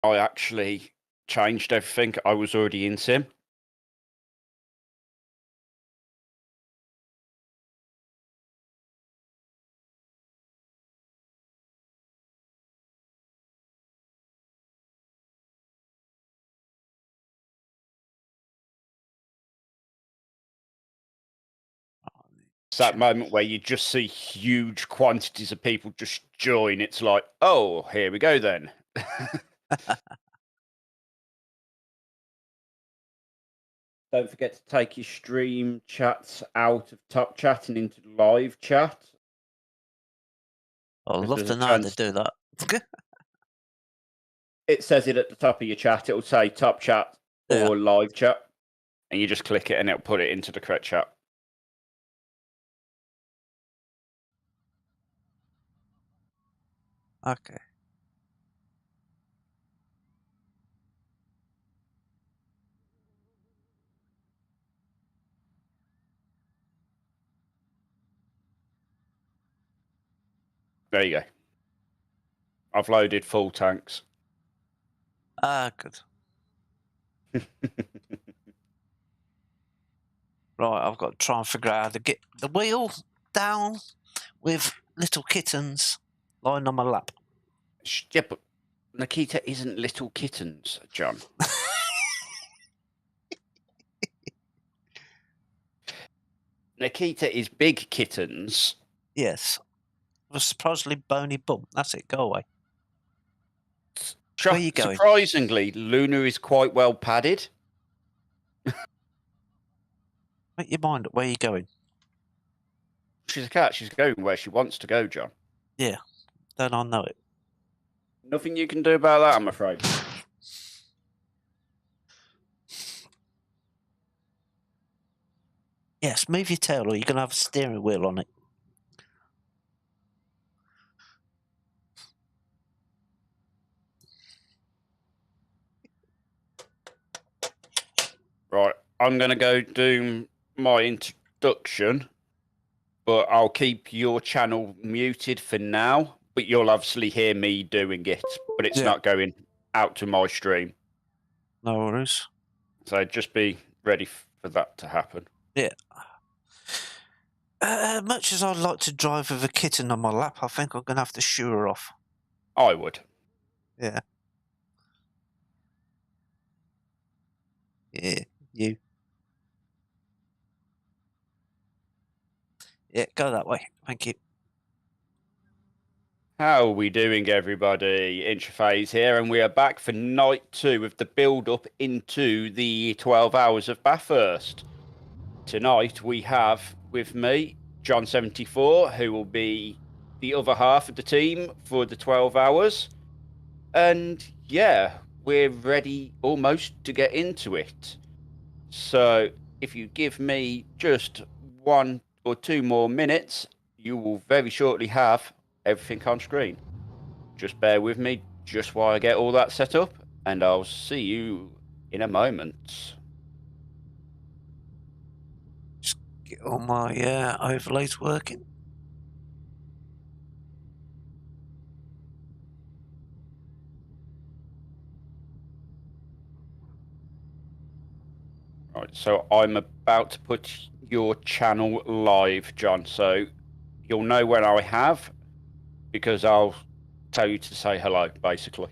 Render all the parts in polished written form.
I actually changed everything. I was already in Sim. It's that moment where you just see huge quantities of people just join. It's like, oh, here we go then. Don't forget to take your stream chats out of top chat and into live chat. I'd love There's to a know how to chance. do that. It says it at the top of your chat. It'll say top chat Yeah. or live chat, and you just click it and it'll put it into the correct chat. Okay. There you go. I've loaded full tanks. Ah, good. Right, I've got to try and figure out how to get the wheel down with little kittens lying on my lap. Yeah, but Nikita isn't little kittens, John. Nikita is big kittens. Yes. With a surprisingly bony bum. That's it, go away. Where are you going? Surprisingly, Luna is quite well padded. Make your mind up. Where are you going? She's a cat. She's going where she wants to go, John. Yeah, don't I know it? Nothing you can do about that, I'm afraid. Yes, move your tail or you're going to have a steering wheel on it. Right, I'm going to go do my introduction, but I'll keep your channel muted for now, but you'll obviously hear me doing it, but it's not going out to my stream. No worries. So just be ready for that to happen. Yeah. Much as I'd like to drive with a kitten on my lap, I think I'm going to have to shoo her off. I would. Yeah. Yeah, you. Yeah, go that way. Thank you. How are we doing, everybody? Intraphase here, and we are back for night 2 of the build-up into the 12 hours of Bathurst. Tonight we have with me John74, who will be the other half of the team for the 12 hours. And yeah, we're ready almost to get into it. So if you give me just 1 or 2 more minutes, you will very shortly have everything on screen. Just bear with me just while I get all that set up, and I'll see you in a moment. Just get all my overlays working. Right, so I'm about to put your channel live, John, so you'll know when I have, because I'll tell you to say hello, basically.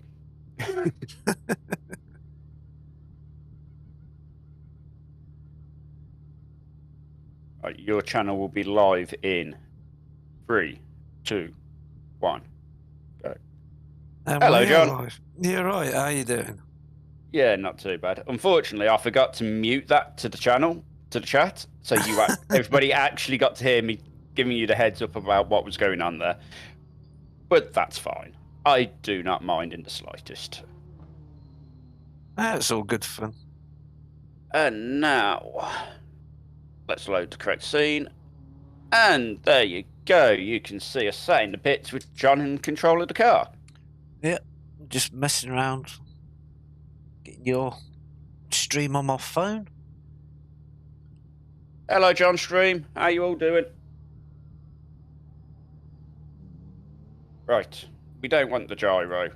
Right, your channel will be live in 3, 2, 1, go. Hello, John. You're right. How you doing? Yeah, not too bad. Unfortunately, I forgot to mute that to the channel, to the chat, so you everybody actually got to hear me giving you the heads up about what was going on there. But that's fine. I do not mind in the slightest. That's all good fun. And now, let's load the correct scene. And there you go. You can see us sat in the pits with John in control of the car. Yeah, just messing around, getting your stream on my phone. Hello, John Stream. How you all doing? Right. We don't want the gyro.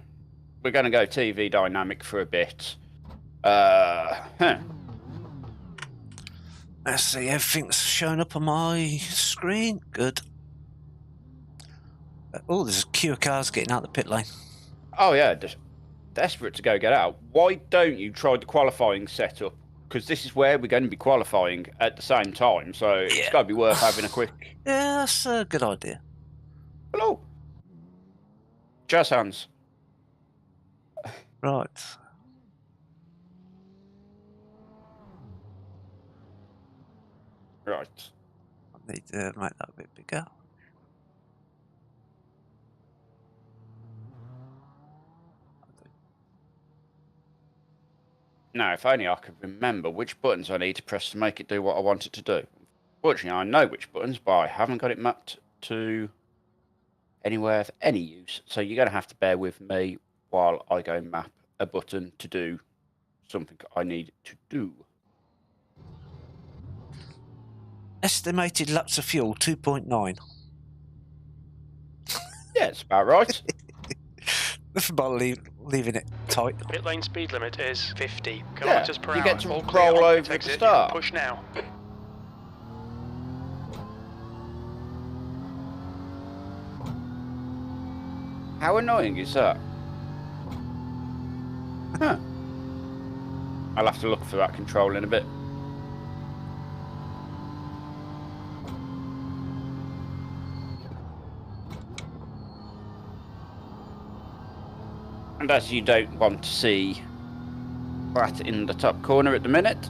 we're going to go TV dynamic for a bit. Let's see, everything's showing up on my screen. Good. Oh, there's a queue of cars getting out the pit lane. Oh yeah, desperate to get out. Why don't you try the qualifying setup? Because this is where we're going to be qualifying at the same time, so it's got to be worth having a quick... Yeah, that's a good idea. Hello. Jazz hands. Right. Right. I need to make that a bit bigger. Now, if only I could remember which buttons I need to press to make it do what I want it to do. Fortunately, I know which buttons, but I haven't got it mapped to anywhere of any use. So you're going to have to bear with me while I go map a button to do something I need to do. Estimated laps of fuel, 2.9. Yeah, it's about right. Nothing but leaving it tight. Pit lane speed limit is 50 kilometers per hour. You get to All clear roll on over pit at the exit. start. Push now. How annoying is that? Huh. I'll have to look for that control in a bit. And as you don't want to see that in the top corner at the minute,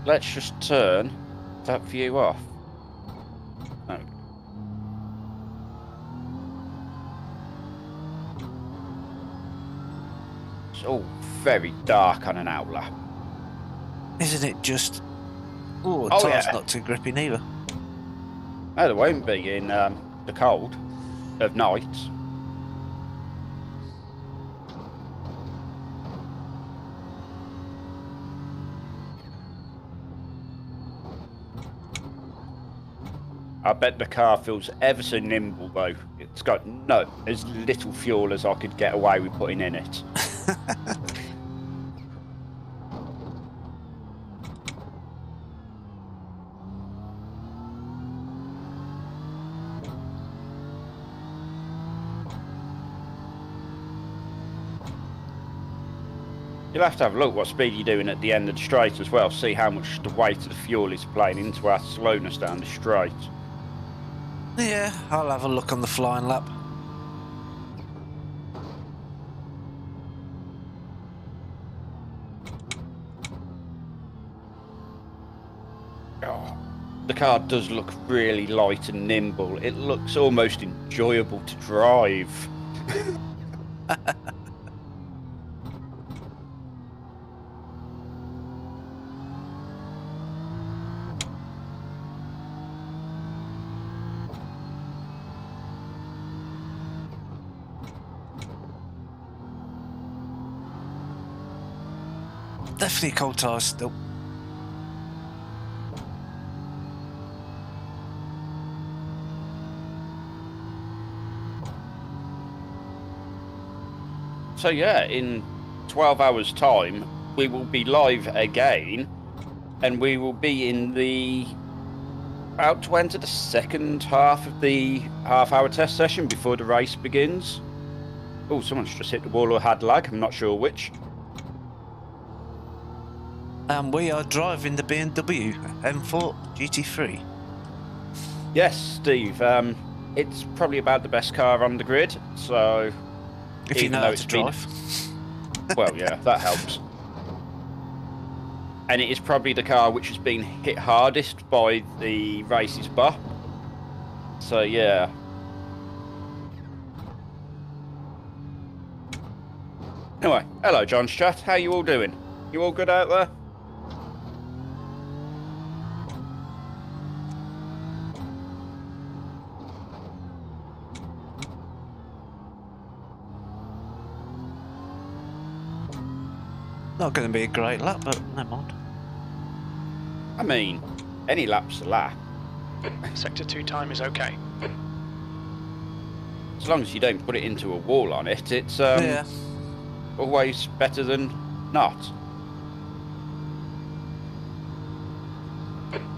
let's just turn that view off. Okay. It's all very dark on an outlap. Isn't it just... Oh, the Oh, tire's yeah. not too grippy neither. No, there won't be in the cold of night. I bet the car feels ever so nimble though. It's got as little fuel as I could get away with putting in it. You'll have to have a look what speed you're doing at the end of the straight as well. See how much the weight of the fuel is playing into our slowness down the straight. Yeah, I'll have a look on the flying lap. Oh, the car does look really light and nimble. It looks almost enjoyable to drive. Definitely cold tyres still. So yeah, in 12 hours time, we will be live again, and we will be in the about to enter the second half of the half-hour test session before the race begins. Oh, someone's just hit the wall or had lag. I'm not sure which. And we are driving the BMW M4 GT3. Yes, Steve. It's probably about the best car on the grid. So, If you even know though how it's to been- drive. well, yeah, that helps. And it is probably the car which has been hit hardest by the race's bop. So yeah. Anyway, hello, John's chat. How you all doing? You all good out there? Not going to be a great lap, but never mind. I mean, any lap's a lap. Sector 2 time is okay. As long as you don't put it into a wall on it, it's Yeah. always better than not.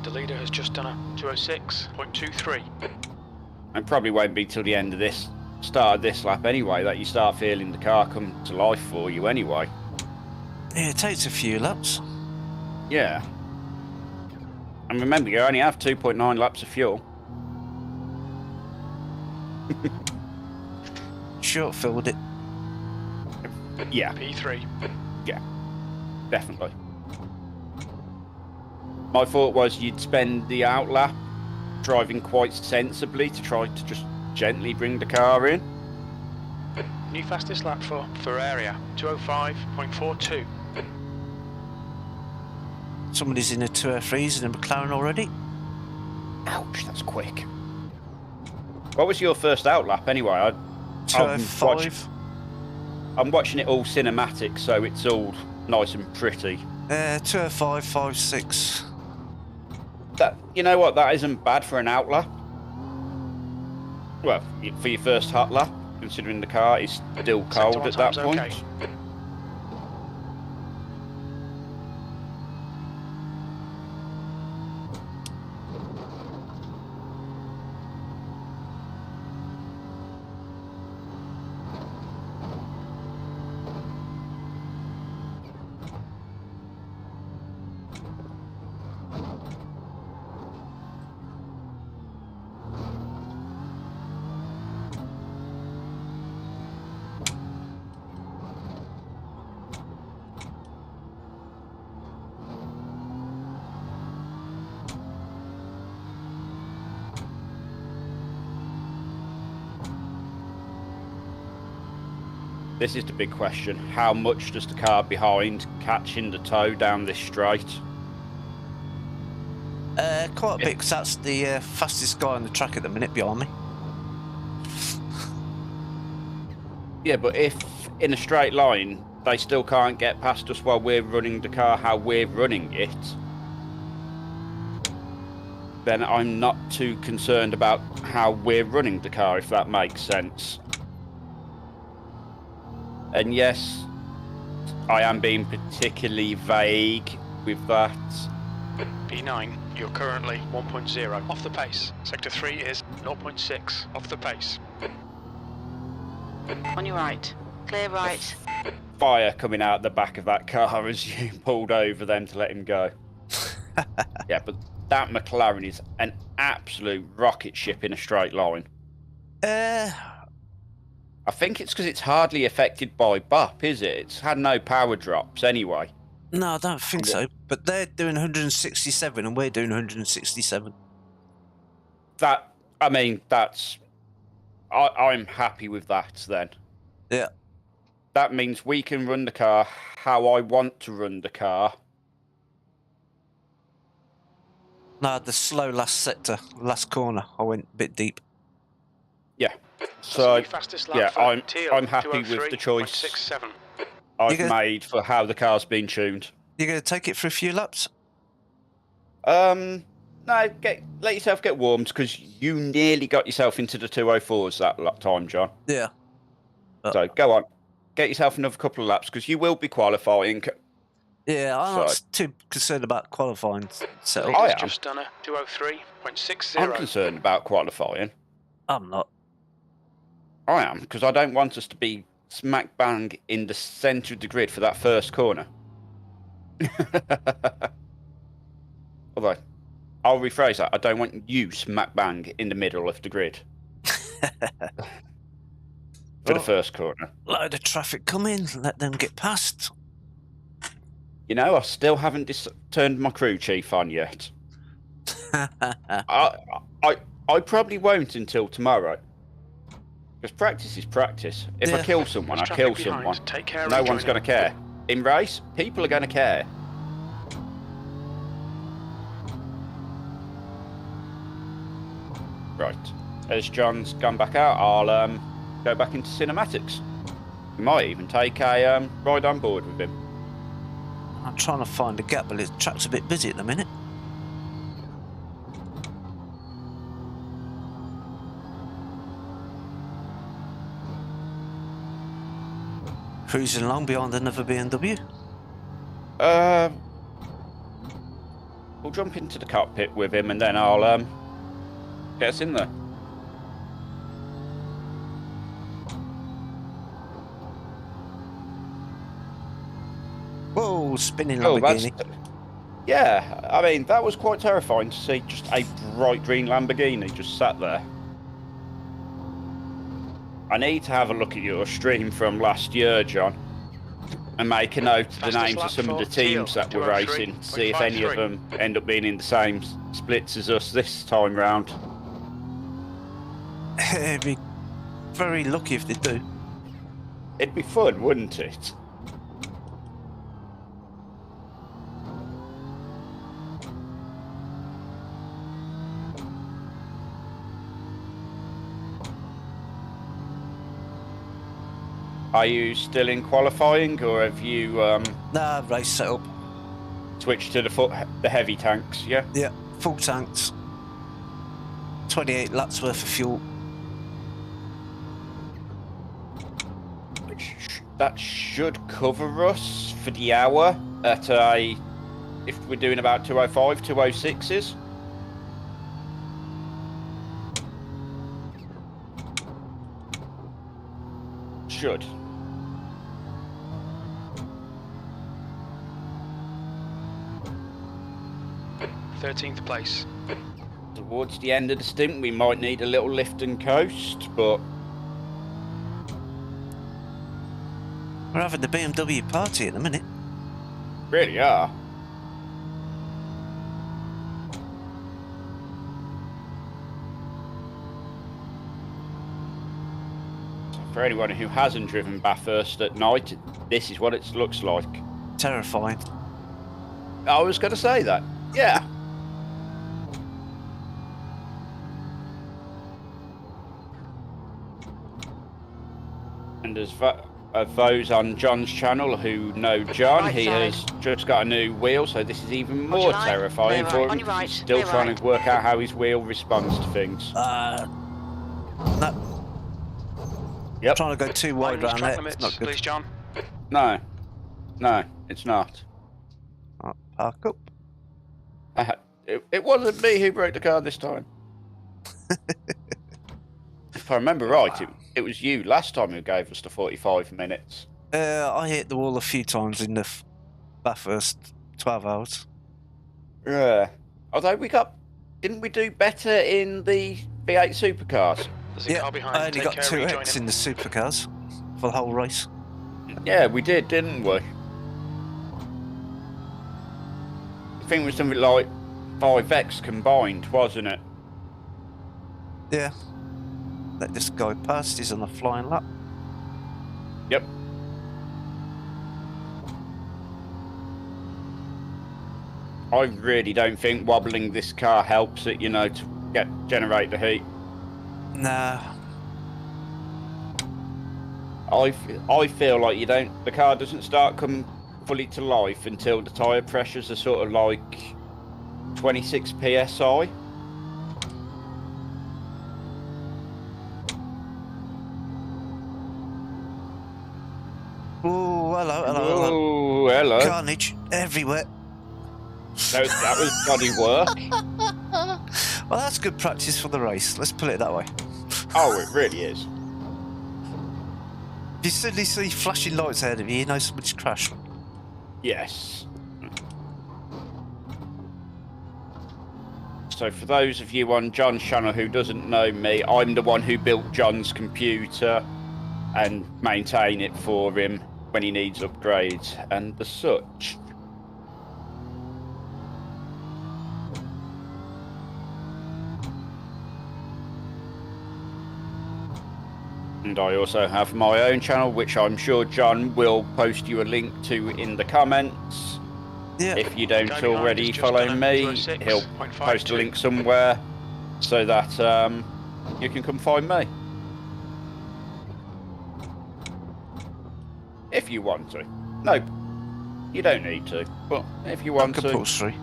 The leader has just done a 206.23. And probably won't be till the end of this, start of this lap anyway, that you start feeling the car come to life for you anyway. Yeah, it takes a few laps. Yeah. And remember, you only have 2.9 laps of fuel. Short filled it. Yeah, P3. yeah, definitely. My thought was you'd spend the outlap driving quite sensibly to try to just gently bring the car in. New fastest lap for area, 205.42. Somebody's in a 203s in a McLaren already. Ouch, that's quick. What was your first outlap anyway? 205. I'm watching it all cinematic, so it's all nice and pretty. 205, 56. That, you know what, that isn't bad for an outlap. Well, for your first hot lap, considering the car is still cold at that point. Okay. This is the big question. How much does the car behind catch in the toe down this straight? Quite a bit, because that's the fastest guy on the track at the minute behind me. Yeah, but if in a straight line they still can't get past us while we're running the car how we're running it, then I'm not too concerned about how we're running the car, if that makes sense. And yes, I am being particularly vague with that. P9, you're currently 1.0 off the pace. Sector 3 is 0.6 off the pace. On your right. Clear right. Fire coming out the back of that car as you pulled over them to let him go. Yeah, but that McLaren is an absolute rocket ship in a straight line. I think it's because it's hardly affected by bop, is it? It's had no power drops anyway. No, I don't think so. But they're doing 167 and we're doing 167. That, I mean, that's... I'm happy with that then. Yeah. That means we can run the car how I want to run the car. No, the slow last sector, last corner, I went a bit deep. Yeah. So, Fastest lap yeah, for Teal, I'm happy with the choice 203.67. I've made for how the car's been tuned. You going to take it for a few laps? No, let yourself get warmed, because you nearly got yourself into the 204s that time, John. Yeah. So go on, get yourself another couple of laps, because you will be qualifying. Yeah, I'm not too concerned about qualifying. So I am. Just done a 203.60. I'm concerned about qualifying. I'm not. I am, because I don't want us to be smack bang in the centre of the grid for that first corner. Although, I'll rephrase that. I don't want you smack bang in the middle of the grid. For the first corner. Load of traffic come in, let them get past. You know, I still haven't turned my crew chief on yet. I probably won't until tomorrow. Because practice is practice. If I kill someone, I kill someone. Take care. No one's going to care. In race, people are going to care. Right. As John's gone back out, I'll go back into cinematics. We might even take a ride on board with him. I'm trying to find a gap, but the track's a bit busy at the minute. cruising along behind another BMW. We'll jump into the cockpit with him, and then I'll get us in there. Whoa, spinning Oh, Lamborghini. yeah, I mean, that was quite terrifying to see just a bright green Lamborghini just sat there. I need to have a look at your stream from last year, John, and make a note of the Fastest names lap of some of the for teams Teal, that were racing, see if any of 203.53. them end up being in the same splits as us this time round. It'd be very lucky if they do. It'd be fun, wouldn't it? Are you still in qualifying, or have you Nah, race setup. switched to the heavy tanks? Yeah. Yeah, full tanks. 28 laps worth of fuel. That should cover us for the hour at a. If we're doing about 205, 206s. Should. 13th place. Towards the end of the stint, we might need a little lift and coast, but We're having the BMW party in a minute. really are. So for anyone who hasn't driven Bathurst at night, this is what it looks like. Terrifying. I was going to say that. Yeah. And as those on John's channel who know John, Right he side. has just got a new wheel, so this is even On your more line, terrifying clear for right, him. on your right, He's still clear trying right. to work out how his wheel responds to things. No, Yep. trying to go too wide Lines, around track there. It's limits, not good. please, John. No. No, it's not. Right, park up. It wasn't me who broke the car this time. If I remember right, it was you last time who gave us the 45 minutes. I hit the wall a few times in the Bathurst 12 hours. Yeah. Although didn't we do better in the V8 supercars? There's a Yeah, car behind. I only Take got care, 2x rejoin in him. the supercars for the whole race. Yeah, we did, didn't we? I think it was something like 5x combined, wasn't it? Yeah. Let this guy past, he's on a flying lap. Yep. I really don't think wobbling this car helps it, to generate the heat. Nah. I feel like the car doesn't start coming fully to life until the tyre pressures are sort of like 26 psi. Oh, hello. Oh, hello. Carnage everywhere. That was bloody work. Well, that's good practice for the race. Let's put it that way. Oh, it really is. If you suddenly see flashing lights ahead of you, you know somebody's crashed. Yes. So for those of you on John's channel who doesn't know me, I'm the one who built John's computer and maintain it for him when he needs upgrades and the such. And I also have my own channel, which I'm sure John will post you a link to in the comments. Yeah. If you don't Guy behind already is just follow done a me, 206.52. he'll post a link somewhere so that you can come find me. If you want to. No, you don't need to, but if you want to. Compulsory.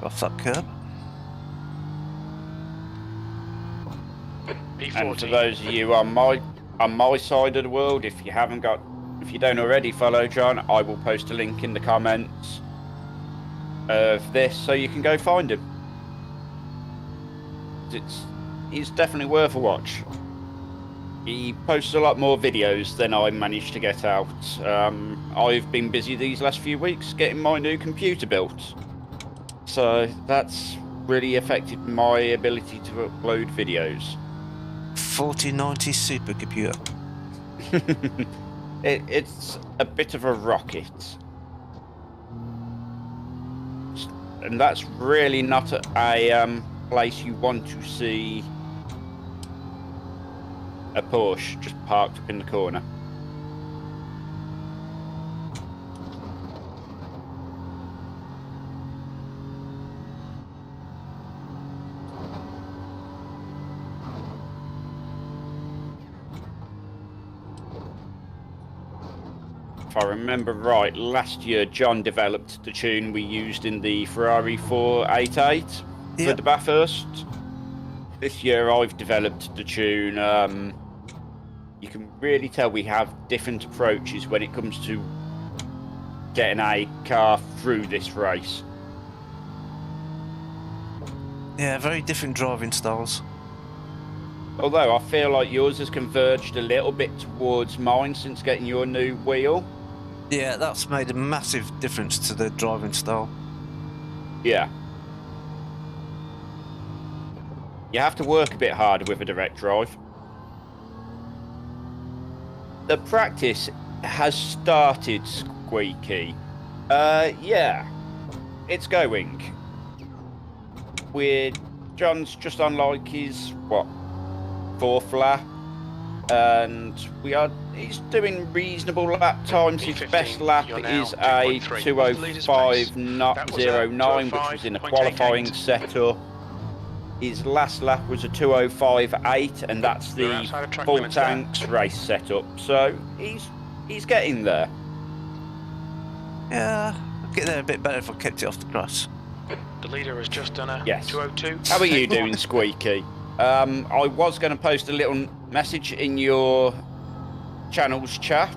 off that curb. P14. And for those of you on my side of the world, if you don't already follow John, I will post a link in the comments of this so you can go find him. He's definitely worth a watch. He posts a lot more videos than I managed to get out. I've been busy these last few weeks getting my new computer built, so that's really affected my ability to upload videos. 4090 supercomputer. It's a bit of a rocket, and that's really not a place you want to see a Porsche just parked up in the corner. If I remember right, last year John developed the tune we used in the Ferrari 488 for the Bathurst. This year I've developed the tune. You can really tell we have different approaches when it comes to getting a car through this race. Yeah, very different driving styles. Although I feel like yours has converged a little bit towards mine since getting your new wheel. Yeah, that's made a massive difference to the driving style. Yeah. You have to work a bit harder with a direct drive. The practice has started, Squeaky. Yeah, it's going. John's just on like his, fourth lap, and he's doing reasonable lap times. His best lap is a 2:05.09, which was in a qualifying setup. His last lap was a 2:05.8, and that's the full tanks race setup. So he's getting there. Yeah, I'd get there a bit better if I kept it off the grass. The leader has just done a Yes. 2:02. How are you doing, Squeaky? I was going to post a little message in your channel's chat,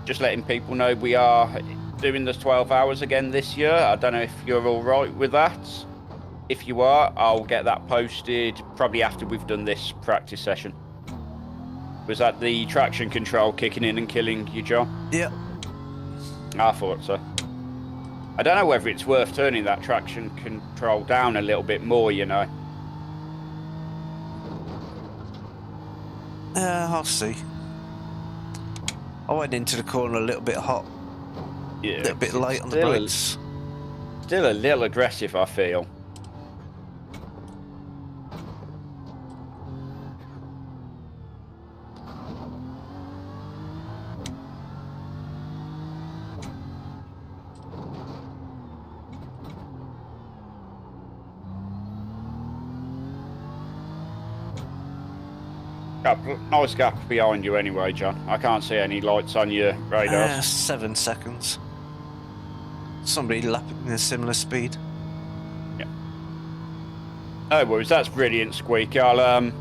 just letting people know we are doing the 12 hours again this year. I don't know if you're all right with that. If you are, I'll get that posted probably after we've done this practice session. Was that the traction control kicking in and killing you, John? Yep. I thought so. I don't know whether it's worth turning that traction control down a little bit more, you know. I'll see. I went into the corner a little bit hot. Yeah. A little bit late on the brakes. Still a little aggressive, I feel. Nice gap behind you anyway, John. I can't see any lights on your radar. 7 seconds. Somebody lapping a similar speed. Yeah. No worries, that's brilliant, Squeak. I'll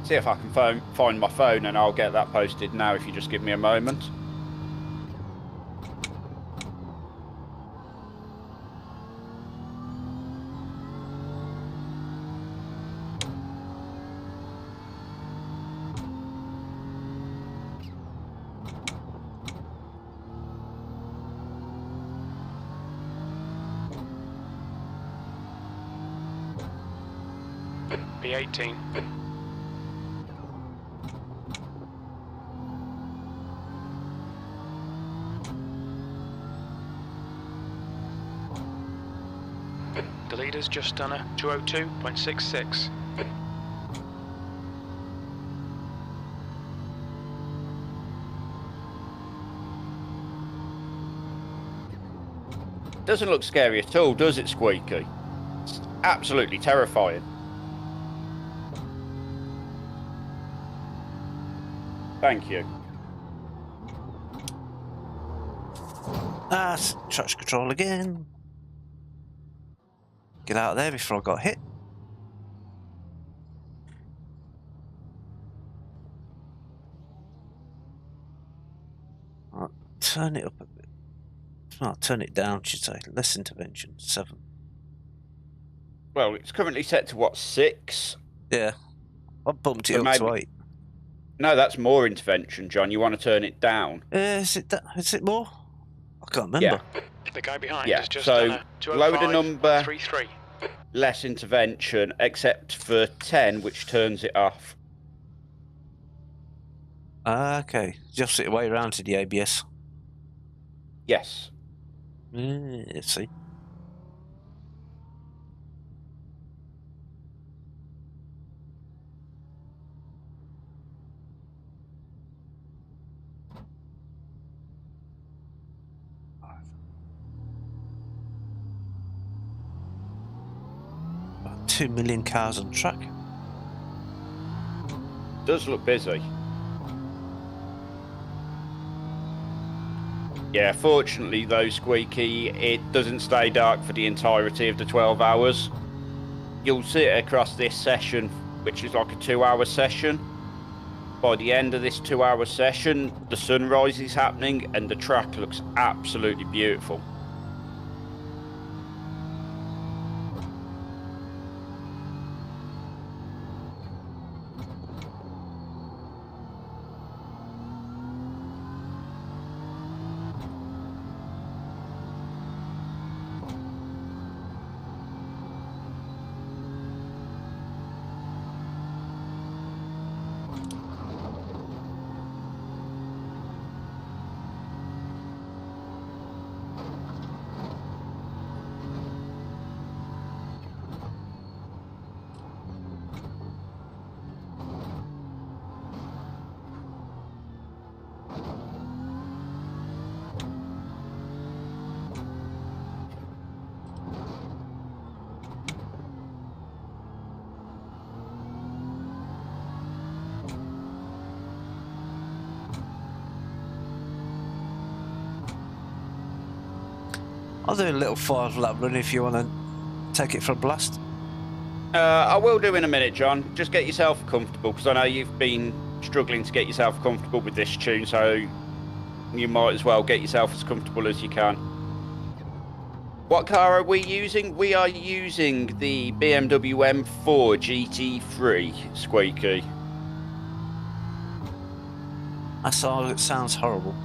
see if I can find my phone and I'll get that posted now if you just give me a moment. P18. The leader's just done a 2:02.66. Doesn't look scary at all, does it, Squeaky? It's absolutely terrifying. Thank you. Traction control again. Get out of there before I got hit. Right, turn it up a bit. No, turn it down, should say. Less intervention, 7. Well, it's currently set to what, 6? Yeah, I bumped it So up maybe- to 8. No, that's more intervention, John. You want to turn it down. Is it more? I can't remember. The guy behind Yeah, has just so done a load a number. 205.33. Less intervention, except for 10, which turns it off. Okay, just it way around to the ABS. Yes. Let's see. About 2 million cars on track. Does look busy. Yeah, fortunately though, Squeaky, it doesn't stay dark for the entirety of the 12 hours. You'll see it across this session, which is like a 2-hour session. By the end of this 2-hour session, the sunrise is happening and the track looks absolutely beautiful. I'll do a little 5-lap run if you want to take it for a blast. I will do in a minute, John. Just get yourself comfortable, because I know you've been struggling to get yourself comfortable with this tune, so you might as well get yourself as comfortable as you can. What car are we using? We are using the BMW M4 GT3, Squeaky. That sounds horrible.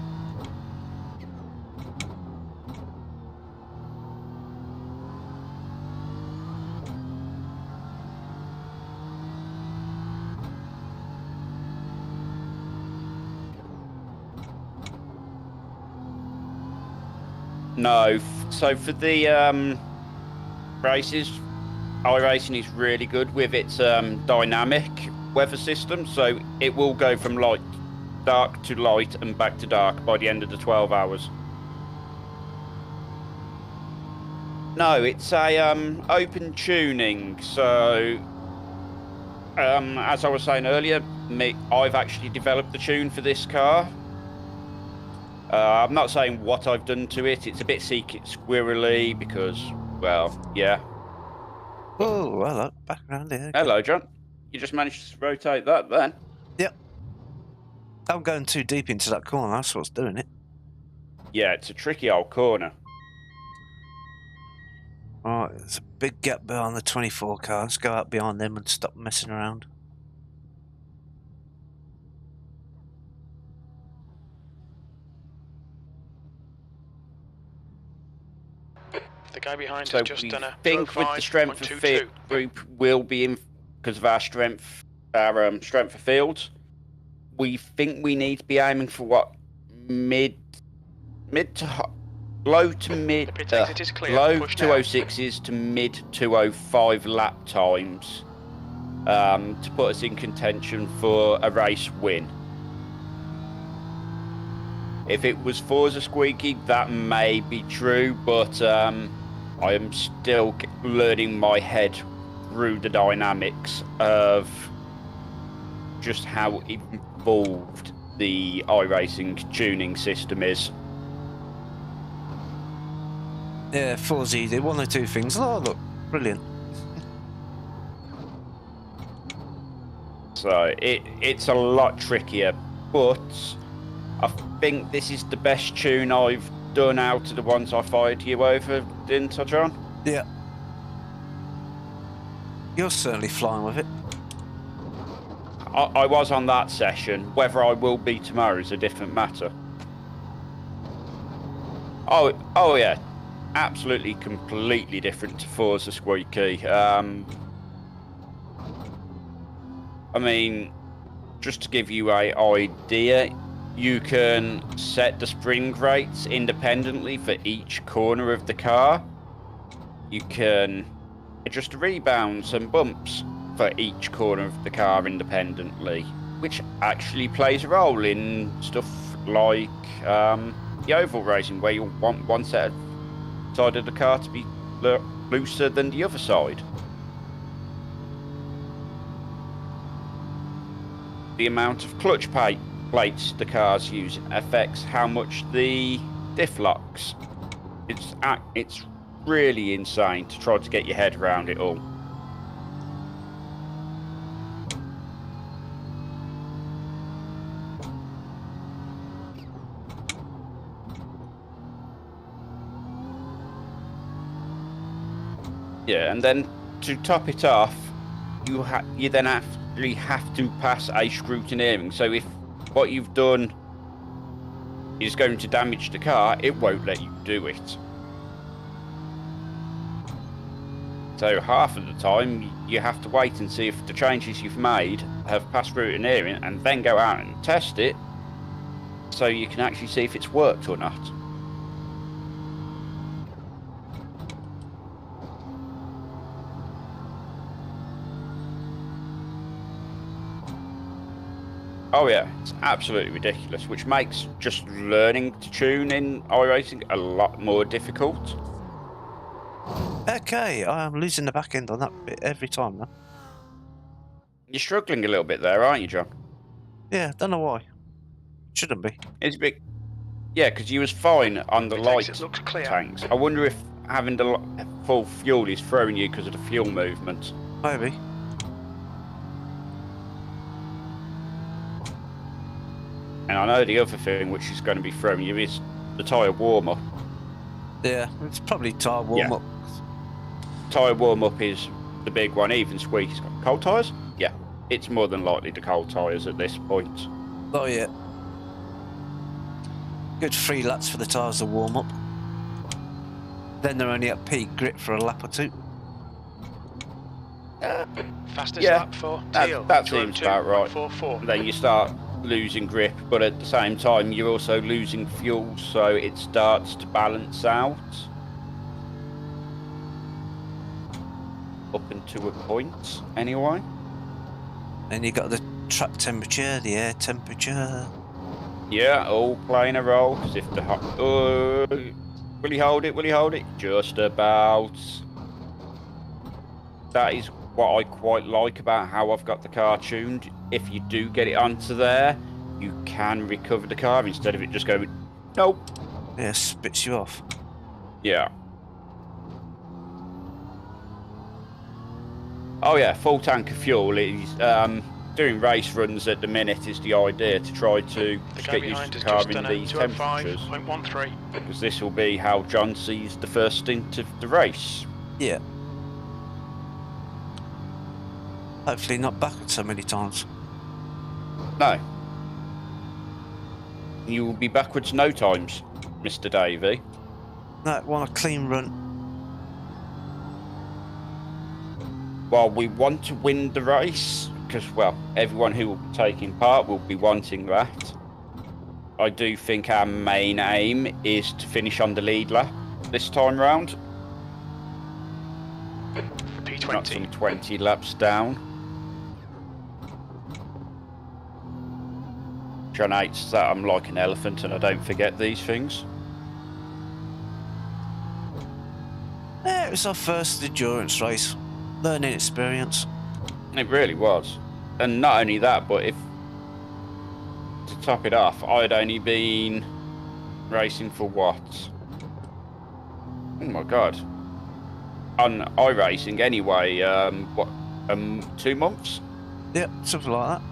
No, so for the races, iRacing is really good with its dynamic weather system, so it will go from dark to light and back to dark by the end of the 12 hours. No, it's a open tuning, so as I was saying earlier, I've actually developed the tune for this car. I'm not saying what I've done to it. It's a bit secret squirrely because, well, yeah. Oh, hello. Back around here. Hello, John. You just managed to rotate that then. Yep. I'm going too deep into that corner. That's what's doing it. Yeah, it's a tricky old corner. Right, there's a big gap behind the 24 car. Let's go out behind them and stop messing around. The guy behind So has just we done a think with the strength of 205.22. fit group will be in because of our strength of field. We think we need to be aiming for what low to mid The pit exit is clear. low Push down. 206s to mid 205 lap times to put us in contention for a race win. If it was Forza Squeaky, that may be true, but I am still learning my head through the dynamics of just how involved the iRacing tuning system is. Yeah, Forza did one or two things. Oh, look, Brilliant. So it's a lot trickier, but I think this is the best tune I've done out of the ones I fired you over, didn't I, John? Yeah. You're certainly flying with it. I was on that session. Whether I will be tomorrow is a different matter. Oh yeah, absolutely, completely different to Forza Squeaky. I mean, just to give you an idea, you can set the spring rates independently for each corner of the car. You can adjust the rebounds and bumps for each corner of the car independently, which actually plays a role in stuff like the oval racing, where you want one side of the car to be looser than the other side. The amount of clutch plates the car's using affects how much the diff locks. It's really insane to try to get your head around it all. Yeah, and then to top it off, you then actually have to pass a scrutineering. So if what you've done is going to damage the car, it won't let you do it. So half of the time, you have to wait and see if the changes you've made have passed scrutineering, and then go out and test it, so you can actually see if it's worked or not. Oh yeah, it's absolutely ridiculous, which makes just learning to tune in iRacing a lot more difficult. Okay, I'm losing the back end on that bit every time now. You're struggling a little bit there, aren't you, John? Yeah, don't know why. Shouldn't be. It's big. Yeah, because you was fine on the light It looks clear. tanks. I wonder if having the full fuel is throwing you because of the fuel movement. Maybe. And I know the other thing which is going to be throwing you is the tyre warm-up. Yeah, it's probably tyre warm-up. Tyre warm-up is the big one. Even Squeaky's got cold tyres? Yeah, it's more than likely the cold tyres at this point. Oh yeah. Good 3 laps for the tyres to warm up. Then they're only at peak grip for a lap or 2. Fastest Yeah, lap for that Teal. seems about right. 202.44. Then you start losing grip, but at the same time you're also losing fuel, so it starts to balance out up into a point anyway. Then you got the track temperature, the air temperature. Yeah, all playing a role, because if the will he hold it, will he hold it? Just about. That is what I quite like about how I've got the car tuned. If you do get it onto there, you can recover the car instead of it just going, nope. Yeah, spits you off. Yeah. Oh yeah, full tank of fuel is doing race runs at the minute is the idea, to try to The just guy get used behind to has the car just in done a these temperatures, 205.13. because this will be how John sees the first stint of the race. Yeah. Hopefully not backwards so many times. No. You will be backwards no times, Mr. Davey. No, want a clean run. While we want to win the race, because, well, everyone who will be taking part will be wanting that, I do think our main aim is to finish on the lead lap this time round. Not some P20. 20 laps down. John hates that I'm like an elephant and I don't forget these things. Yeah, it was our first endurance race. Learning experience. It really was. And not only that, but if to top it off, I'd only been racing for what? Oh my god. on iRacing anyway. What, 2 months? Yep, something like that.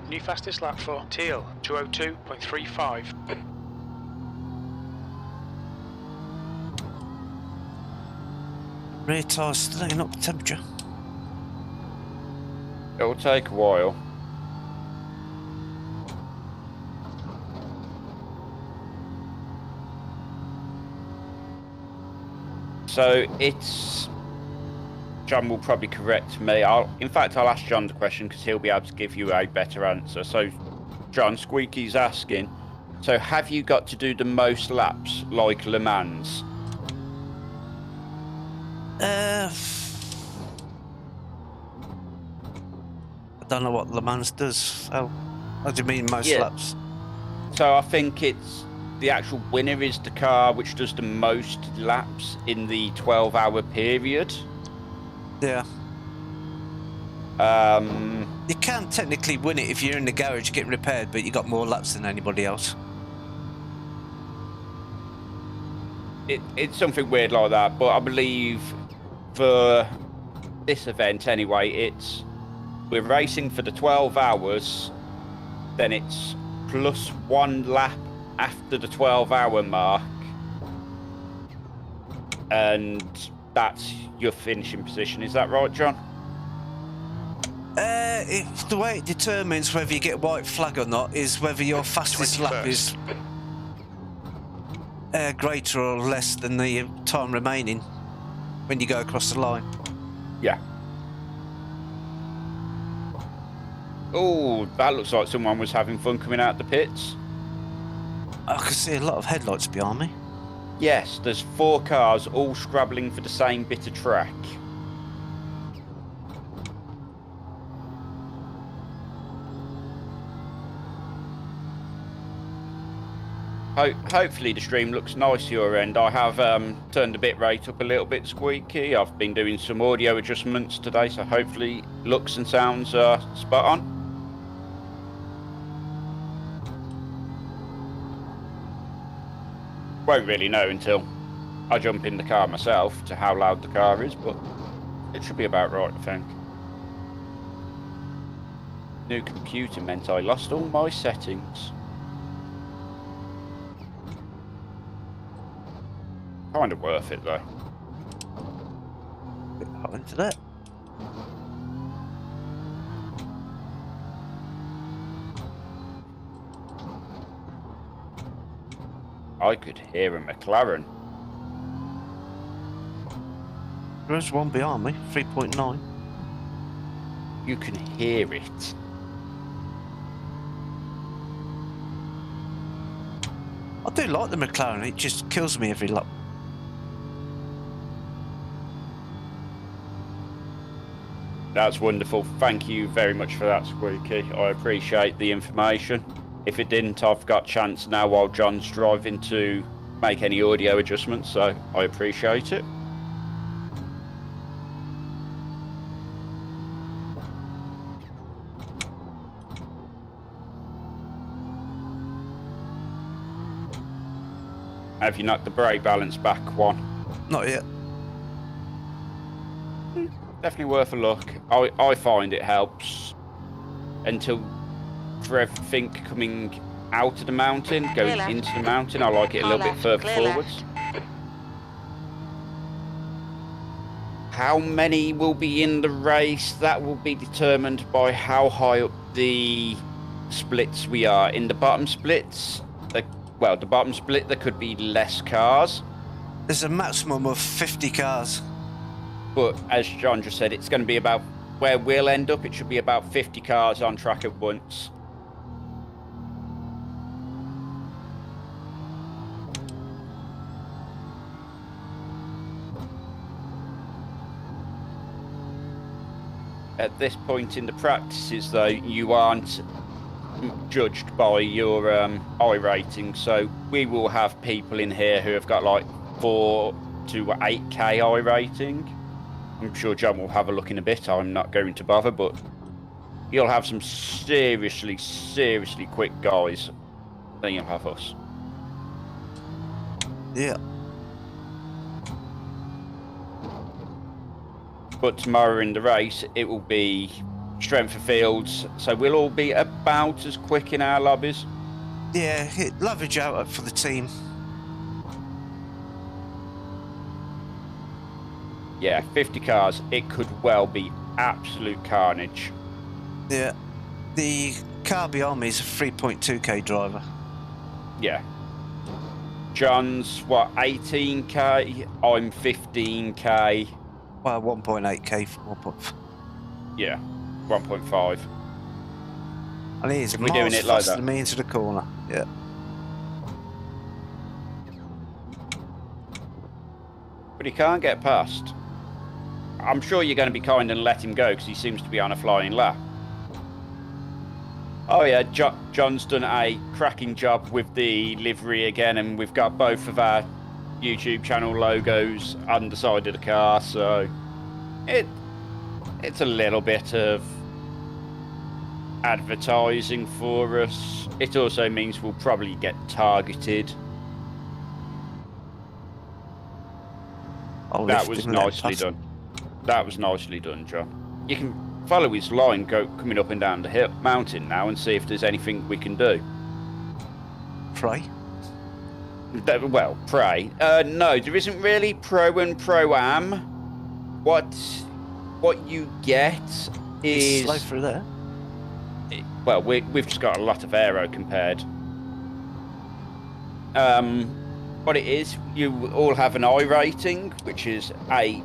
New fastest lap for Teal, 202.35. Rear tyres still ain't up to temperature. It'll take a while. So it's... John will probably correct me. In fact, I'll ask John the question because he'll be able to give you a better answer. So, John, Squeaky's asking, so have you got to do the most laps like Le Mans? I don't know what Le Mans does. Oh, what do you mean most laps? So I think it's the actual winner is the car which does the most laps in the 12-hour period. Yeah. You can technically win it if you're in the garage getting repaired, but you got more laps than anybody else. It's something weird like that, but I believe for this event anyway, we're racing for the 12 hours, then it's plus 1 lap after the 12-hour mark, and that's your finishing position. Is that right, John? The way it determines whether you get a white flag or not is whether your fastest lap is greater or less than the time remaining when you go across the line. Yeah. Oh, that looks like someone was having fun coming out the pits. I can see a lot of headlights behind me. Yes, there's 4 cars all scrabbling for the same bit of track. Hopefully the stream looks nice your end. I have turned the bit rate up a little bit, Squeaky. I've been doing some audio adjustments today, so hopefully looks and sounds are spot on. Won't really know until I jump in the car myself to how loud the car is, but it should be about right, I think. New computer meant I lost all my settings. Kind of worth it though. Bit hot into that. I could hear a McLaren. There's one behind me, 3.9. You can hear it. I do like the McLaren, it just kills me every lap. That's wonderful. Thank you very much for that, Squeaky. I appreciate the information. If it didn't, I've got a chance now while John's driving to make any audio adjustments, so I appreciate it. Have you knocked the brake balance back one? Not yet. Definitely worth a look. I find it helps until for everything coming out of the mountain, going into the mountain, I like it a little bit further forwards. How many will be in the race? That will be determined by how high up the splits we are. In the bottom splits, well, the bottom split, there could be less cars. There's a maximum of 50 cars. But as John just said, it's going to be about where we'll end up. It should be about 50 cars on track at once. At this point in the practices, though, you aren't judged by your I rating, so we will have people in here who have got like 4 to 8k I rating. I'm sure John will have a look in a bit. I'm not going to bother, but you'll have some seriously quick guys. Then you'll have us. Yeah. But tomorrow in the race, it will be strength of fields, so we'll all be about as quick in our lobbies. Yeah, leverage out for the team. Yeah, 50 cars, it could well be absolute carnage. Yeah, the car behind me is a 3.2k driver. Yeah. John's, what, 18k? I'm 15k. Well, 1.8k for 1.5. Yeah, 1.5. And he's If we're doing miles it like faster that. than me into the corner. Yeah. But he can't get past. I'm sure you're going to be kind and let him go because he seems to be on a flying lap. Oh yeah, John's done a cracking job with the livery again, and we've got both of our YouTube channel logos on the side of the car, so it's a little bit of advertising for us. It also means we'll probably get targeted. That was nicely done. That was nicely done, John. You can follow his line coming up and down the mountain now and see if there's anything we can do. Pray? Well, pray. No, there isn't really pro and pro-am. What you get is... Slow through there. Well, we've just got a lot of aero compared. What it is, you all have an I rating, which is a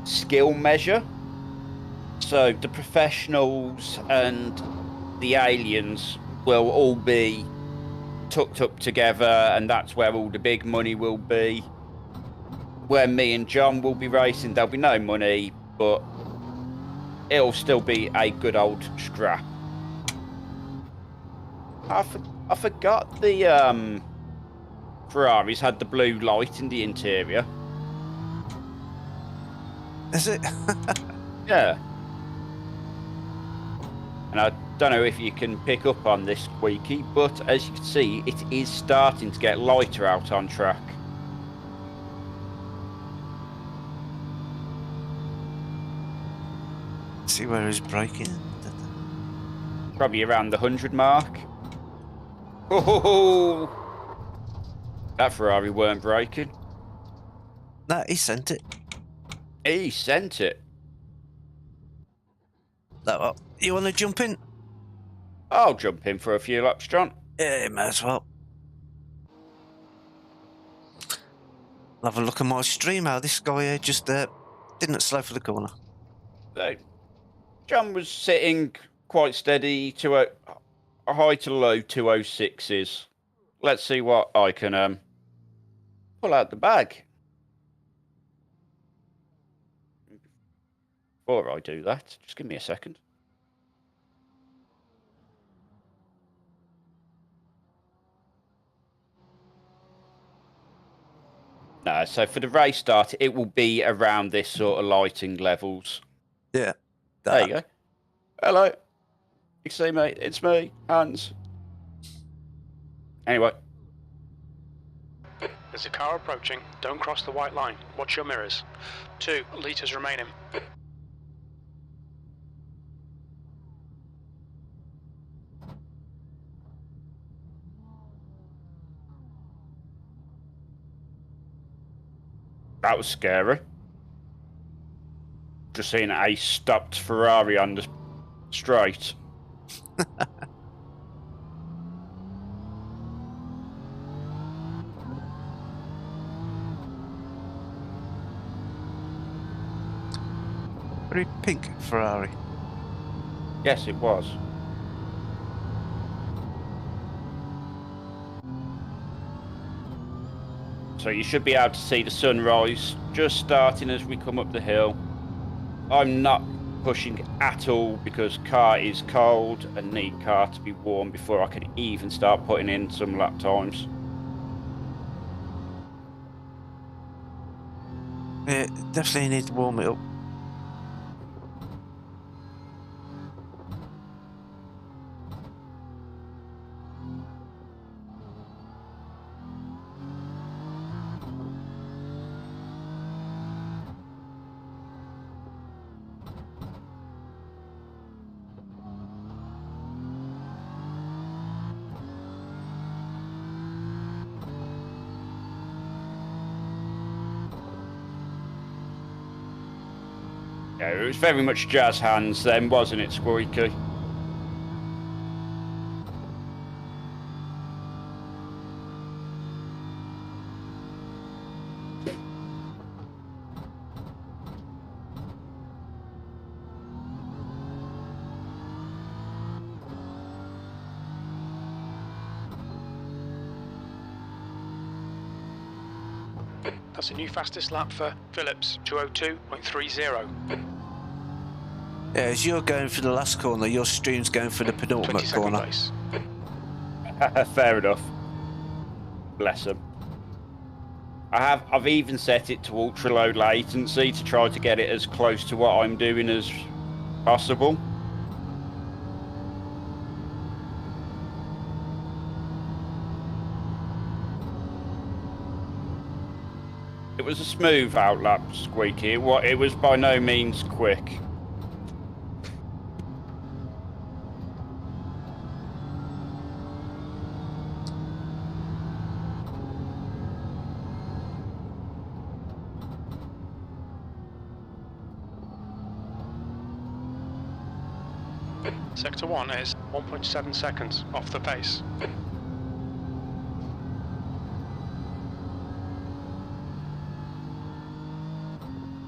skill measure. So the professionals and the aliens will all be tucked up together, and that's where all the big money will be. Where me and John will be racing, there'll be no money, but it'll still be a good old scrap. I forgot the Ferraris had the blue light in the interior. Is it? Yeah. And I don't know if you can pick up on this, Squeaky, but as you can see, it is starting to get lighter out on track. See where he's braking. Probably around the 100 mark. Oh, that Ferrari weren't braking. No, he sent it. He sent it. No, you want to jump in? I'll jump in for a few laps, John. Yeah, may as well. I'll have a look at my stream, how this guy here just didn't slow for the corner. John was sitting quite steady to a high to low 206s. Let's see what I can pull out the bag. Before I do that, just give me a second. No, so for the race start, it will be around this sort of lighting levels. Yeah. There you go. Hello. You can see me. It's me, Hans. Anyway. There's a car approaching. Don't cross the white line. Watch your mirrors. 2 litres remaining. That was scary. Just seeing a stopped Ferrari on the straight. Very pink Ferrari. Yes, it was. So you should be able to see the sunrise just starting as we come up the hill. I'm not pushing at all because car is cold and need car to be warm before I can even start putting in some lap times. Yeah, definitely need to warm it up. Yeah, it was very much jazz hands then, wasn't it, Squeaky? That's a new fastest lap for Phillips, 2:02.30. Yeah, as you're going for the last corner, your stream's going for the penultimate 22nd corner. place. Fair enough. Bless him. I've even set it to ultra low latency to try to get it as close to what I'm doing as possible. It was a smooth outlap, Squeaky. It was by no means quick. Sector 1 is 1.7 seconds off the pace.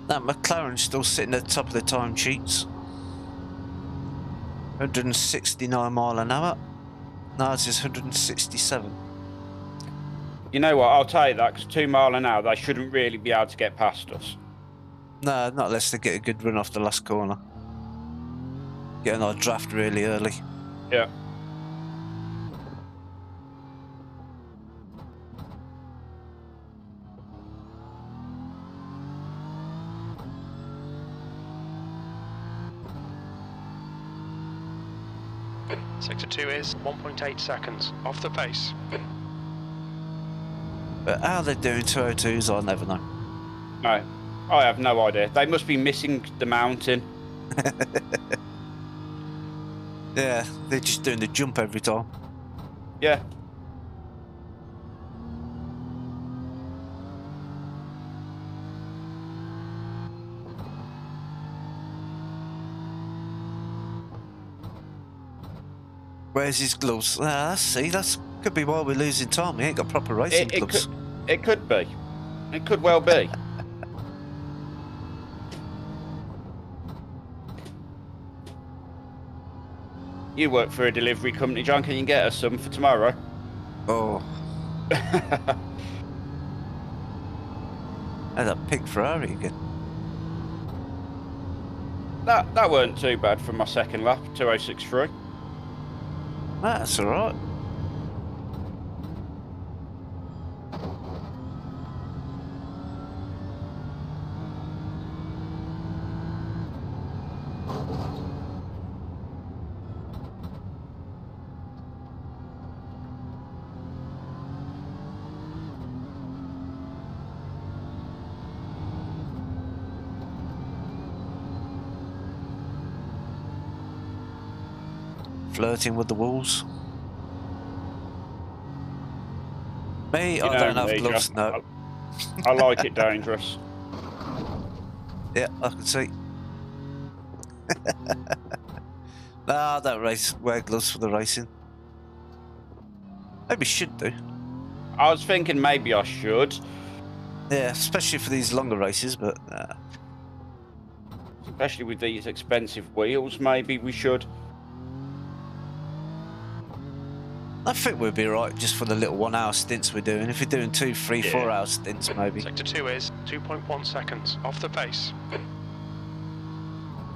That McLaren's still sitting at the top of the time sheets. 169 mile an hour. Ours is 167. You know what? I'll take that because 2 mile an hour, they shouldn't really be able to get past us. No, not unless they get a good run off the last corner. Getting our draft really early. Yeah. Sector 2 is 1.8 seconds off the pace. But how they're doing 202s, I'll never know. No, I have no idea. They must be missing the mountain. Yeah, they're just doing the jump every time. Yeah. Where's his gloves? See, that's could be why we're losing time. He ain't got proper racing gloves. It could be. It could well be. You work for a delivery company, John. Can you get us some for tomorrow? Oh. And that pink Ferrari again. That weren't too bad for my second lap, 2063. That's alright. Flirting with the walls. Me, I don't have gloves, no. I like it dangerous. Yeah, I can see. Nah, I don't wear gloves for the racing. Maybe should do. I was thinking maybe I should. Yeah, especially for these longer races, but Especially with these expensive wheels, maybe we should. I think we'll be right just for the little 1 hour stints we're doing. If we're doing 2, 3, 4 hour stints, maybe. Sector 2 is 2.1 seconds off the pace.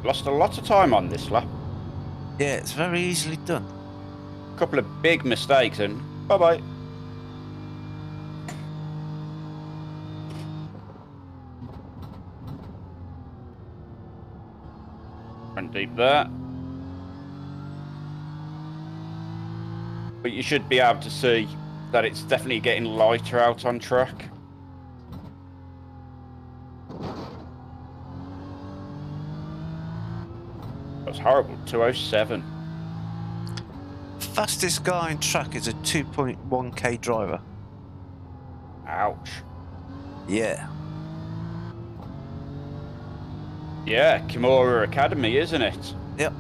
Lost a lot of time on this lap. Yeah, it's very easily done. A couple of big mistakes and bye-bye. Front deep there. But you should be able to see that it's definitely getting lighter out on track. That's horrible, 207. Fastest guy in track is a 2.1k driver. Ouch. Yeah. Yeah, Kimura Academy, isn't it? Yep.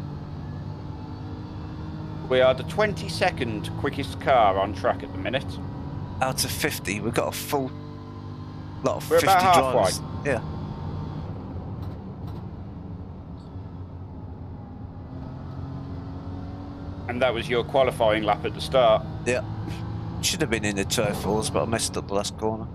We are the 22nd quickest car on track at the minute. Out of 50, we've got a full lot of We're 50 about halfway. drivers. Yeah. And that was your qualifying lap at the start. Yeah. Should have been in the 204s, but I messed up the last corner.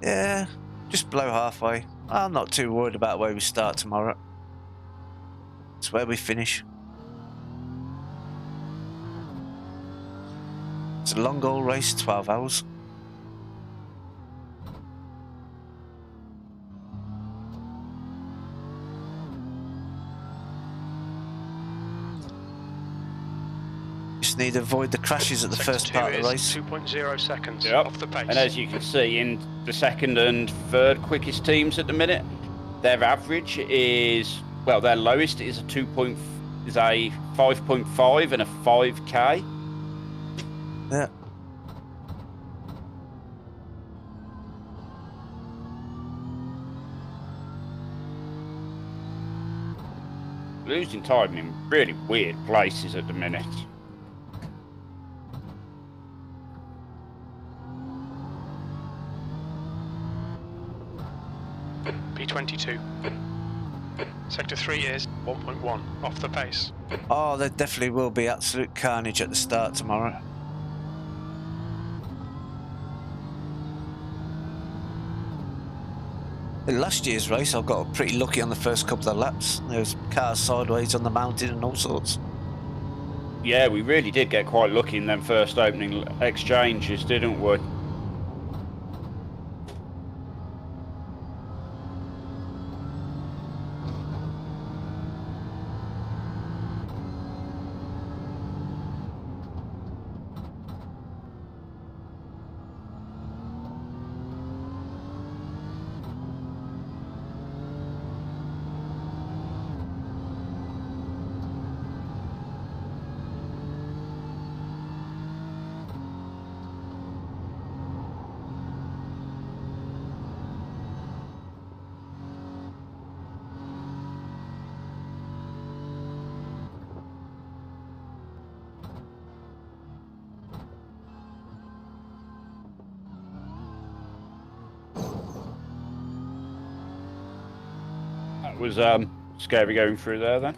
Yeah, just below halfway. I'm not too worried about where we start tomorrow. It's where we finish. It's a long haul race, 12 hours. Just need to avoid the crashes at the first part of the race. 2.0 seconds Yep. off the pace. And as you can see, in the second and third quickest teams at the minute, their average is, well, their lowest is a 5.5 and a 5k. Yeah. Losing time in really weird places at the minute. P22. Sector 3 is 1.1 off the pace. Oh, there definitely will be absolute carnage at the start tomorrow. In last year's race, I got pretty lucky on the first couple of laps. There was cars sideways on the mountain and all sorts. Yeah, we really did get quite lucky in them first opening exchanges, didn't we? That was scary going through there then.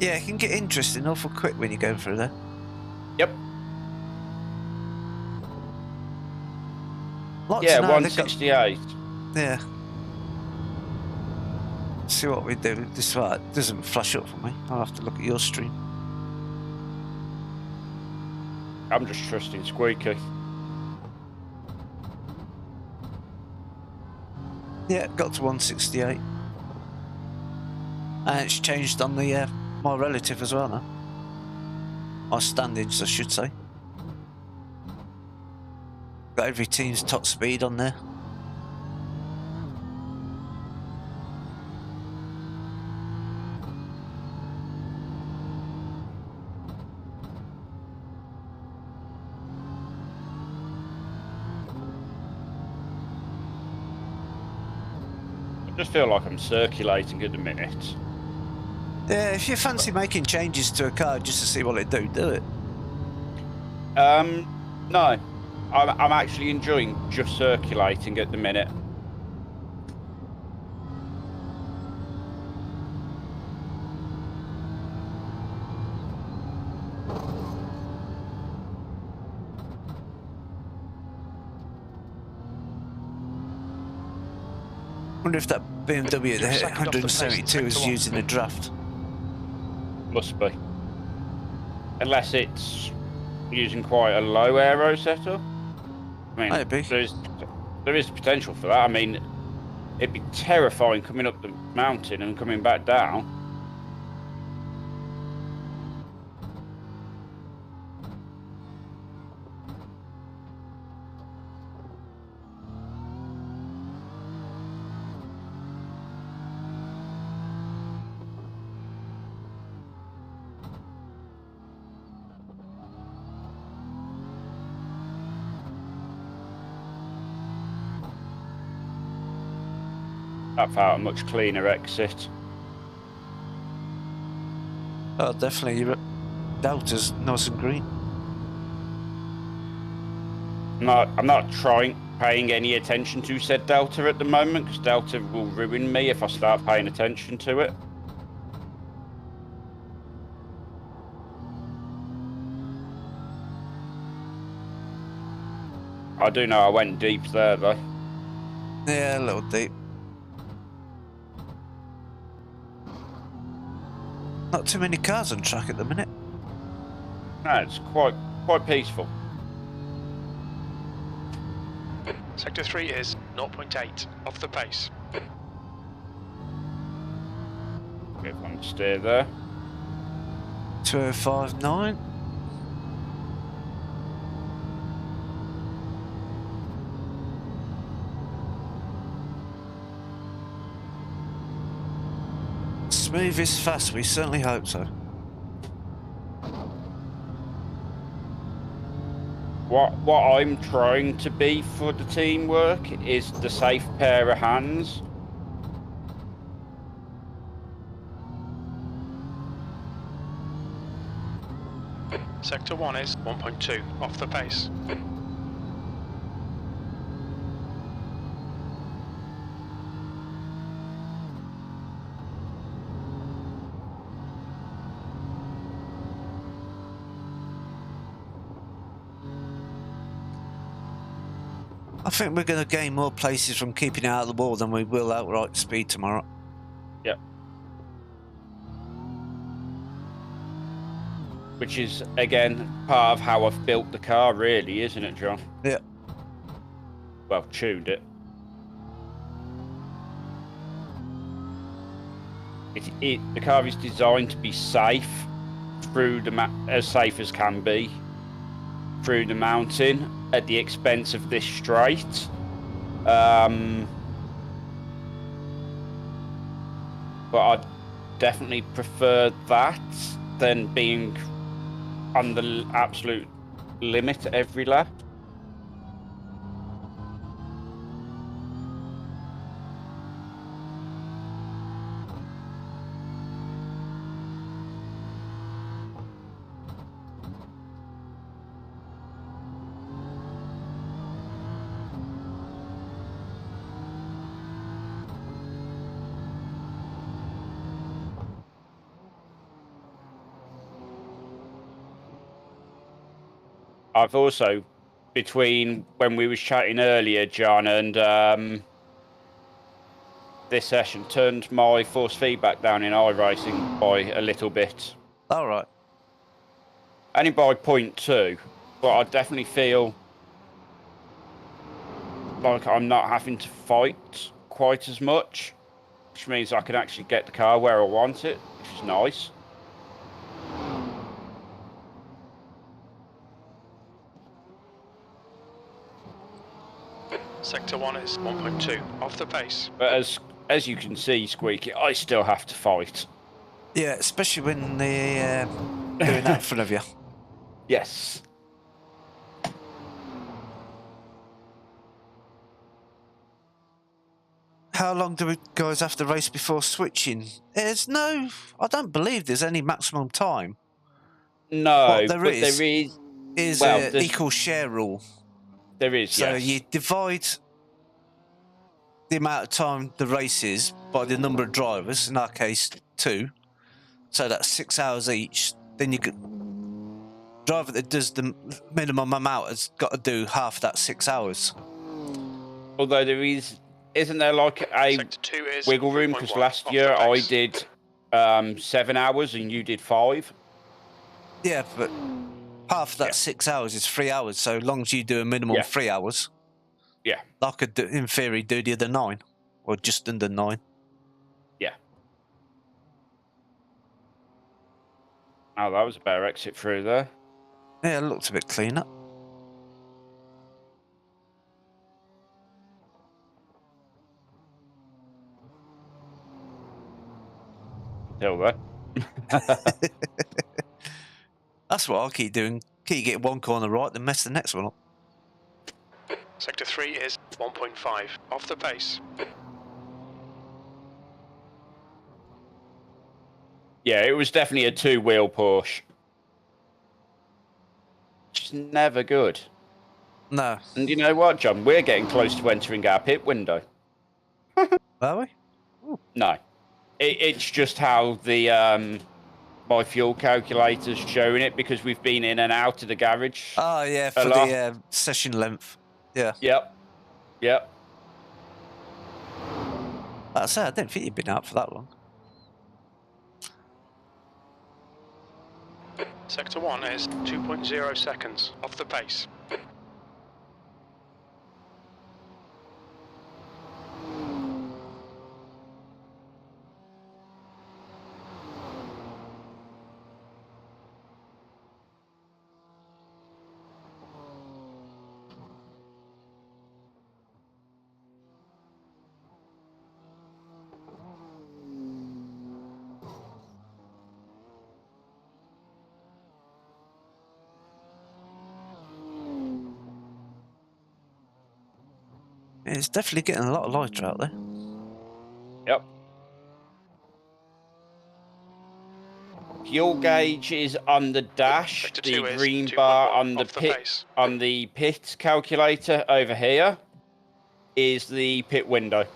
Yeah, it can get interesting awful quick when you go through there. Yep. Lots Yeah, of now, they've got- 168. Yeah. See what we do. This one doesn't flash up for me. I'll have to look at your stream. I'm just trusting Squeaky. Yeah, got to 168. And it's changed on the my relative as well now. My standings, I should say. Got every team's top speed on there. I just feel like I'm circulating at the minute. Yeah, if you fancy making changes to a car just to see what it do it. No. I'm actually enjoying just circulating at the minute. Wonder if that BMW at the Second off the pace, 172 is sector using a draft. Must be. Unless it's using quite a low aero setup. I mean, Maybe. there is potential for that. I mean, It'd be terrifying coming up the mountain and coming back down. That felt a much cleaner exit. Oh, definitely. Your Delta's nice and green. I'm not paying any attention to said Delta at the moment, because Delta will ruin me if I start paying attention to it. I do know I went deep there though. Yeah, a little deep. Not too many cars on track at the minute. No, it's quite peaceful. Sector 3 is 0.8 off the pace. Get on steer there. 2059. Smooth is fast, we certainly hope so. What I'm trying to be for the teamwork is the safe pair of hands. Sector 1 is 1.2 off the pace. I think we're going to gain more places from keeping it out of the wall than we will outright speed tomorrow. Yep. Which is, again, part of how I've built the car, really, isn't it, John? Yeah. Well, tuned it. The car is designed to be safe through as safe as can be through the mountain at the expense of this straight. But I'd definitely prefer that than being on the absolute limit every lap. I've also, between when we was chatting earlier, John, and this session, turned my force feedback down in iRacing by a little bit. All right. Only by 0.2, but I definitely feel like I'm not having to fight quite as much, which means I can actually get the car where I want it, which is nice. Sector 1 is 1.2 off the pace. But as you can see, Squeaky, I still have to fight. Yeah, especially when they're doing that in front of you. Yes. How long do we guys have to race before switching? I don't believe there's any maximum time. No, what there is well, equal share rule. There is, so yes. you divide the amount of time the race is by the number of drivers, in our case 2, so that's 6 hours each. Then you could driver that does the minimum amount has got to do half that 6 hours. Although isn't there like a wiggle room, because last year I did 7 hours and you did 5. Yeah, but half of that 6 hours is 3 hours, so long as you do a minimum 3 hours. Yeah. I could, in theory, do the other 9 or just under 9. Yeah. Oh, that was a better exit through there. Yeah, it looked a bit cleaner. Still there. That's what I keep doing. Keep getting one corner right, then mess the next one up. Sector 3 is 1.5 off the pace. Yeah, it was definitely a 2-wheel Porsche. Just never good. No. And you know what, John? We're getting close to entering our pit window. Are we? No. It's just how the my fuel calculator's showing it, because we've been in and out of the garage. Oh, yeah, for the session length. Yeah. Yep. Yep. I say, I didn't think you'd been out for that long. Sector 1 is 2.0 seconds off the pace. It's definitely getting a lot lighter out there. Yep. Fuel gauge is on the dash. Sector The 2 is green 2.1 bar on the off the pit pace. on the pit calculator over here is the pit window.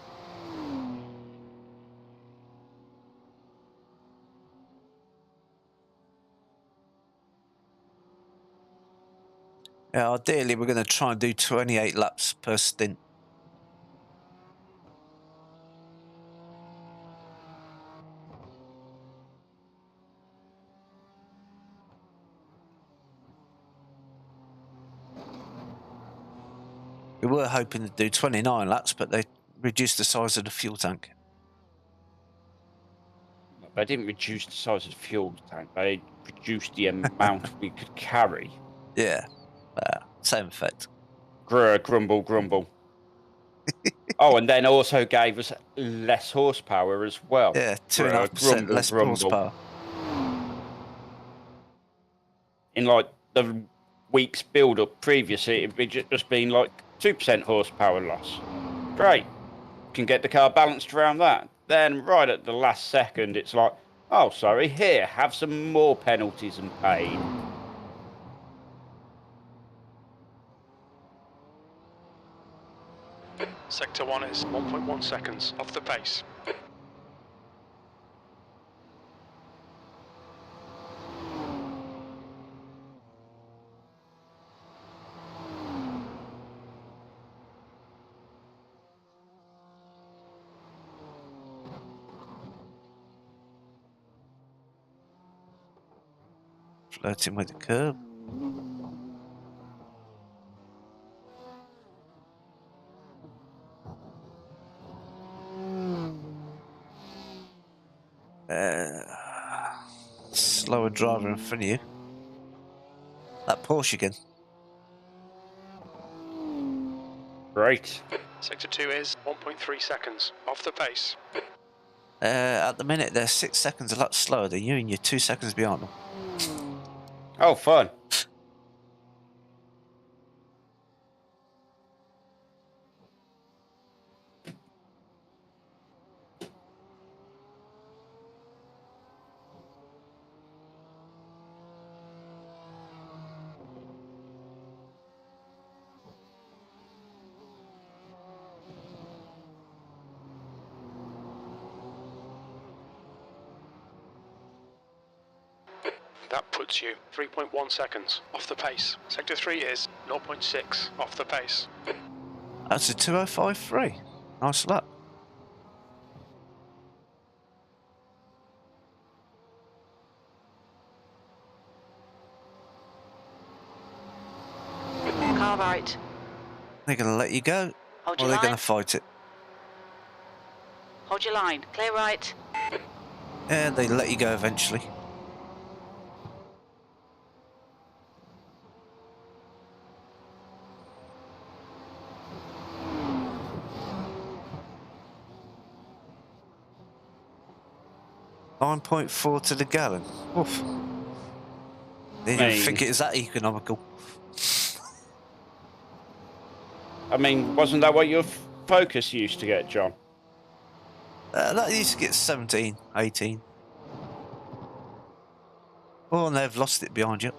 Yeah, ideally, we're going to try and do 28 laps per stint. We were hoping to do 29 laps, but they reduced the size of the fuel tank. They didn't reduce the size of the fuel tank. They reduced the amount we could carry. Yeah, same effect. Grumble, grumble. Oh, and then also gave us less horsepower as well. Yeah, 2.5% less horsepower. In like the week's build-up previously, it'd be just been like 2% horsepower loss. Great. Can get the car balanced around that. Then right at the last second, it's like, oh, sorry, here, have some more penalties and paid. Sector 1 is 1.1 seconds off the pace. Flirting with the curb. Slower driver in front of you. That Porsche again. Great. Sector 2 is 1.3 seconds off the pace. At the minute, they're 6 seconds a lot slower than you, and you're 2 seconds behind them. Oh, fun. That puts you 3.1 seconds off the pace. Sector 3 is 0.6 off the pace. That's a 2:05.3. Nice lap. Car right. They're going to let you go, Hold or your they're going line. to fight it. Hold your line. Clear right. Yeah, they let you go eventually. $9.4 to the gallon. Oof. Didn't even think it was that economical. I mean, wasn't that what your Focus used to get, John? That used to get 17, 18. Oh, and they've lost it behind you.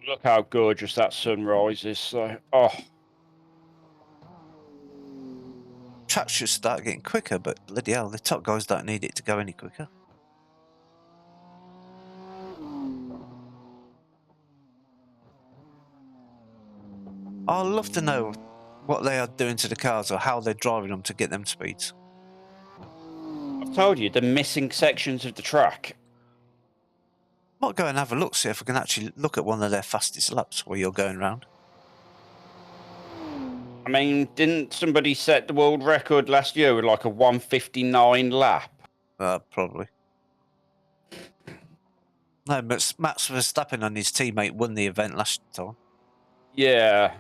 Look how gorgeous that sunrise is. So, oh. Tracks should start getting quicker, but bloody hell, the top guys don't need it to go any quicker. I'd love to know what they are doing to the cars or how they're driving them to get them speeds. I've told you, the missing sections of the track. Might go and have a look, see if I can actually look at one of their fastest laps while you're going round. I mean, didn't somebody set the world record last year with like a 1:59 lap? Probably. No, but Max Verstappen and his teammate won the event last time. Yeah.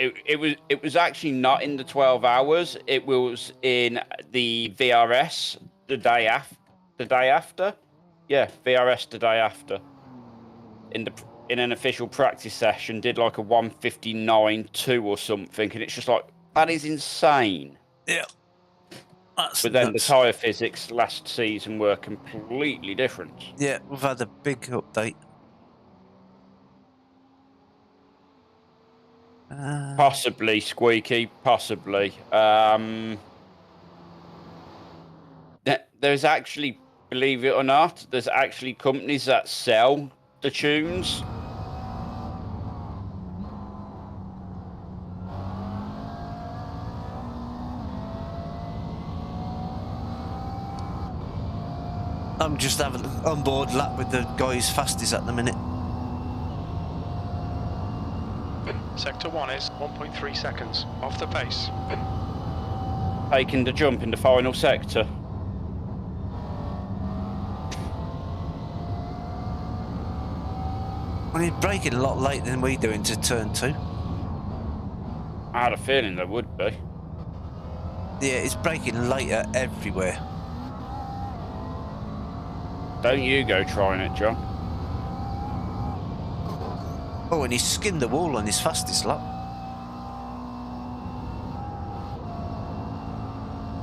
It was actually not in the 12 hours. It was in the VRS the day after. Yeah, VRS the day after. In an official practice session, did like a 1:59.2 or something, and it's just like, that is insane. Yeah. That's but then nuts. the tyre physics last season were completely different. Yeah, we've had a big update. Possibly, Squeaky, possibly. There's actually, believe it or not, there's actually companies that sell the tunes. I'm just having an onboard lap with the guy who's fastest at the minute. Sector 1 is 1.3 seconds off the pace. Taking the jump in the final sector. Well, he's braking a lot later than we do into turn 2. I had a feeling there would be. Yeah, it's braking later everywhere. Don't you go trying it, John. Oh, and he skinned the wall on his fastest lap.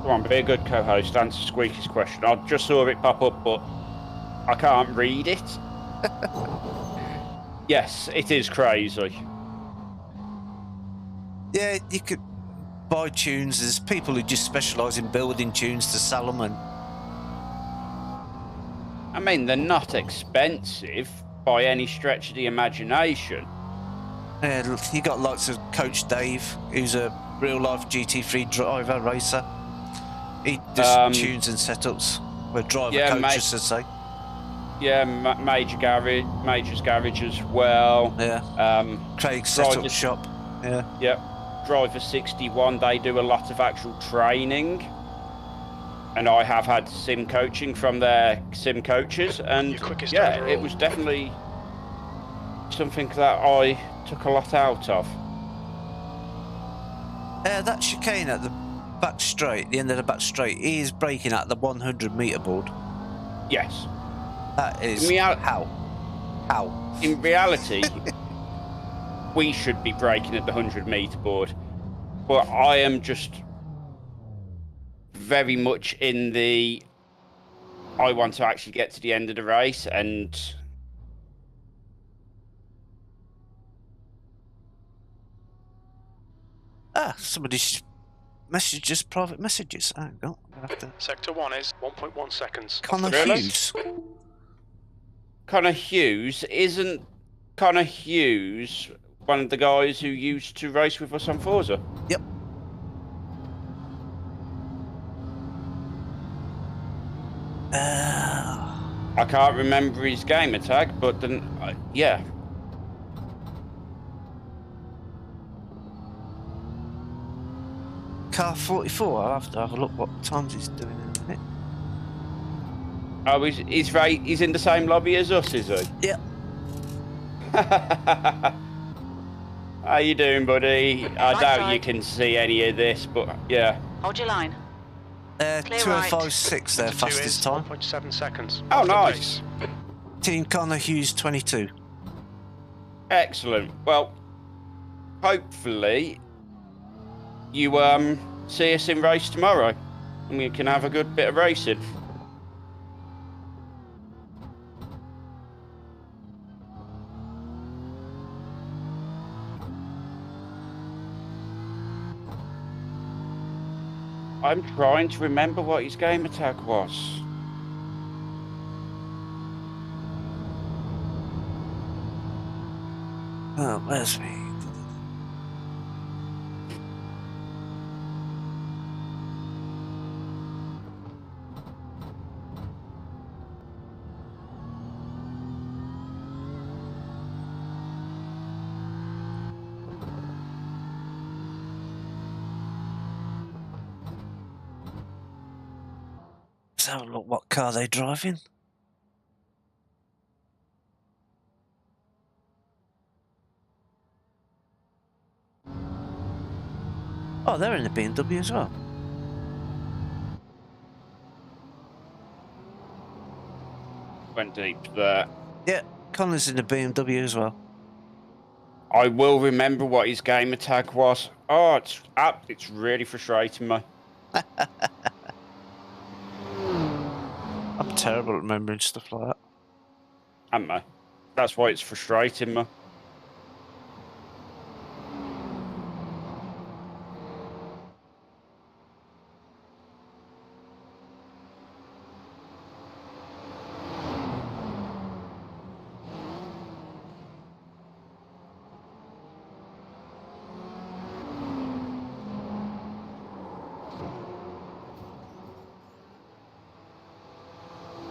Come on, be a good co-host, answer Squeaky's question. I just saw it pop up, but I can't read it. Yes, it is crazy. Yeah, you could buy tunes. There's people who just specialise in building tunes to sell them. And I mean, they're not expensive by any stretch of the imagination. yeah, you got lots of Coach Dave, who's a real-life GT3 driver racer. He does tunes and setups. Well, driver coaches, I'd say. Yeah, Major's Garage as well. Yeah. Craig's setup shop. Yeah. Yep. Driver 61, they do a lot of actual training. And I have had sim coaching from their sim coaches. And yeah, it was definitely something that I took a lot out of. That chicane at the back straight, the end of the back straight, he is braking at the 100 metre board. Yes. That is how? In reality, we should be braking at the 100 metre board, but I am just very much in the I want to actually get to the end of the race, and somebody's messaged us private messages. Hang on, I'm gonna have to... Sector 1 is 1.1 seconds. Connor Hughes. Connor Hughes, isn't Connor Hughes one of the guys who used to race with us on Forza? Yep. I can't remember his gamer tag, but then, yeah. car 44. I'll have to have a look what times he's doing in a minute. Oh, he's in the same lobby as us, is he? Yeah. How you doing, buddy? I Right doubt side. you can see any of this, but yeah. Hold your line. Clear 2056 their Sector 2 fastest is time. 1.7 seconds. Oh, off the nice. pace. Team Connor Hughes 22. Excellent. Well, hopefully you see us in race tomorrow, and we can have a good bit of racing. I'm trying to remember what his game attack was. Oh, where's me? Let's have a look what car they driving. Oh, they're in the BMW as well. Went deep there. Yeah, Connor's in the BMW as well. I will remember what his game attack was. Oh, it's really frustrating me. I'm terrible at remembering stuff like that. Am I? That's why it's frustrating me.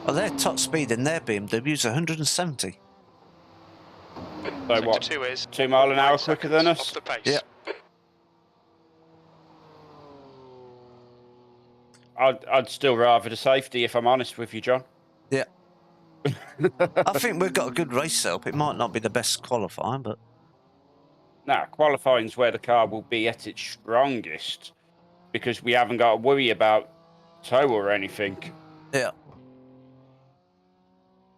Oh, their top speed in their BMW is 170. So Sector what? 2 is 2 mile an 9 hour quicker than seconds us? off the pace. Yeah. I'd still rather the safety, if I'm honest with you, John. Yeah. I think we've got a good race setup. It might not be the best qualifying, but Nah, qualifying's where the car will be at its strongest, because we haven't got to worry about tow or anything. yeah.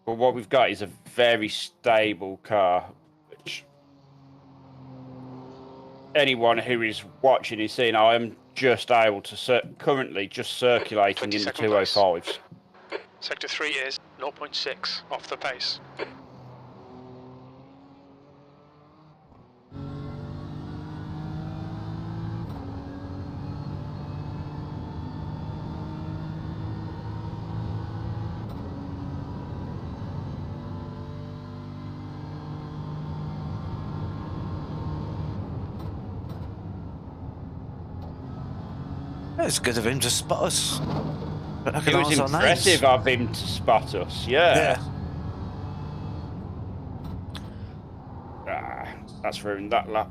But what we've got is a very stable car, which anyone who is watching is seeing. I am just able to currently just circulating in the 22nd place. 205s. Sector 3 is 0.6 off the pace. It's good of him to spot us. But It was impressive of him to spot us, yeah. Ah, that's ruined that lap.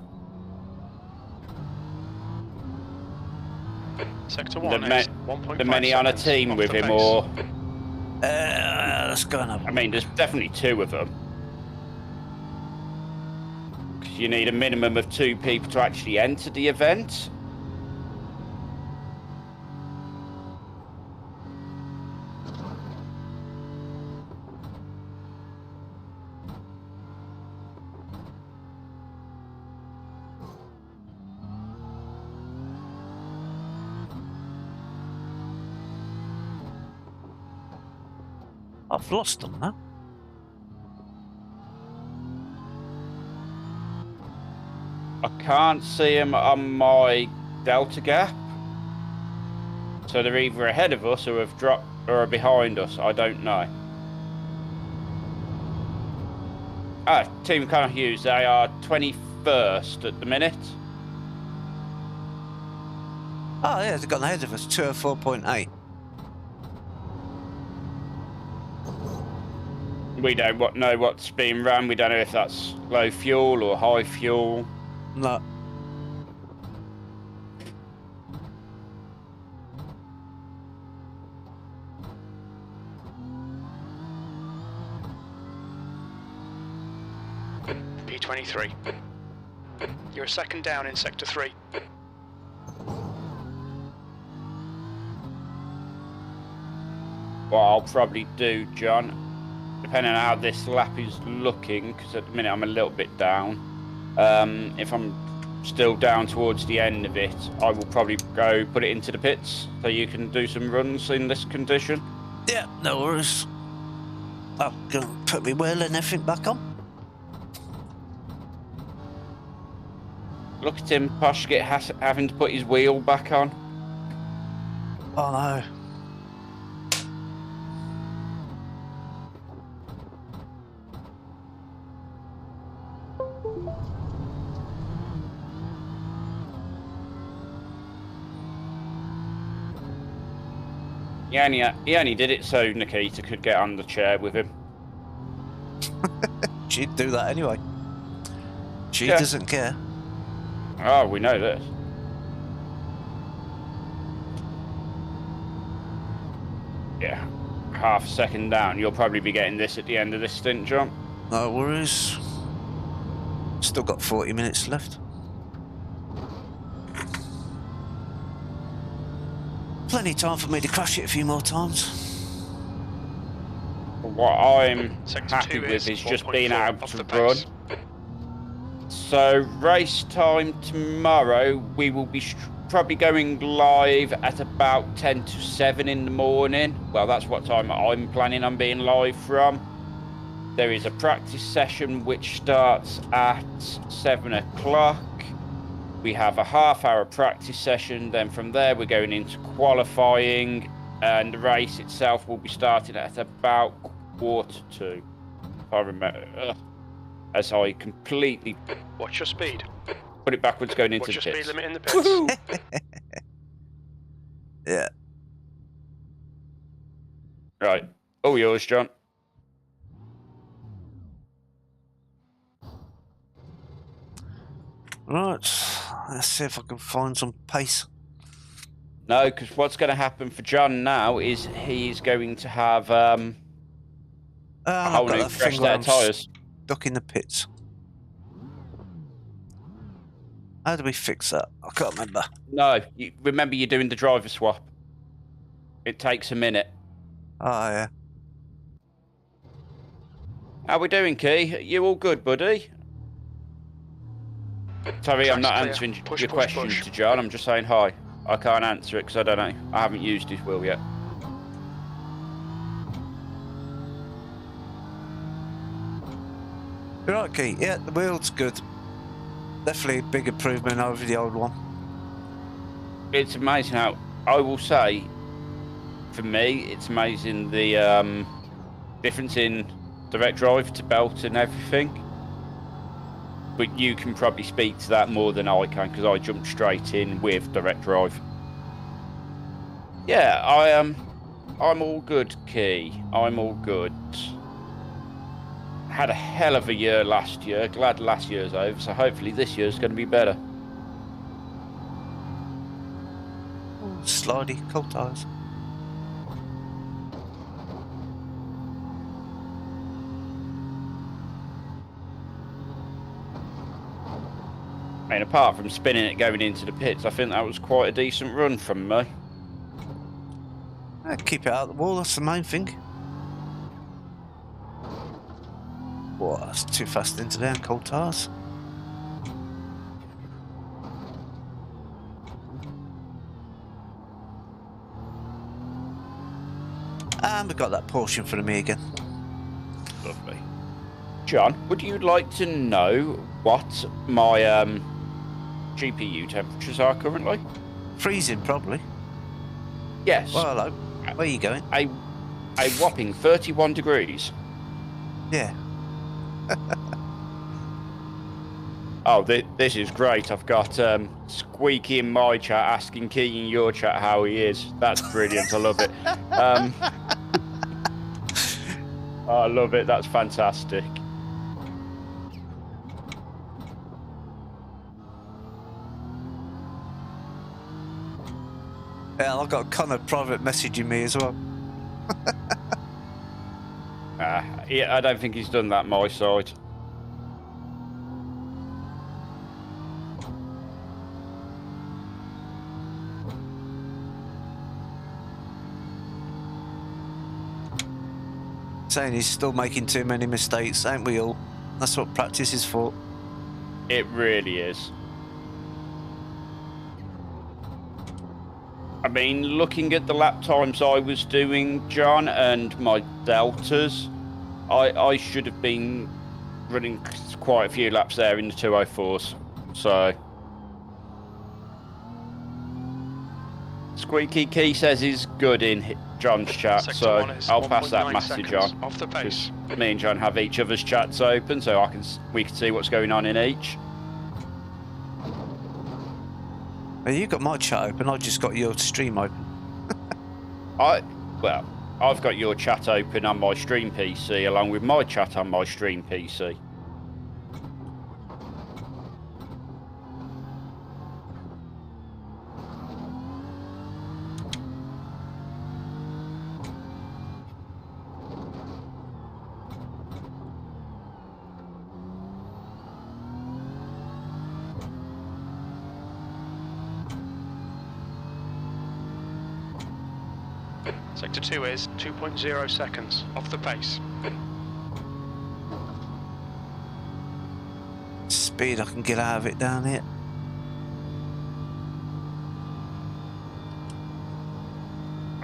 Sector The 1 is 1.5 many on a seconds team off with the him, pace. or Let's go and have I mean, there's definitely 2 of them. 'Cause you need a minimum of 2 people to actually enter the event. I've lost them now. I can't see them on my delta gap. So they're either ahead of us or have dropped or are behind us. I don't know. Ah, Team Connor Hughes, they are 21st at the minute. Oh, yeah, they've gone ahead of us, 204.8. We don't know what's being run. We don't know if that's low fuel or high fuel. No. P23. You're a second down in sector 3. What I'll probably do, John, depending on how this lap is looking, because at the minute I'm a little bit down. If I'm still down towards the end of it, I will probably go put it into the pits so you can do some runs in this condition. Yeah, no worries. I'll go put my wheel and everything back on. Look at him, Posh, having to put his wheel back on. Oh no. He only did it so Nikita could get on the chair with him. She'd do that anyway. She doesn't care. Oh, we know this. Yeah, half a second down. You'll probably be getting this at the end of this stint, John. No worries. Still got 40 minutes left. Plenty of time for me to crash it a few more times. What I'm Sector happy 2 with is just 1.4 being able off to the run. pace. So race time tomorrow, we will be probably going live at about 10 to 7 in the morning. Well, that's what time I'm planning on being live from. There is a practice session which starts at 7 o'clock. We have a half-hour practice session. Then from there, we're going into qualifying, and the race itself will be starting at about 1:45. If I remember, as I completely What's your speed? put it backwards going into What's the your pits. speed limit in the pits? Yeah. Right. All yours, John. Right. Let's see if I can find some pace. No, because what's going to happen for John now is he's going to have a I've whole got new that fresh thing where set I'm of tyres. stuck in the pits. How do we fix that? I can't remember. No, remember you're doing the driver swap. It takes a minute. Oh, yeah. How we doing, Key? You all good, buddy? Sorry, I'm Track's not clear. answering Push, your push, question push. to John. I'm just saying hi. I can't answer it because I don't know. I haven't used his wheel yet. You're right, Keith. Yeah, the wheel's good. Definitely a big improvement over the old one. It's amazing how, I will say, for me, it's amazing the difference in direct drive to belt and everything. But you can probably speak to that more than I can because I jumped straight in with direct drive. Yeah, I'm all good, Key. I'm all good. Had a hell of a year last year. Glad last year's over, so hopefully this year's going to be better. Slidey, cold tyres. I mean, apart from spinning it going into the pits, I think that was quite a decent run from me. Keep it out of the wall, that's the main thing. Whoa, that's too fast into there, cold tyres. And we've got that portion for me again. Lovely. John, would you like to know what my GPU temperatures are currently? Freezing, probably. Yes. Well, hello. Where are you going? A whopping 31 degrees. Yeah. Oh, this is great. I've got Squeaky in my chat asking Key in your chat how he is. That's brilliant. I love it. I love it. That's fantastic. Yeah, I've got Connor private messaging me as well. Yeah, I don't think he's done that my side. saying he's still making too many mistakes, ain't we all? That's what practice is for. It really is. I mean, looking at the lap times I was doing, John, and my deltas, I should have been running quite a few laps there in the 204s. So, Squeaky Key says he's good in John's chat, Sector so 1 is I'll pass that 1.9 message seconds on. off the pace. Me and John have each other's chats open, so we can see what's going on in each. Well, you got my chat open. I just got your stream open. Well, I've got your chat open on my stream PC, along with my chat on my stream PC. Sector 2 is 2.0 seconds off the pace. Speed I can get out of it down here.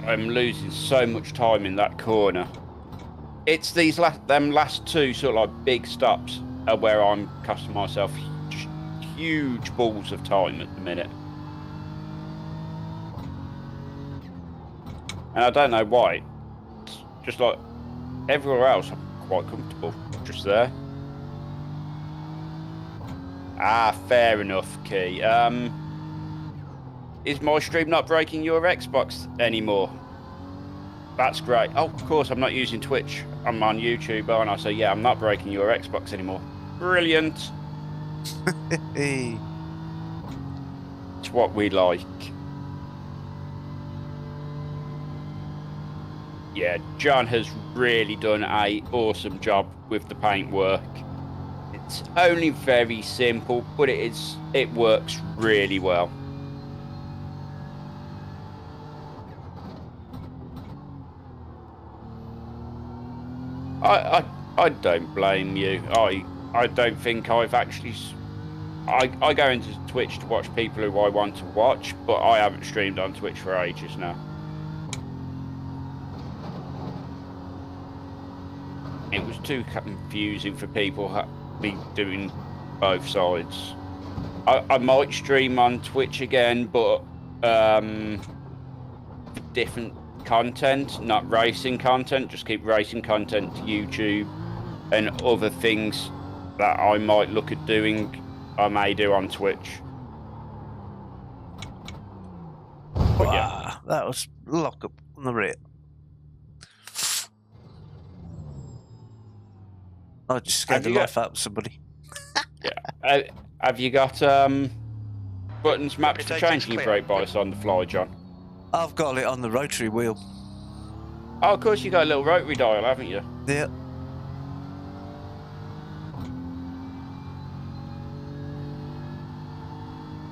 I'm losing so much time in that corner. It's these them last two sort of like big stops are where I'm costing myself just huge balls of time at the minute. And I don't know why. It's just like everywhere else, I'm quite comfortable just there. Ah, fair enough, Key. Is my stream not breaking your Xbox anymore? That's great. Oh, of course, I'm not using Twitch. I'm on YouTube, and I say, yeah, I'm not breaking your Xbox anymore. Brilliant. Hey. It's what we like. Yeah, John has really done an awesome job with the paintwork. It's only very simple, but it works really well. I don't blame you. I don't think I've actually. I go into Twitch to watch people who I want to watch, but I haven't streamed on Twitch for ages now. It was too confusing for people be doing both sides. I might stream on Twitch again, but different content, not racing content. Just keep racing content to YouTube, and other things that I might look at doing, I may do on Twitch. But yeah, That was lock up on the rear. I just scared the life out of somebody. Yeah. Have you got buttons mapped for changing your brake bias on the fly, John? I've got it on the rotary wheel. Oh, of course you got a little rotary dial, haven't you? Yeah.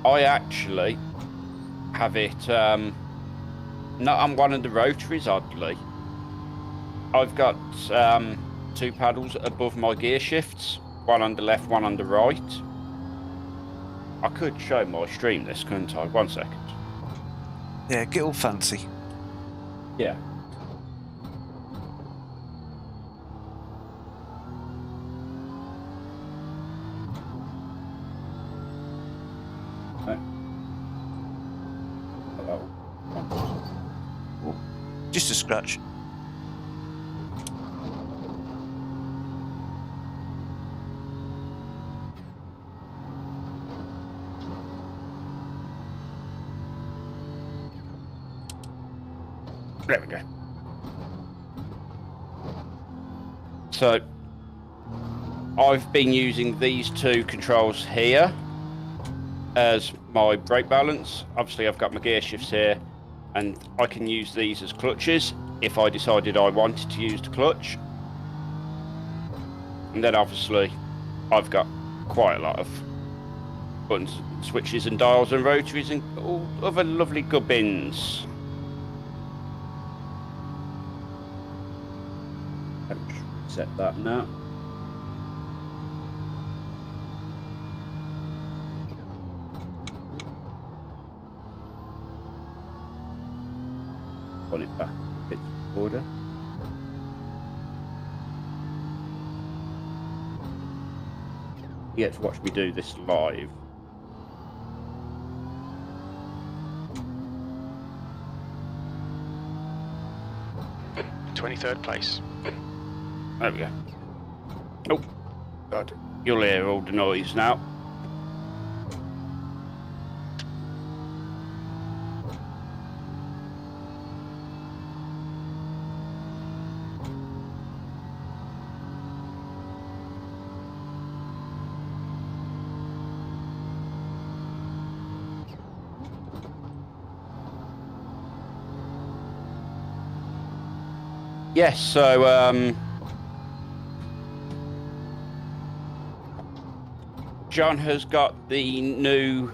I actually have it not on one of the rotaries, oddly. I've got two paddles above my gear shifts, one on the left, one on the right. I could show my stream this, couldn't I? 1 second. Yeah, get all fancy. Yeah. Just a scratch. There we go. So, I've been using these two controls here as my brake balance. Obviously, I've got my gear shifts here, and I can use these as clutches if I decided I wanted to use the clutch. And then obviously, I've got quite a lot of buttons, switches and dials and rotaries and all other lovely gubbins. Let's set that now. Put it back a bit order. You get to watch me do this live. Good. 23rd place. There we go. Oh, God. You'll hear all the noise now. Yes, so John has got the new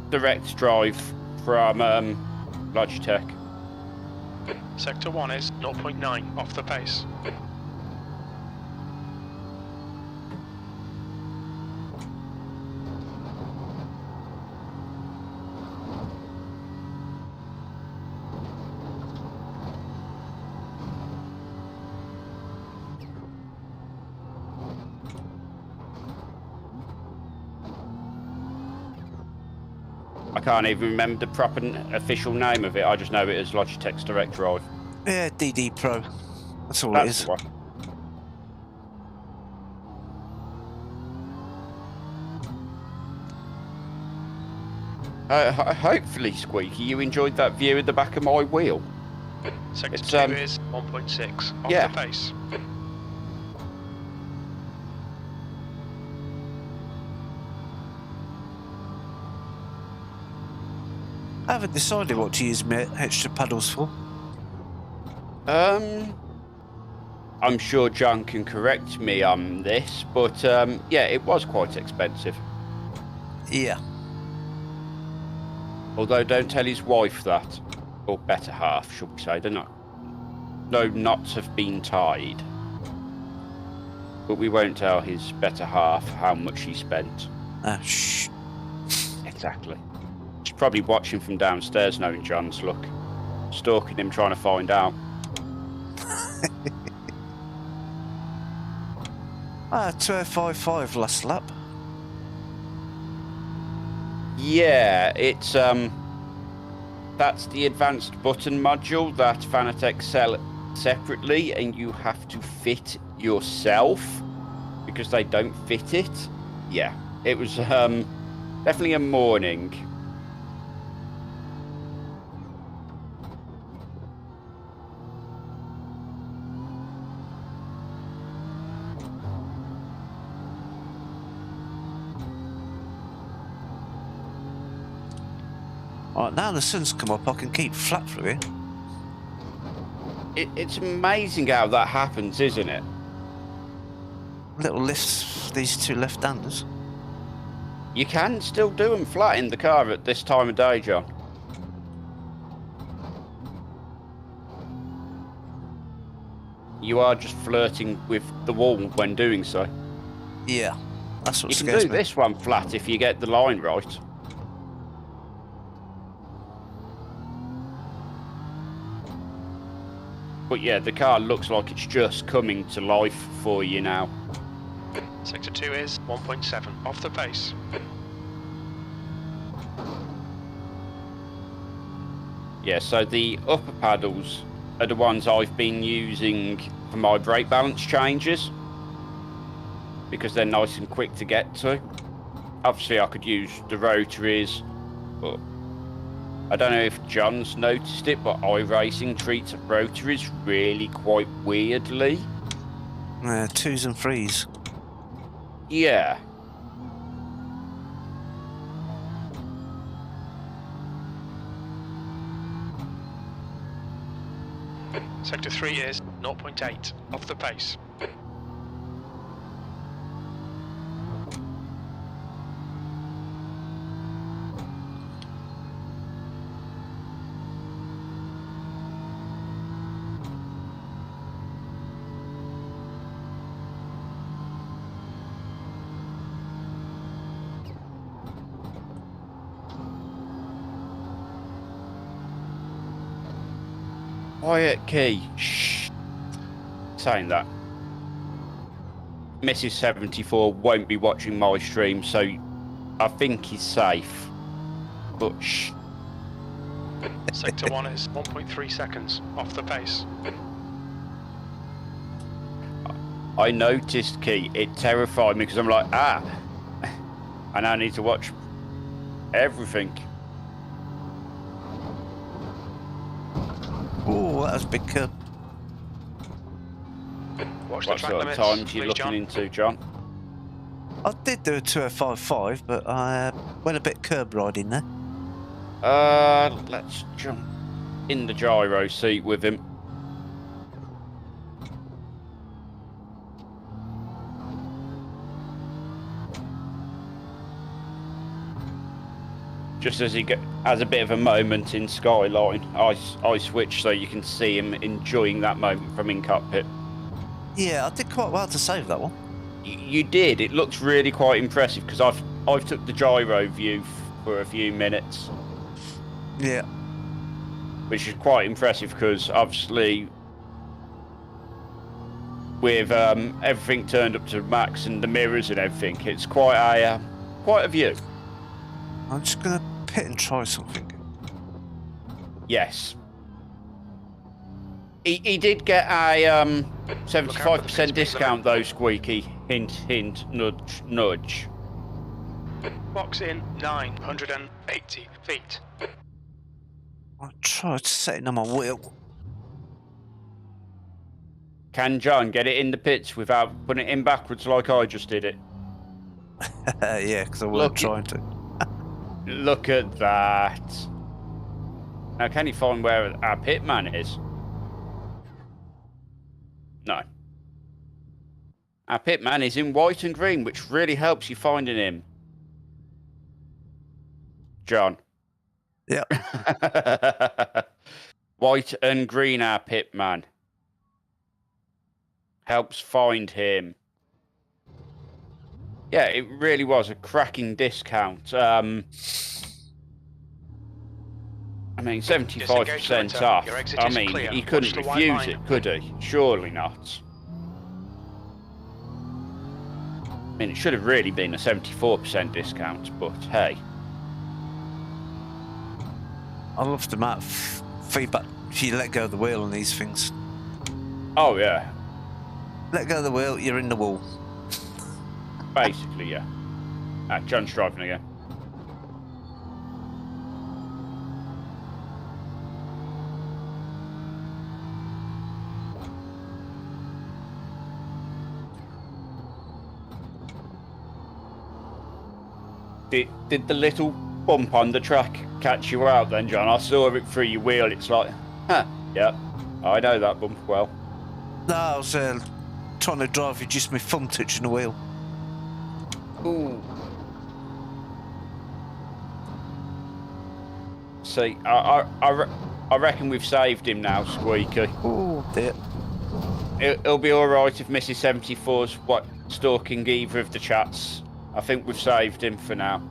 direct drive from Logitech. Sector 1 is 0.9 off the pace. I can't even remember the proper official name of it. I just know it as Logitech's direct drive. Yeah, DD Pro. That's all it That's is. the one. Hopefully, Squeaky, you enjoyed that view of the back of my wheel. Sector It's, 2 is 1.6 off yeah. the pace. I haven't decided what to use my extra paddles for. I'm sure John can correct me on this, but yeah, it was quite expensive. Yeah. Although don't tell his wife that, or better half, should we say. They're not. No knots have been tied. But we won't tell his better half how much he spent. Shh. Exactly. She's probably watching from downstairs knowing John's look. Stalking him, trying to find out. 2:55 last lap. Yeah, it's that's the advanced button module that Fanatec sell separately, and you have to fit yourself because they don't fit it. Yeah, it was definitely a morning. Right, now the sun's come up, I can keep flat through here. It's amazing how that happens, isn't it? Little lifts for these two left-handers. You can still do them flat in the car at this time of day, John. You are just flirting with the wall when doing so. Yeah, that's what You can scares do me. this one flat if you get the line right. But yeah, the car looks like it's just coming to life for you now. Sector 2 is 1.7 off the pace. Yeah, so the upper paddles are the ones I've been using for my brake balance changes because they're nice and quick to get to. Obviously, I could use the rotaries, but I don't know if John's noticed it, but iRacing treats rotaries really quite weirdly. 2s and 3s. Yeah. Sector 3 is 0.8 off the pace. Quiet key. Shh. Saying that. Mrs. 74 won't be watching my stream, so I think he's safe. But shh. Sector 1 is 1.3 seconds off the pace. I noticed, Key, it terrified me because I'm like, and I need to watch everything. Oh, that was a big curb. Watch the What track sort of limits, times you please, looking John. into, John? I did do a 2055, but I went a bit curb riding there. Let's jump in the gyro seat with him. Just as he has a bit of a moment in Skyline, I switch so you can see him enjoying that moment from in cockpit. Yeah, I did quite well to save that one. You did. It looks really quite impressive because I've took the gyro view for a few minutes. Yeah. Which is quite impressive because obviously with everything turned up to max and the mirrors and everything, it's quite a view. I'm just gonna pit and try something. Yes. He did get a 75% discount though, Squeaky. Hint, hint, nudge, nudge. Box in 980 feet. I tried setting on my wheel. Can John get it in the pits without putting it in backwards like I just did it? Yeah, because I wasn't trying to. Look at that. Now, can you find where our pitman is? No. Our pitman is in white and green, which really helps you finding him. John. Yeah. White and green, our pitman. Helps find him. Yeah, it really was a cracking discount. I mean, 75% off. I mean, he couldn't refuse it, could he? Surely not. I mean, it should have really been a 74% discount, but hey. I love the amount of feedback if you let go of the wheel on these things. Oh, yeah. Let go of the wheel, you're in the wall. Basically, yeah. John's driving again. Did the little bump on the track catch you out then, John? I saw it through your wheel. It's like, yeah, I know that bump well. No, I was trying to drive with just my thumb touching the wheel. Ooh. See, I reckon we've saved him now, Squeaky. Oh dear. It'll be all right if Mrs. 74's stalking either of the chats. I think we've saved him for now.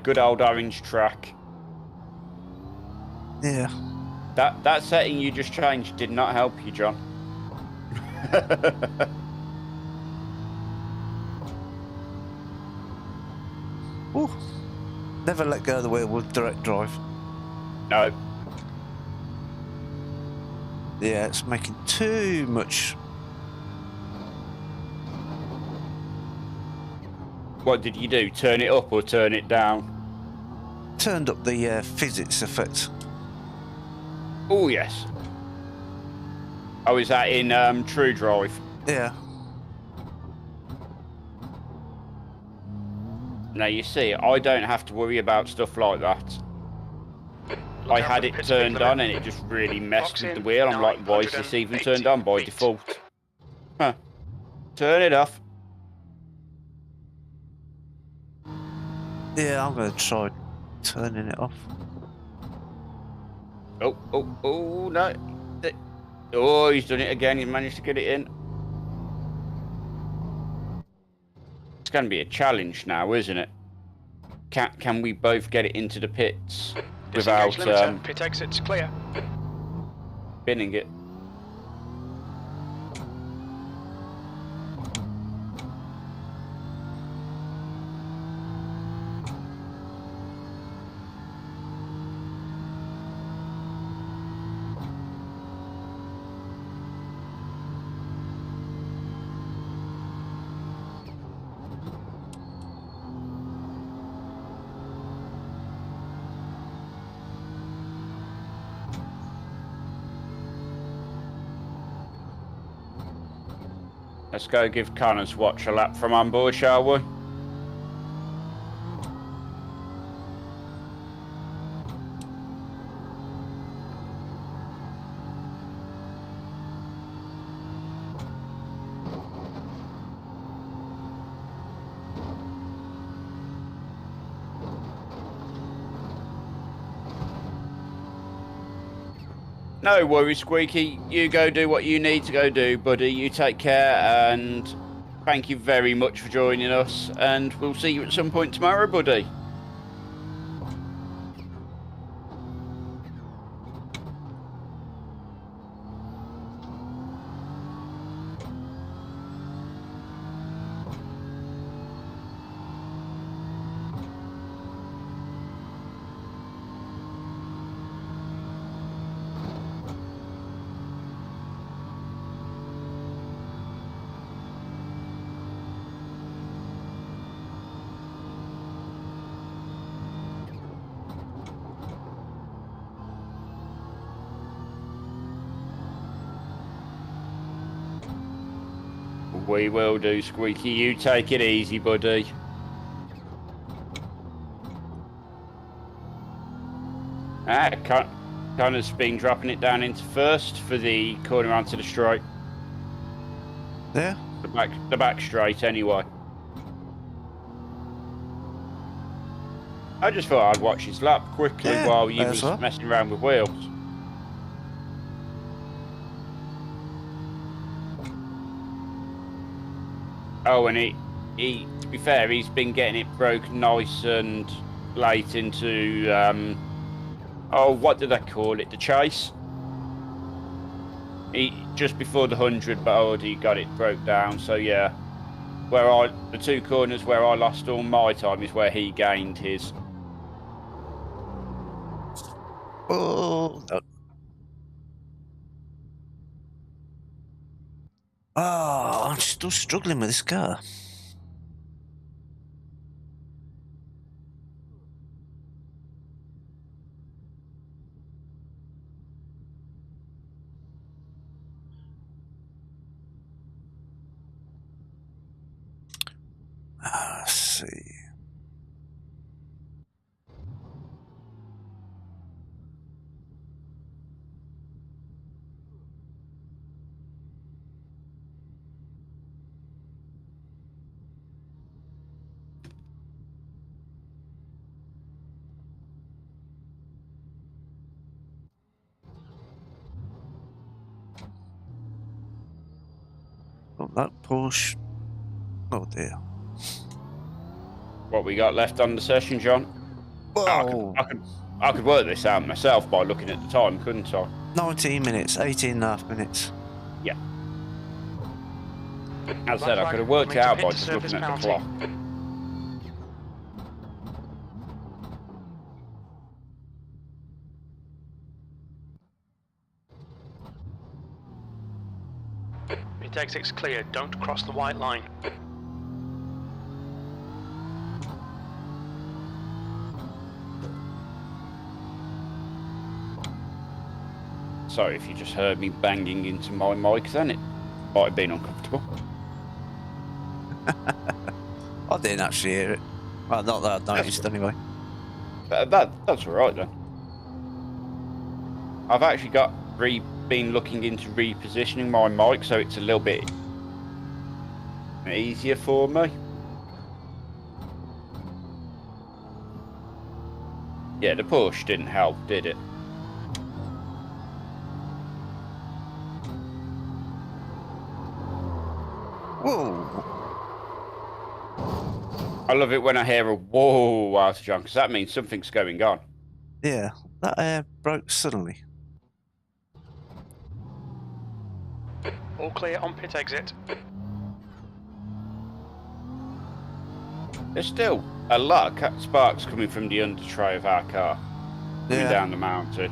Good old orange track. Yeah. That setting you just changed did not help you, John. Ooh. Never let go of the wheel with direct drive. No. Yeah, it's making too much. What did you do? Turn it up or turn it down? Turned up the physics effect. Oh, yes. Oh, is that in True Drive? Yeah. Now, you see, I don't have to worry about stuff like that. I had it turned on and it just really messed with the wheel. I'm like, why is this even turned on by default? Huh. Turn it off. Yeah, I'm going to try turning it off. Oh, no. Oh, he's done it again. He managed to get it in. going to be a challenge now, isn't it? Can we both get it into the pits without pit exits clear. binning it? Let's go give Connor's watch a lap from on board, shall we? No worries, Squeaky. You go do what you need to go do, buddy. You take care, and thank you very much for joining us. And we'll see you at some point tomorrow, buddy. We will do, Squeaky. You take it easy, buddy. Connor's been dropping it down into first for the corner onto the straight. There? The back straight, anyway. I just thought I'd watch his lap quickly while you was messing around with wheels. Oh, and he, to be fair, he's been getting it broke nice and late into, oh, what did I call it? The chase? Just before the 100, but already got it broke down, so yeah. The two corners where I lost all my time is where he gained his. Oh, no. Oh, I'm still struggling with this car. Let's see. Oh, that Porsche. Oh dear. What we got left on the session, John? Whoa. I could work this out myself by looking at the time, couldn't I? 19 minutes, 18.5 minutes. Yeah. As I said, I could have worked it out by just looking at the clock. Pit exits clear. Don't cross the white line. Sorry if you just heard me banging into my mic then, it might have been uncomfortable. I didn't actually hear it. Well, not that I noticed anyway. That's alright then. I've actually been looking into repositioning my mic so it's a little bit easier for me. Yeah, the push didn't help, did it? Whoa! I love it when I hear a whoa out of John, because that means something's going on. Yeah, that air broke suddenly. All clear on pit exit. There's still a lot of sparks coming from the under tray of our car, coming down the mountain.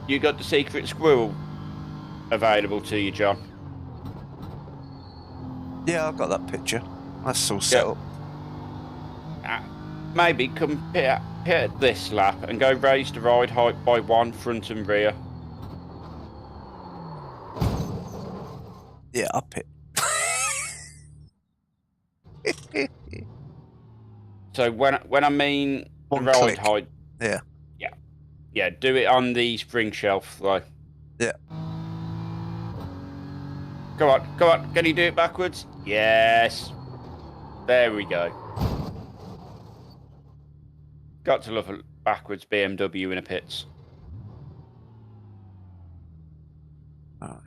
You got the secret squirrel available to you, John? Yeah, I've got that picture. That's all set up. Maybe come pit this lap and go raise the ride height by 1 front and rear. Yeah, I'll pit. So when I mean One ride click. height, yeah, do it on the spring shelf though. Yeah. Come on, can you do it backwards? Yes. There we go. Got to love a backwards BMW in a pits.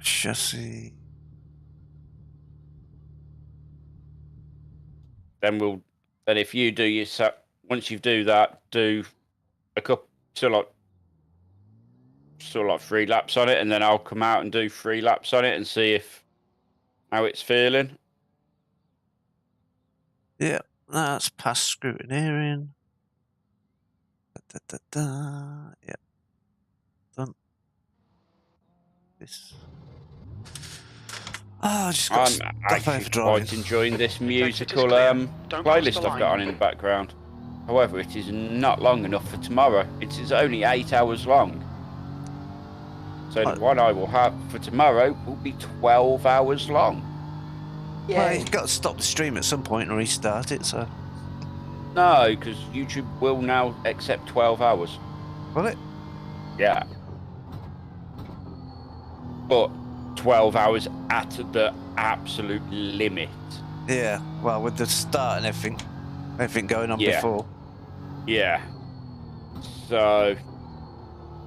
Chassis. Then if you do your once you do that, do a couple sort of like 3 laps on it, and then I'll come out and do 3 laps on it and see how it's feeling. Yeah, that's past scrutineering. Yeah. Done. This. I just got I'm actually quite enjoying this musical playlist I've got on in the background. However, it is not long enough for tomorrow. It is only 8 hours long. So the one I will have for tomorrow will be 12 hours long. Yeah. Well, you've got to stop the stream at some point and restart it, so... No, because YouTube will now accept 12 hours. Will it? Yeah. But 12 hours at the absolute limit. Yeah, well, with the start and everything going on before. Yeah. So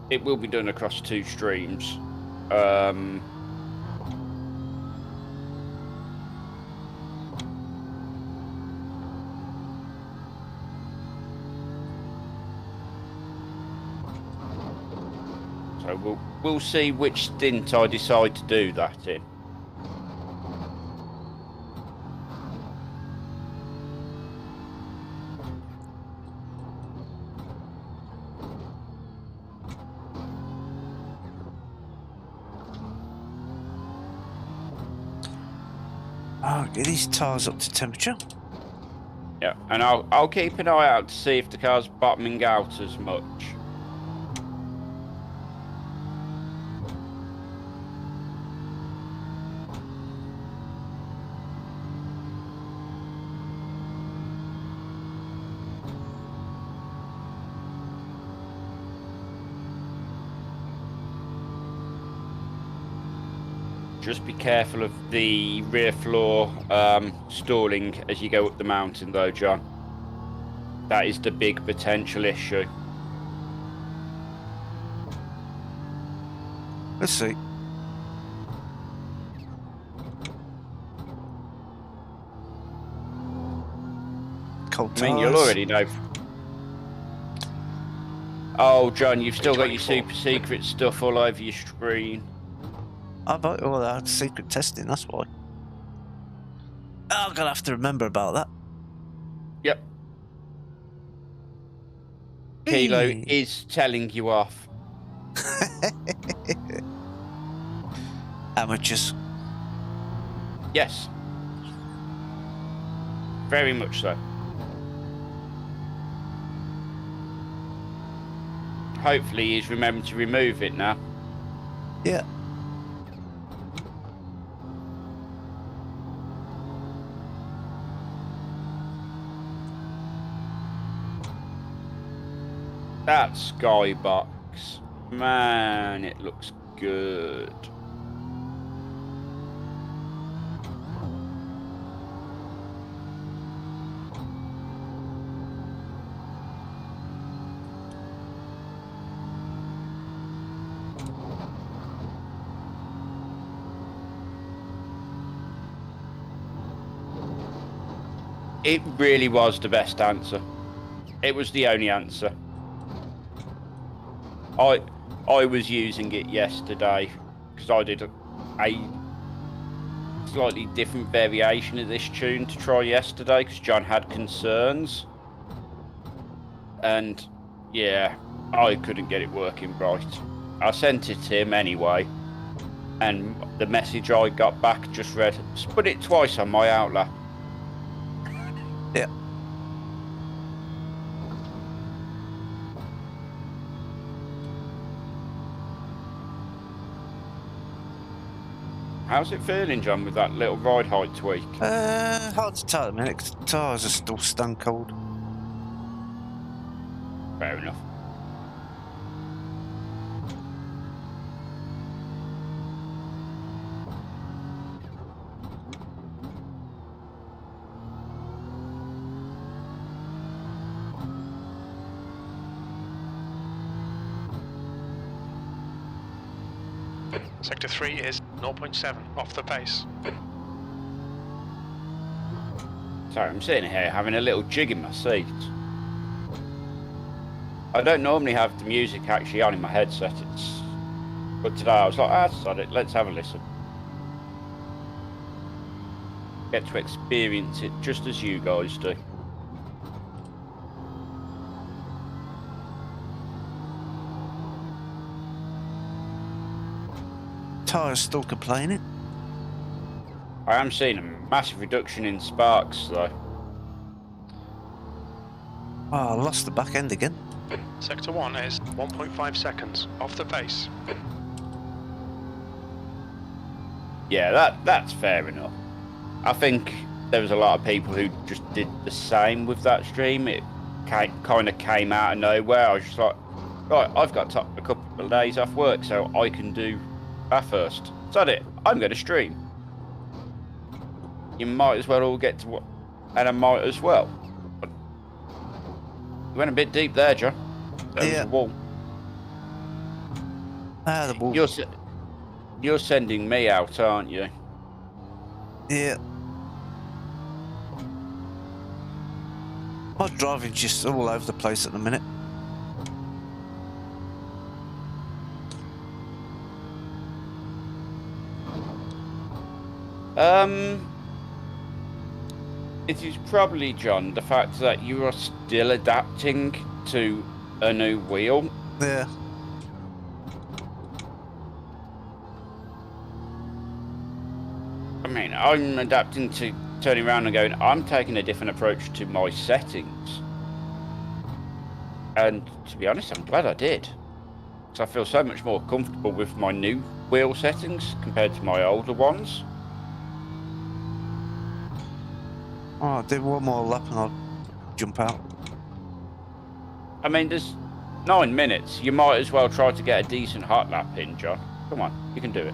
it will be done across 2 streams. So we'll see which stint I decide to do that in. Oh, get these tyres up to temperature. Yeah, and I'll keep an eye out to see if the car's bottoming out as much. Just be careful of the rear floor stalling as you go up the mountain though, John. That is the big potential issue. Let's see. Cold I mean, you'll already know. Oh, John, you've still got your super secret stuff all over your screen. I thought, oh, that's secret testing, that's why. I'm going to have to remember about that. Yep. Kilo is telling you off. Amateurs. Yes. Very much so. Hopefully he's remembered to remove it now. Yeah. That skybox, man, it looks good. It really was the best answer. It was the only answer. I was using it yesterday because I did a slightly different variation of this tune to try yesterday because John had concerns. And yeah, I couldn't get it working right. I sent it to him anyway, and the message I got back just read, "Put it twice on my outlet." Yeah. How's it feeling, John, with that little ride height tweak? Hard to tell at the minute 'cause the tyres are still stone cold. Fair enough. Sector 3 is 0.7 off the pace. Sorry, I'm sitting here having a little jig in my seat. I don't normally have the music actually on in my headset, but today I was like, sod it, let's have a listen. Get to experience it just as you guys do. Tyres still complaining. I am seeing a massive reduction in sparks though. Oh, I lost the back end again. Sector 1 is 1.5 seconds off the pace. Yeah, that's fair enough. I think there was a lot of people who just did the same with that stream. It kind of came out of nowhere. I was just like, right, I've got a couple of days off work, so I can do Bathurst. That's it. I'm going to stream. You might as well all get to what, and I might as well. But you went a bit deep there, John. There was a wall. Ah, the wall. You're sending me out, aren't you? Yeah. My driving's just all over the place at the minute. It is probably, John, the fact that you are still adapting to a new wheel. Yeah. I mean, I'm adapting to turning around and going, I'm taking a different approach to my settings. And to be honest, I'm glad I did. Because I feel so much more comfortable with my new wheel settings compared to my older ones. Oh, I'll do one more lap and I'll jump out. I mean, there's 9 minutes. You might as well try to get a decent hot lap in, John. Come on, you can do it.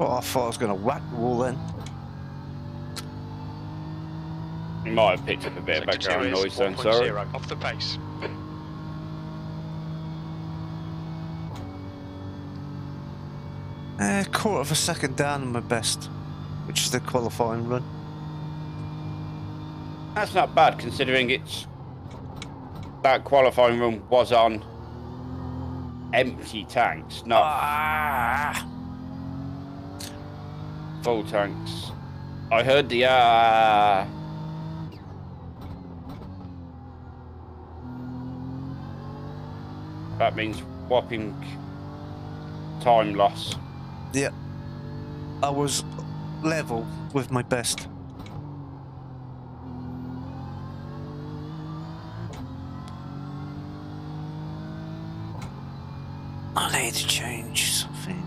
Oh, I thought I was going to whack the wall then. You might have picked up a bit of background noise then, sorry. Off the pace. Quarter of a second down on my best, which is the qualifying run. That's not bad considering that qualifying run was on empty tanks, not full tanks. I heard the That means whopping time loss. Yeah. I was level with my best. I need to change something.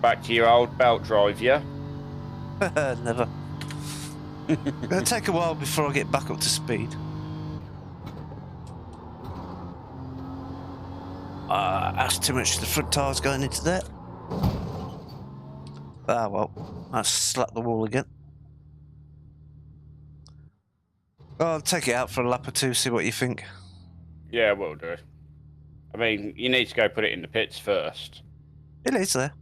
Back to your old belt drive, yeah? Never. It'll take a while before I get back up to speed. That's too much. The front tire's going into that. Ah, well, I slapped the wall again. I'll take it out for a lap or two, see what you think. Yeah, will do. I mean, you need to go put it in the pits first. It is there.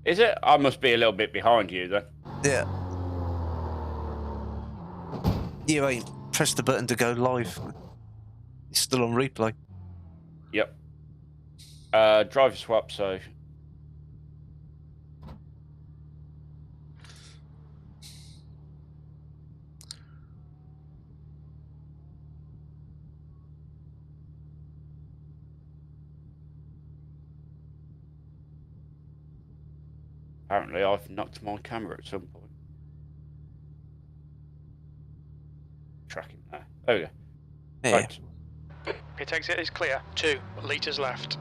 Is it? I must be a little bit behind you then. Yeah. You ain't pressed the button to go live. It's still on replay. Yep. Driver swap, so... Apparently I've knocked my camera at some point. Tracking there. There we go. Yeah. Right. Pit exit is clear. 2 litres left.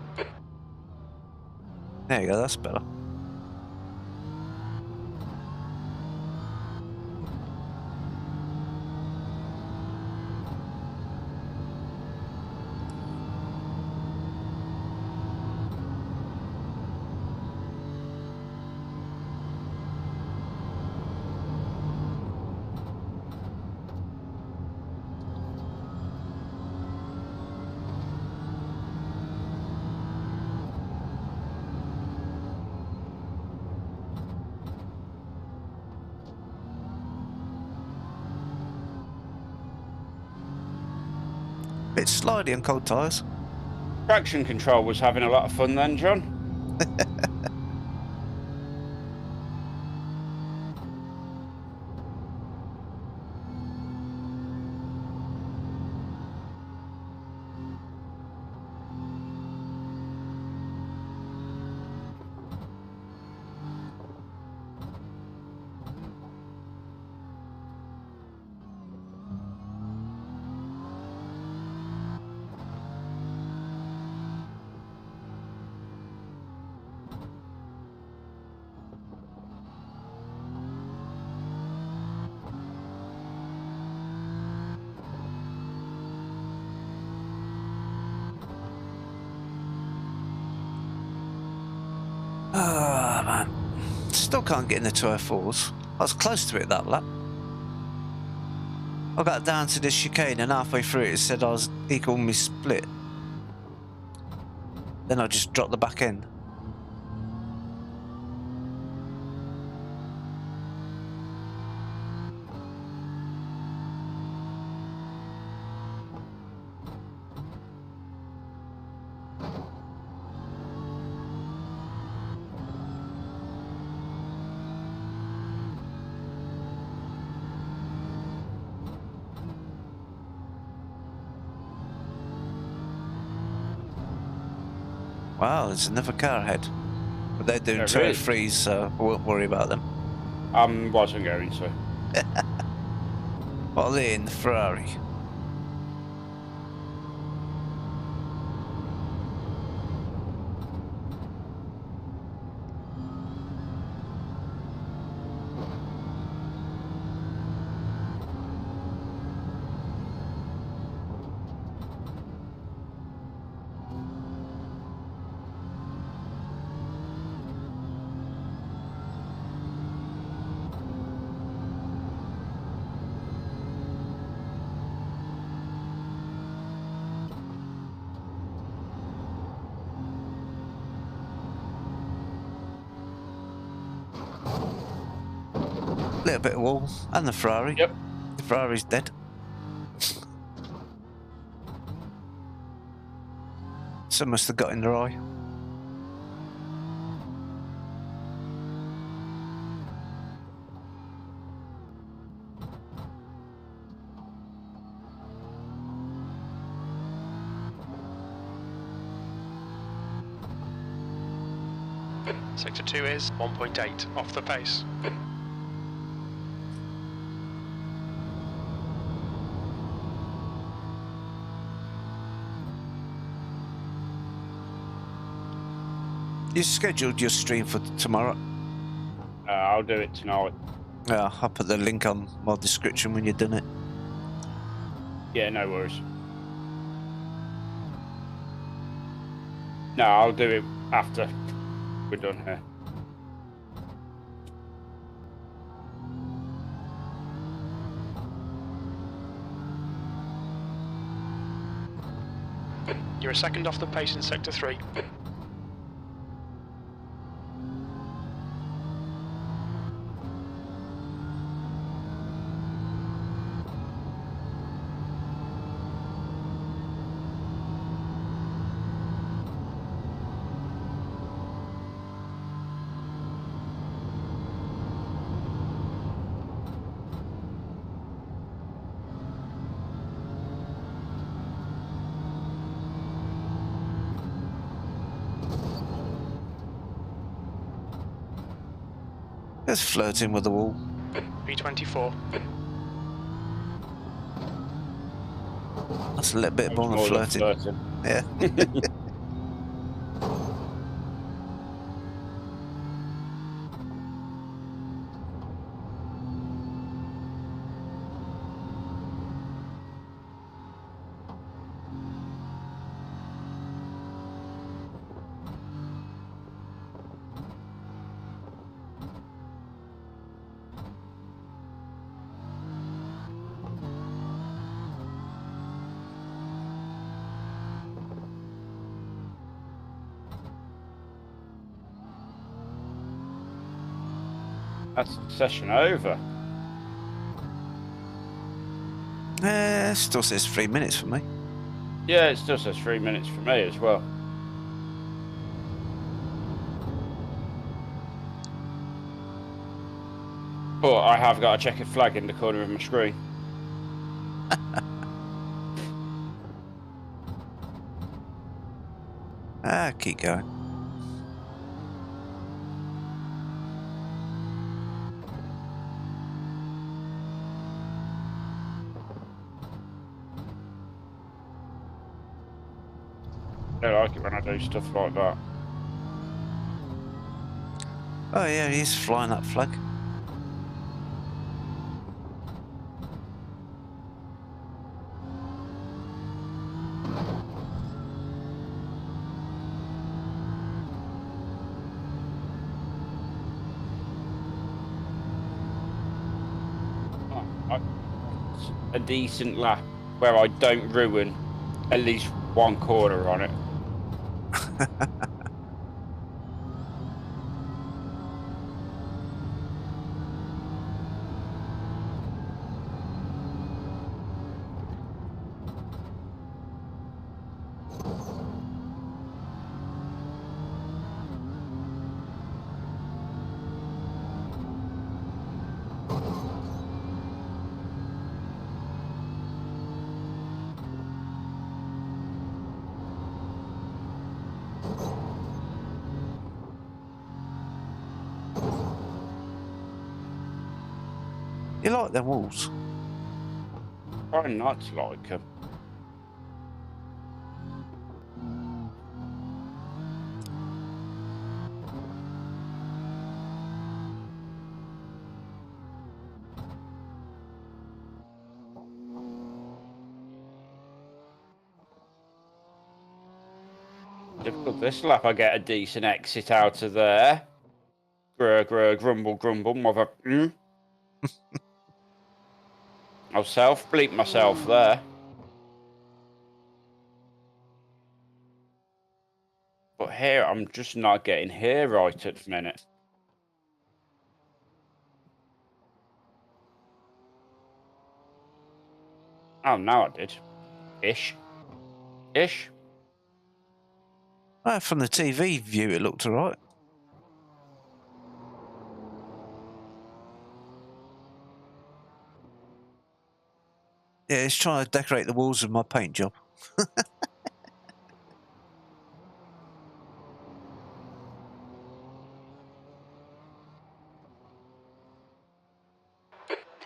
There you go, that's better. Bit slidey on cold tyres. Traction control was having a lot of fun then, John. Ah, man. Still can't get in the 204s. I was close to it that lap. I got down to the chicane and halfway through it said I was equal me split. Then I just dropped the back end. Wow, there's another car ahead. But they're doing Yeah, 203s, really? so I won't worry about them. Wasn't going to. Well, they're in the Ferrari. Little bit of wall, and the Ferrari. Yep. The Ferrari's dead. Some must have got in their eye. Sector 2 is 1.8 off the pace. You scheduled your stream for tomorrow? I'll do it tonight. Yeah, I'll put the link on my description when you've done it. Yeah, no worries. No, I'll do it after we're done here. You're a second off the pace in Sector 3. Just flirting with the wall. B24. That's a little bit more than flirting. Yeah. That's the session over. Still says 3 minutes for me. Yeah, it still says 3 minutes for me as well. But I have got a checkered flag in the corner of my screen. Keep going. I don't like it when I do stuff like that. Oh yeah, he's flying that flag. A decent lap where I don't ruin at least one corner on it. You like them walls? Try not to like them. Difficult this lap. I get a decent exit out of there. Grumble, grumble, mother. I'll self-bleep myself there. But here, I'm just not getting here right at the minute. Oh, now I did. Ish. Well, from the TV view, it looked alright. Yeah, it's trying to decorate the walls with my paint job.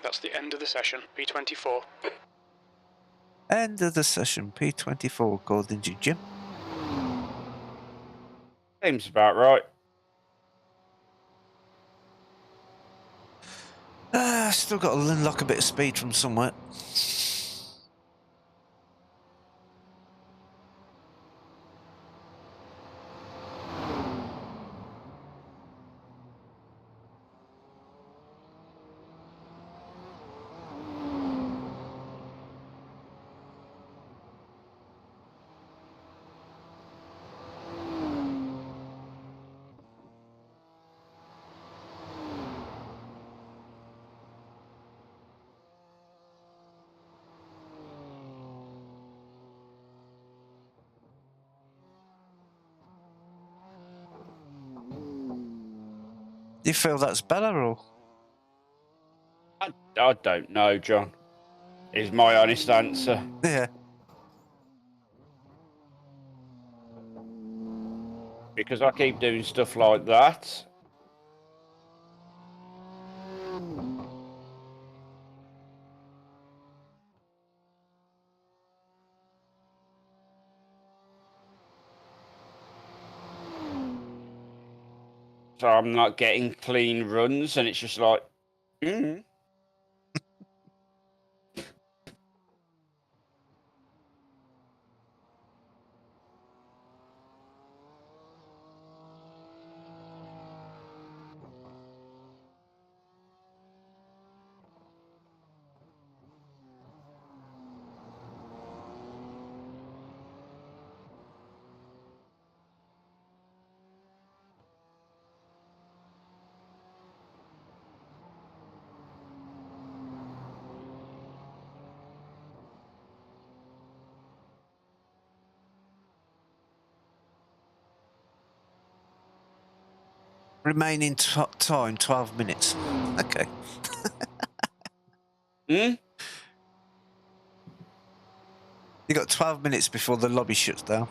That's the end of the session, P24. End of the session, P24, according to Jim. Seems about right. Still got to unlock a bit of speed from somewhere. Do you feel that's better, or? I don't know, John. Is my honest answer. Yeah. Because I keep doing stuff like that. So I'm not getting clean runs, and it's just like, Remaining time, 12 minutes. Okay. You got 12 minutes before the lobby shuts down.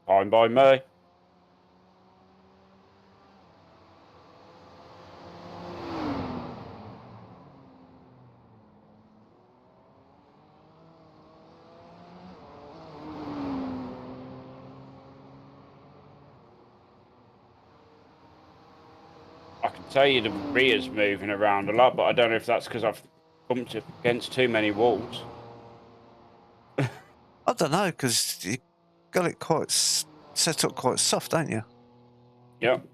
Fine by me. I can tell you the rear's moving around a lot, but I don't know if that's because I've bumped up against too many walls. I don't know, because you got it quite set up quite soft, don't you? Yep.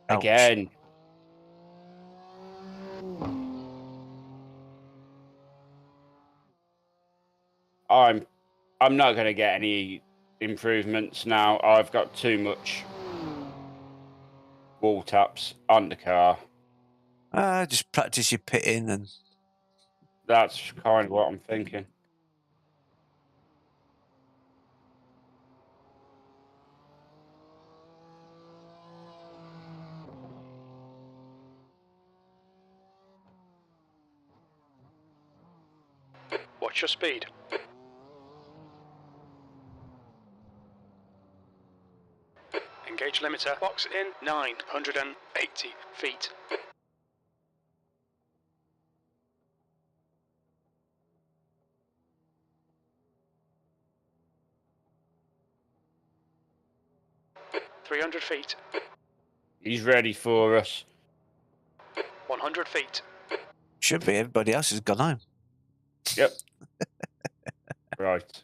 Ouch. Again. I'm not going to get any improvements now. I've got too much wall taps on the car. Just practice your pitting and... That's kind of what I'm thinking. Watch your speed. Engage limiter. Box in 980 feet. $300 feet. He's ready for us. 100 feet. Should be. Everybody else has gone home. Yep. Right.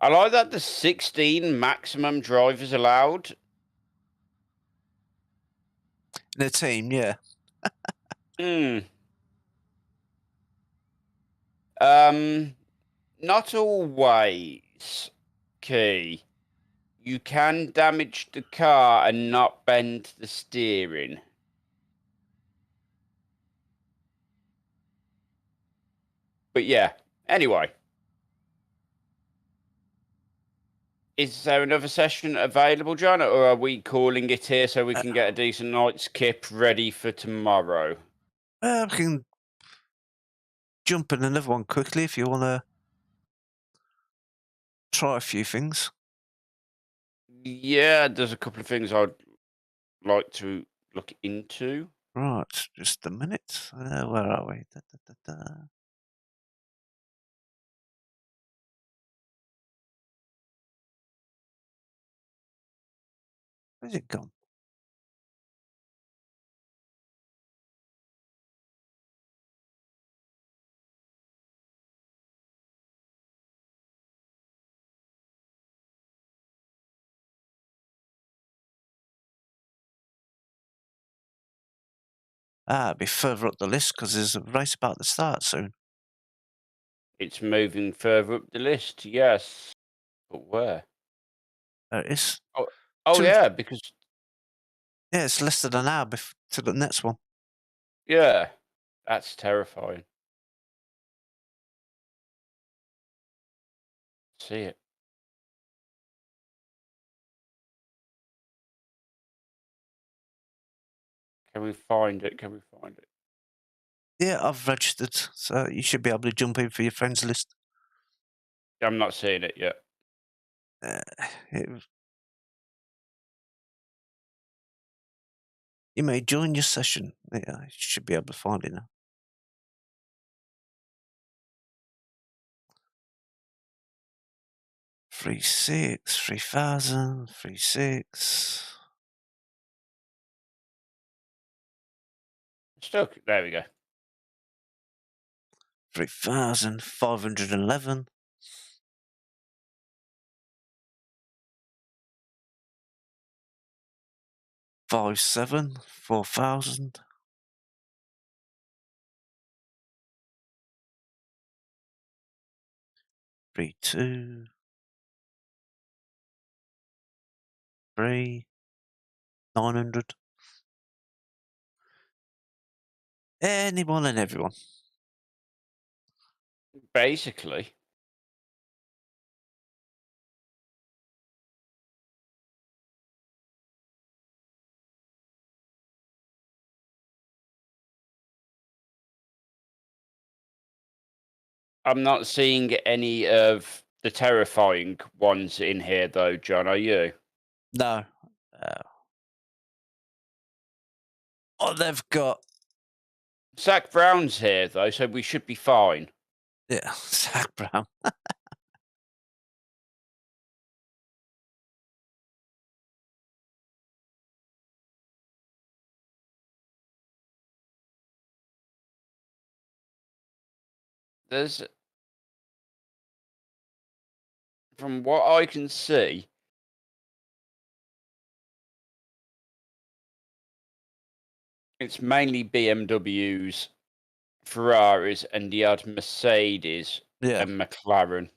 I like that the 16 maximum drivers allowed. In a team, yeah. Not always, Key. You can damage the car and not bend the steering. But yeah, anyway. Is there another session available, John, or are we calling it here so we can get a decent night's kip ready for tomorrow? We can jump in another one quickly if you want to try a few things. Yeah, there's a couple of things I'd like to look into. Right, just a minute. Where are we? Where's it gone? It'll be further up the list because there's a race about to start soon. It's moving further up the list, yes. But where? There it is. Oh yeah, because... Yeah, it's less than an hour to the next one. Yeah, that's terrifying. See it. Can we find it? Can we find it? Yeah, I've registered, so you should be able to jump in for your friends list. I'm not seeing it yet. You may join your session. Yeah, you should be able to find it now. Three 3,000, 3,600. Stuck. There we go. 3,511. 5,700, 4,000. 3,200. 900. Anyone and everyone. Basically. I'm not seeing any of the terrifying ones in here, though, John. Are you? No. Oh, they've got. Zach Brown's here, though, so we should be fine. Yeah, Zach Brown. There's, from what I can see, it's mainly BMWs, Ferraris, and the odd Mercedes and McLaren.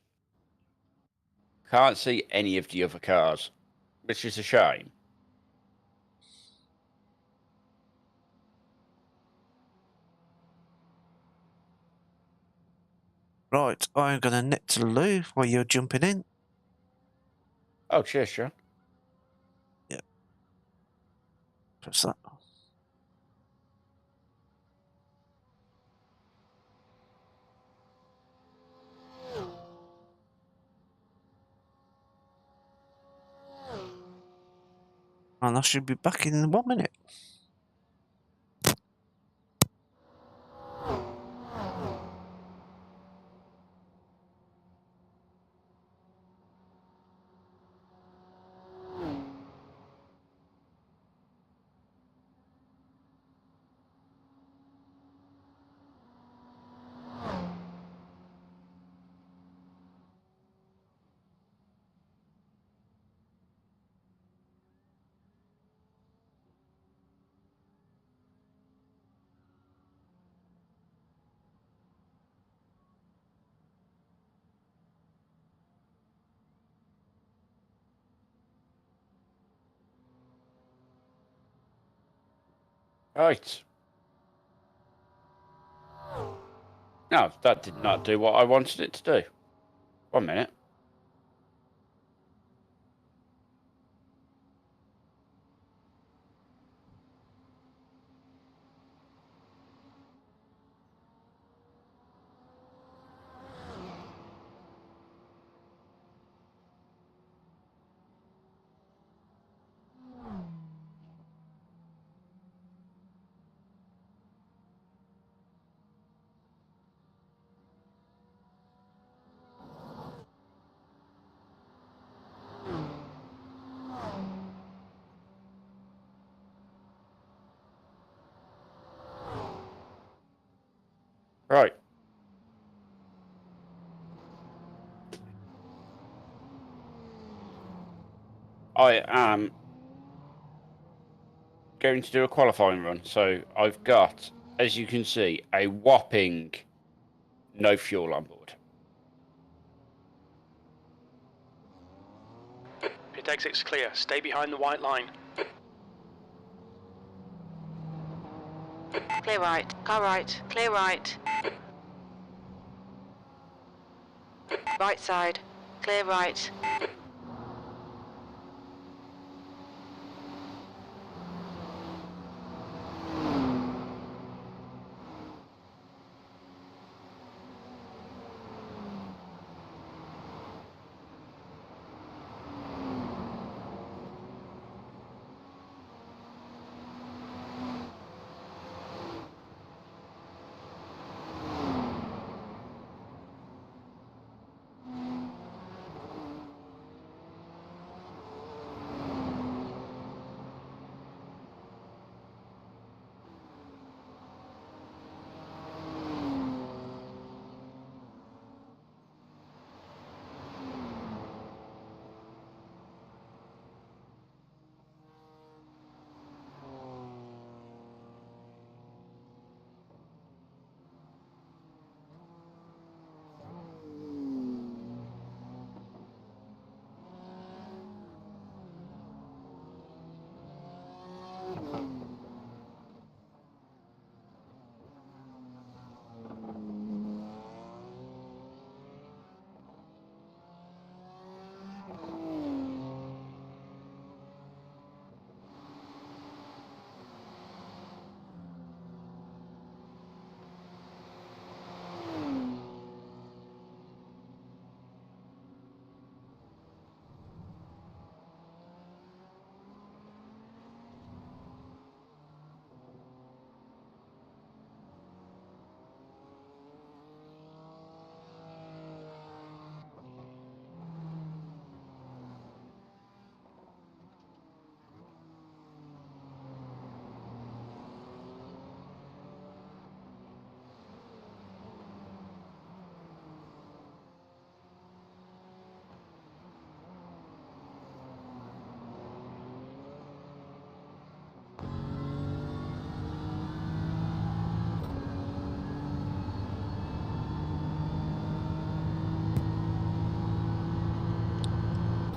Can't see any of the other cars, which is a shame. Right, I'm going to nip to the loo while you're jumping in. Oh, cheers, John. Yep. Press that. And I should be back in 1 minute. Right. No, that did not do what I wanted it to do. 1 minute. Right. I am going to do a qualifying run. So I've got, as you can see, a whopping no fuel on board. Pit exit's clear. Stay behind the white line. Clear right. Car right. Clear right. Right side. Clear right.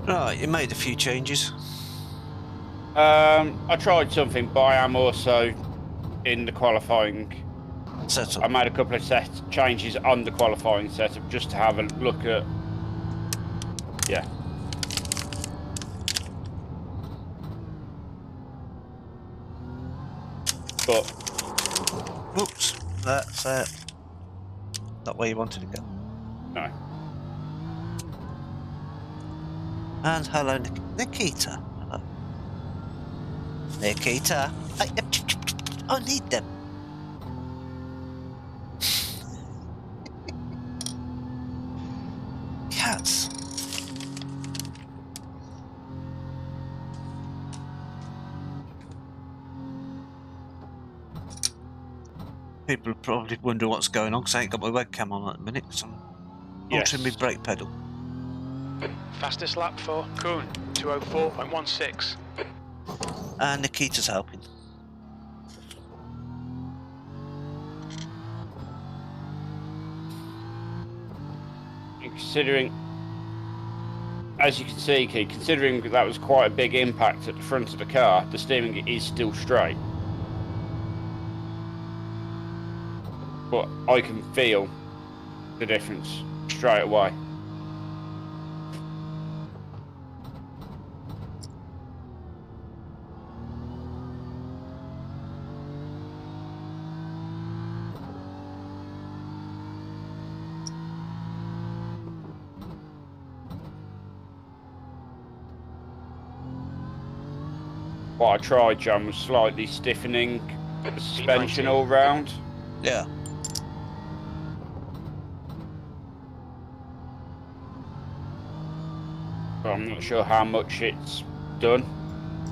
Right, you made a few changes. I tried something, but I am also in the qualifying. Setup. I made a couple of changes on the qualifying setup just to have a look at. Yeah. But. Oops, that's not where you wanted to go. No. And hello, Nikita. Hello. Nikita. I need them. Cats. People probably wonder what's going on because I ain't got my webcam on at the minute because I'm altering my brake pedal. Fastest lap for Kuhn, 204.16. And Nikita's helping. Considering, as you can see, Keith, considering that was quite a big impact at the front of the car, the steering is still straight. but I can feel the difference straight away. What I tried, John, was slightly stiffening the suspension all round. Yeah. But I'm not sure how much it's done,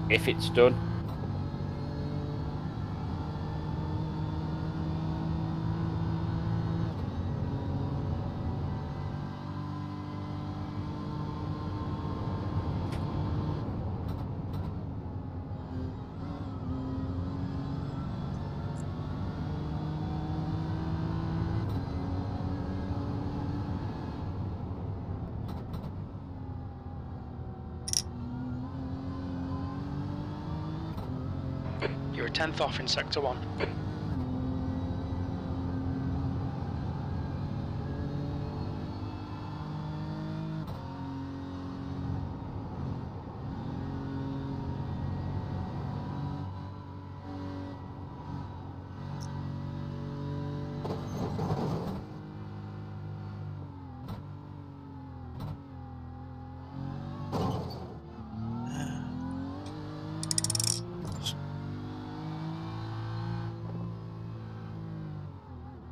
if it's done. You're a 10th off in Sector 1.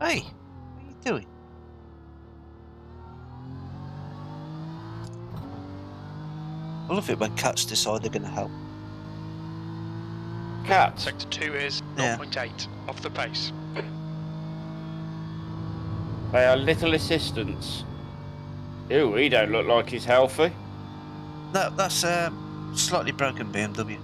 Hey, what are you doing? I love it when cats decide they're going to help. Cats? Sector 2 is Yeah. 0.8 off the pace. They are little assistants. Ew, he don't look like he's healthy. No, that's a slightly broken BMW.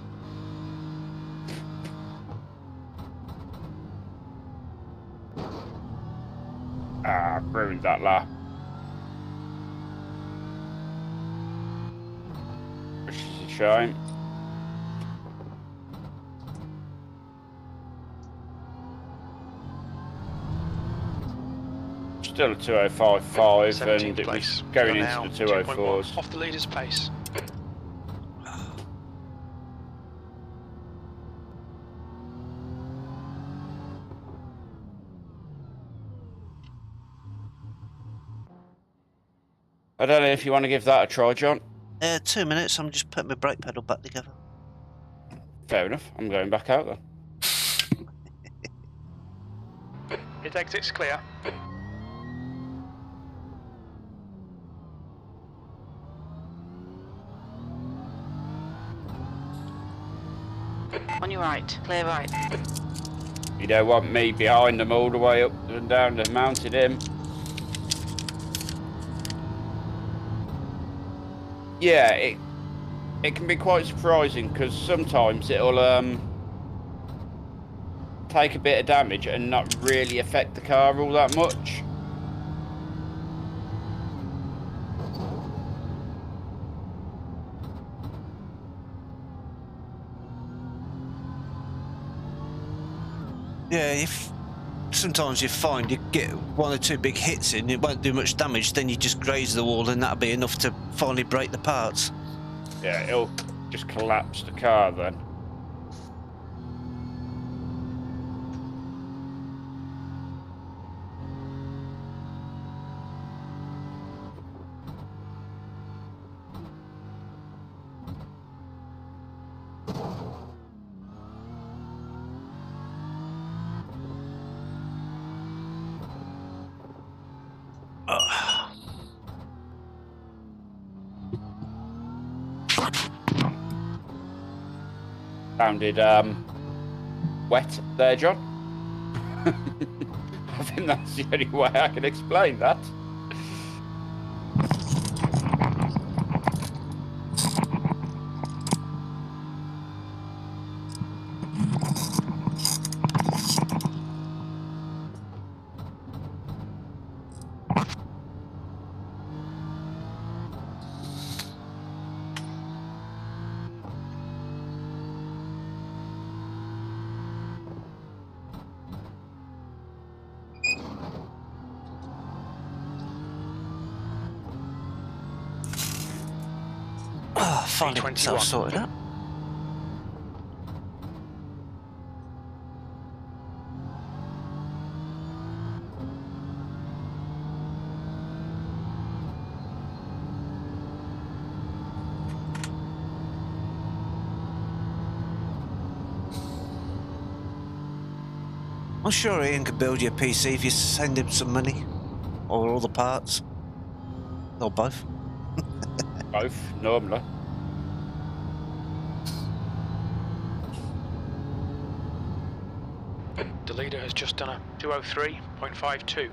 Ah, ruined that lap. Which is a shame. Still a 205.5 and 17th it was place. going You're now into the 2.1 204s. off the leader's pace. I don't know if you want to give that a try, John. 2 minutes, I'm just putting my brake pedal back together. Fair enough, I'm going back out then. Hit exit's clear. On your right. Clear right. You don't want me behind them all the way up and down to mounted him. Yeah, it can be quite surprising because sometimes it'll take a bit of damage and not really affect the car all that much. Yeah, sometimes you find you get one or two big hits in, it won't do much damage, then you just graze the wall and that'll be enough to finally break the parts. Yeah, it'll just collapse the car then. Sounded wet there, John. I think that's the only way I can explain that. finally got myself B21. sorted out. I'm sure Ian could build you a PC if you send him some money. Or all the parts. Or both. Both, normally. The leader has just done a 203.52.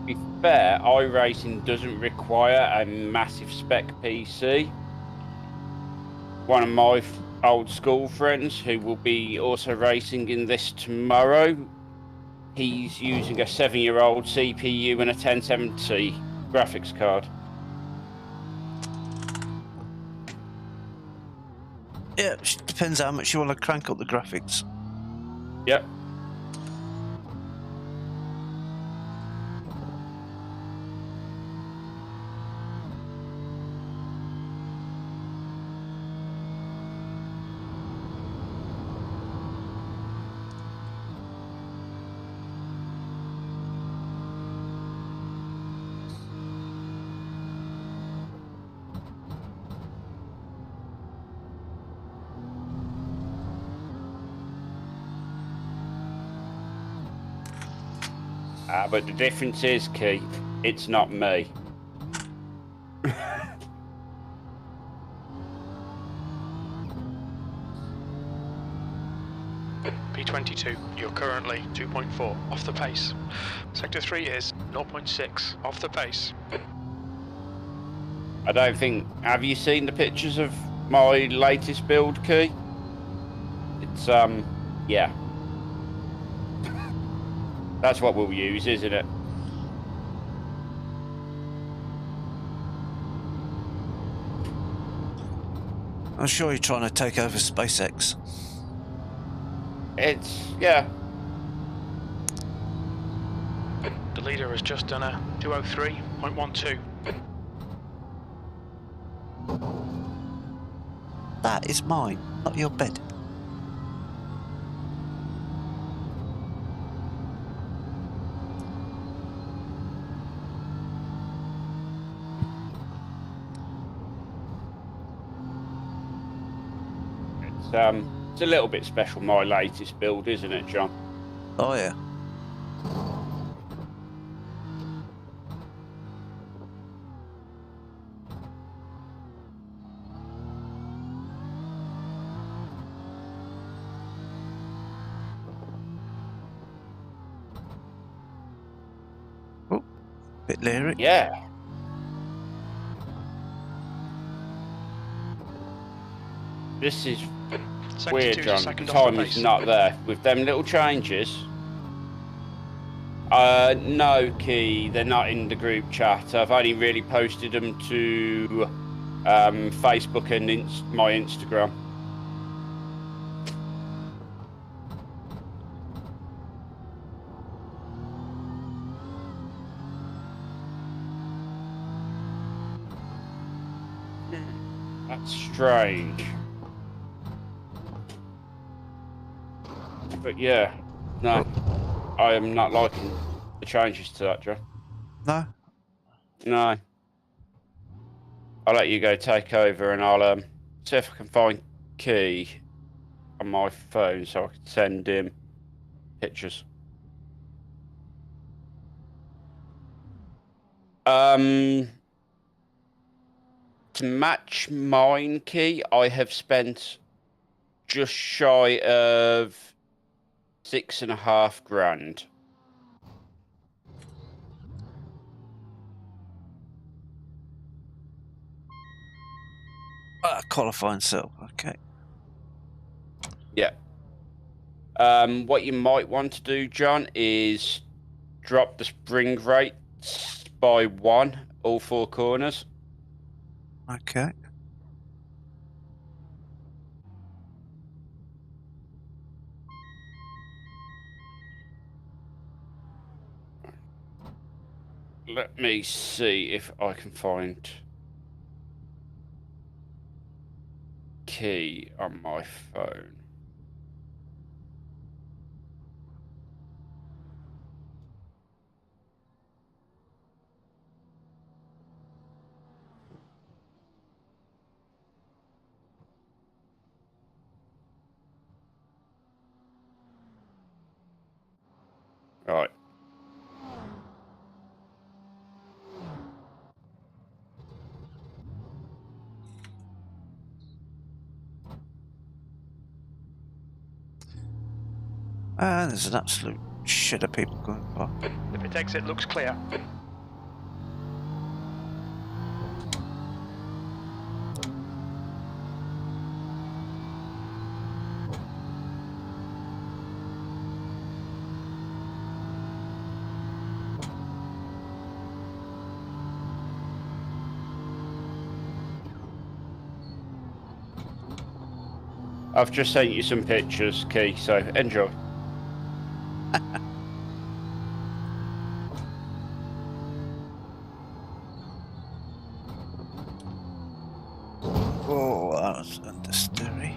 To be fair, iRacing doesn't require a massive spec PC. One of my old school friends who will be also racing in this tomorrow, he's using a 7-year-old CPU and a 1070 graphics card. Yeah, it depends how much you want to crank up the graphics. Yep. But the difference is, Keith, it's not me. P22, you're currently 2.4 off the pace. Sector 3 is 0.6 off the pace. I don't think... Have you seen the pictures of my latest build, Key? It's, yeah. That's what we'll use, isn't it? I'm sure you're trying to take over SpaceX. It's, yeah. The leader has just done a 203.12. That is mine, not your bed. It's a little bit special, my latest build, isn't it, John? Oh yeah. Oh, bit lyric. Yeah. This is Sector weird, 2 is a John. The second off the time is pace. not there. With them little changes... no, Key, they're not in the group chat. I've only really posted them to Facebook and my Instagram. That's strange. But yeah, no, I am not liking the changes to that, Joe. No? No. I'll let you go take over and I'll see if I can find Key on my phone so I can send him pictures. To match mine, Key, I have spent just shy of $6.5 grand. Qualifying cell, okay. Yeah. What you might want to do, John, is drop the spring rates by 1, all 4 corners. Okay. Let me see if I can find key on my phone. Right. And there's an absolute shit of people going by. The pit exit looks clear. I've just sent you some pictures, Key, so enjoy. Oh, that was understory.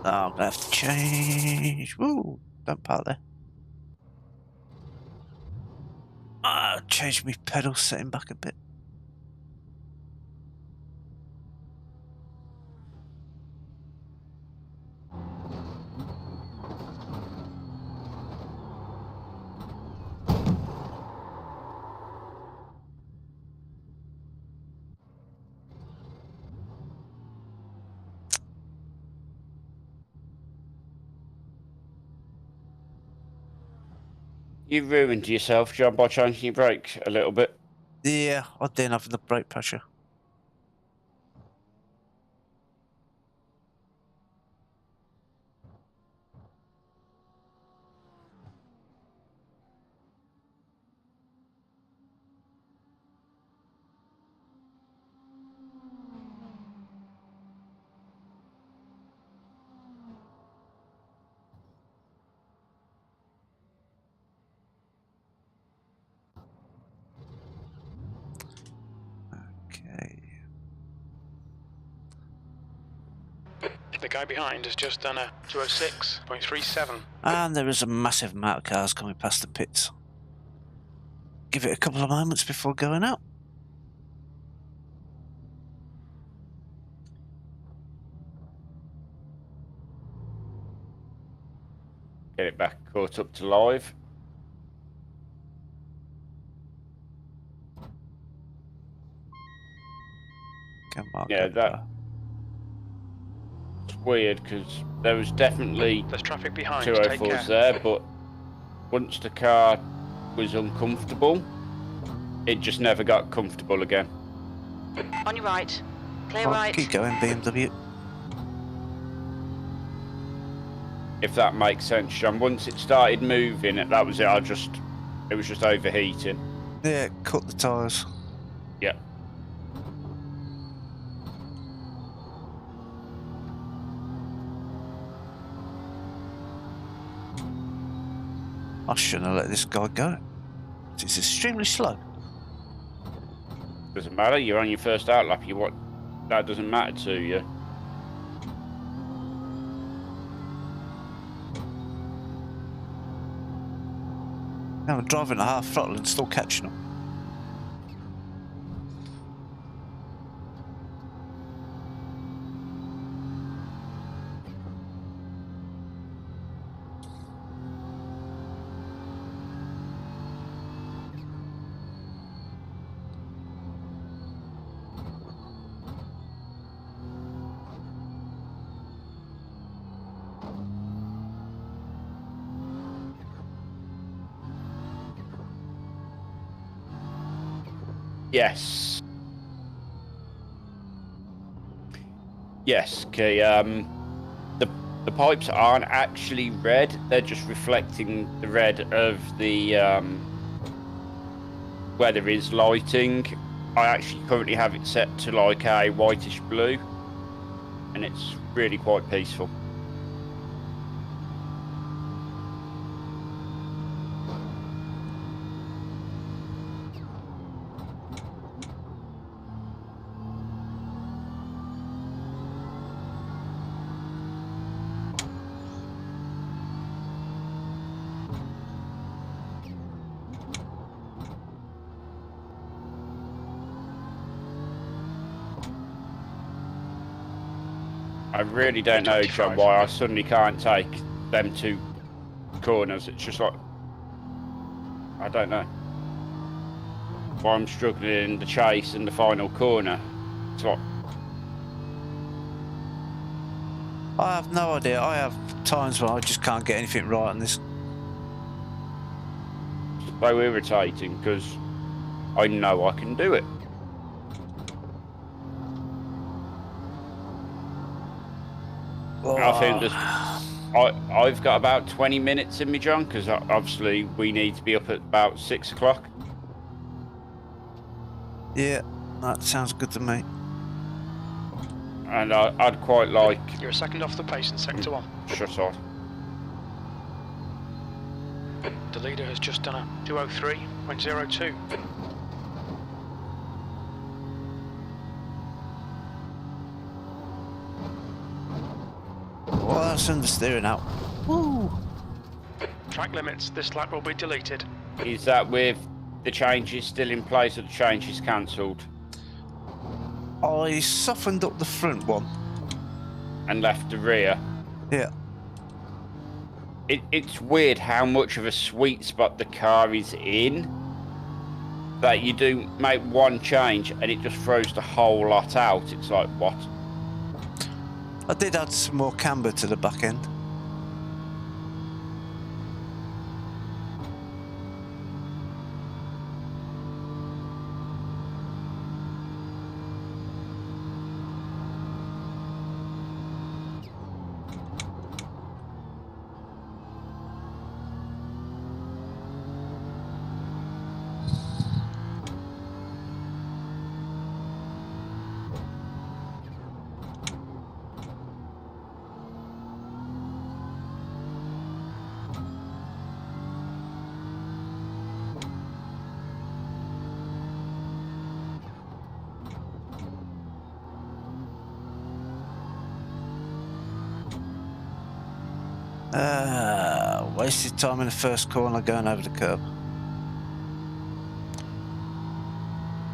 Oh, I'm gonna have to change. Woo! Don't park there. Change my pedal setting back a bit. You ruined yourself, John, by changing your brakes a little bit. Yeah, I didn't have the brake pressure. Okay. The guy behind has just done a 206.37. And there is a massive amount of cars coming past the pits. Give it a couple of moments before going out. Get it back caught up to live. Come on, Yeah, that's weird because there was definitely There's traffic behind. Take care. 204s there, but once the car was uncomfortable, it just never got comfortable again. On your right. Clear Oh, right. keep going, BMW. If that makes sense, John. Once it started moving, that was it. It was just overheating. Yeah, cut the tyres. Yeah. I shouldn't have let this guy go. It's extremely slow. Doesn't matter. You're on your first outlap. That doesn't matter to you. Now I'm driving at half throttle and still catching them. Yes. Yes, okay. The pipes aren't actually red, they're just reflecting the red of the where there is lighting. I actually currently have it set to like a whitish blue, and it's really quite peaceful. I really don't know, John, why I suddenly can't take them two corners. It's just like, I don't know why I'm struggling in the chase and the final corner. It's like, I have no idea. I have times when I just can't get anything right on this. so irritating because I know I can do it. I think there's, I've got about 20 minutes in me, John, because obviously we need to be up at about 6 o'clock. Yeah, that sounds good to me. And I'd quite like... You're a second off the pace in sector 1. Shut off. The leader has just done a 203.02. Well, that's in the steering out. Woo! Track limits, this lap will be deleted. Is that with the changes still in place or the changes cancelled? I softened up the front one. And left the rear? Yeah. It's weird how much of a sweet spot the car is in, that you do make one change and it just throws the whole lot out. It's like, what? I did add some more camber to the back end. Wasted time in the first corner going over the curb.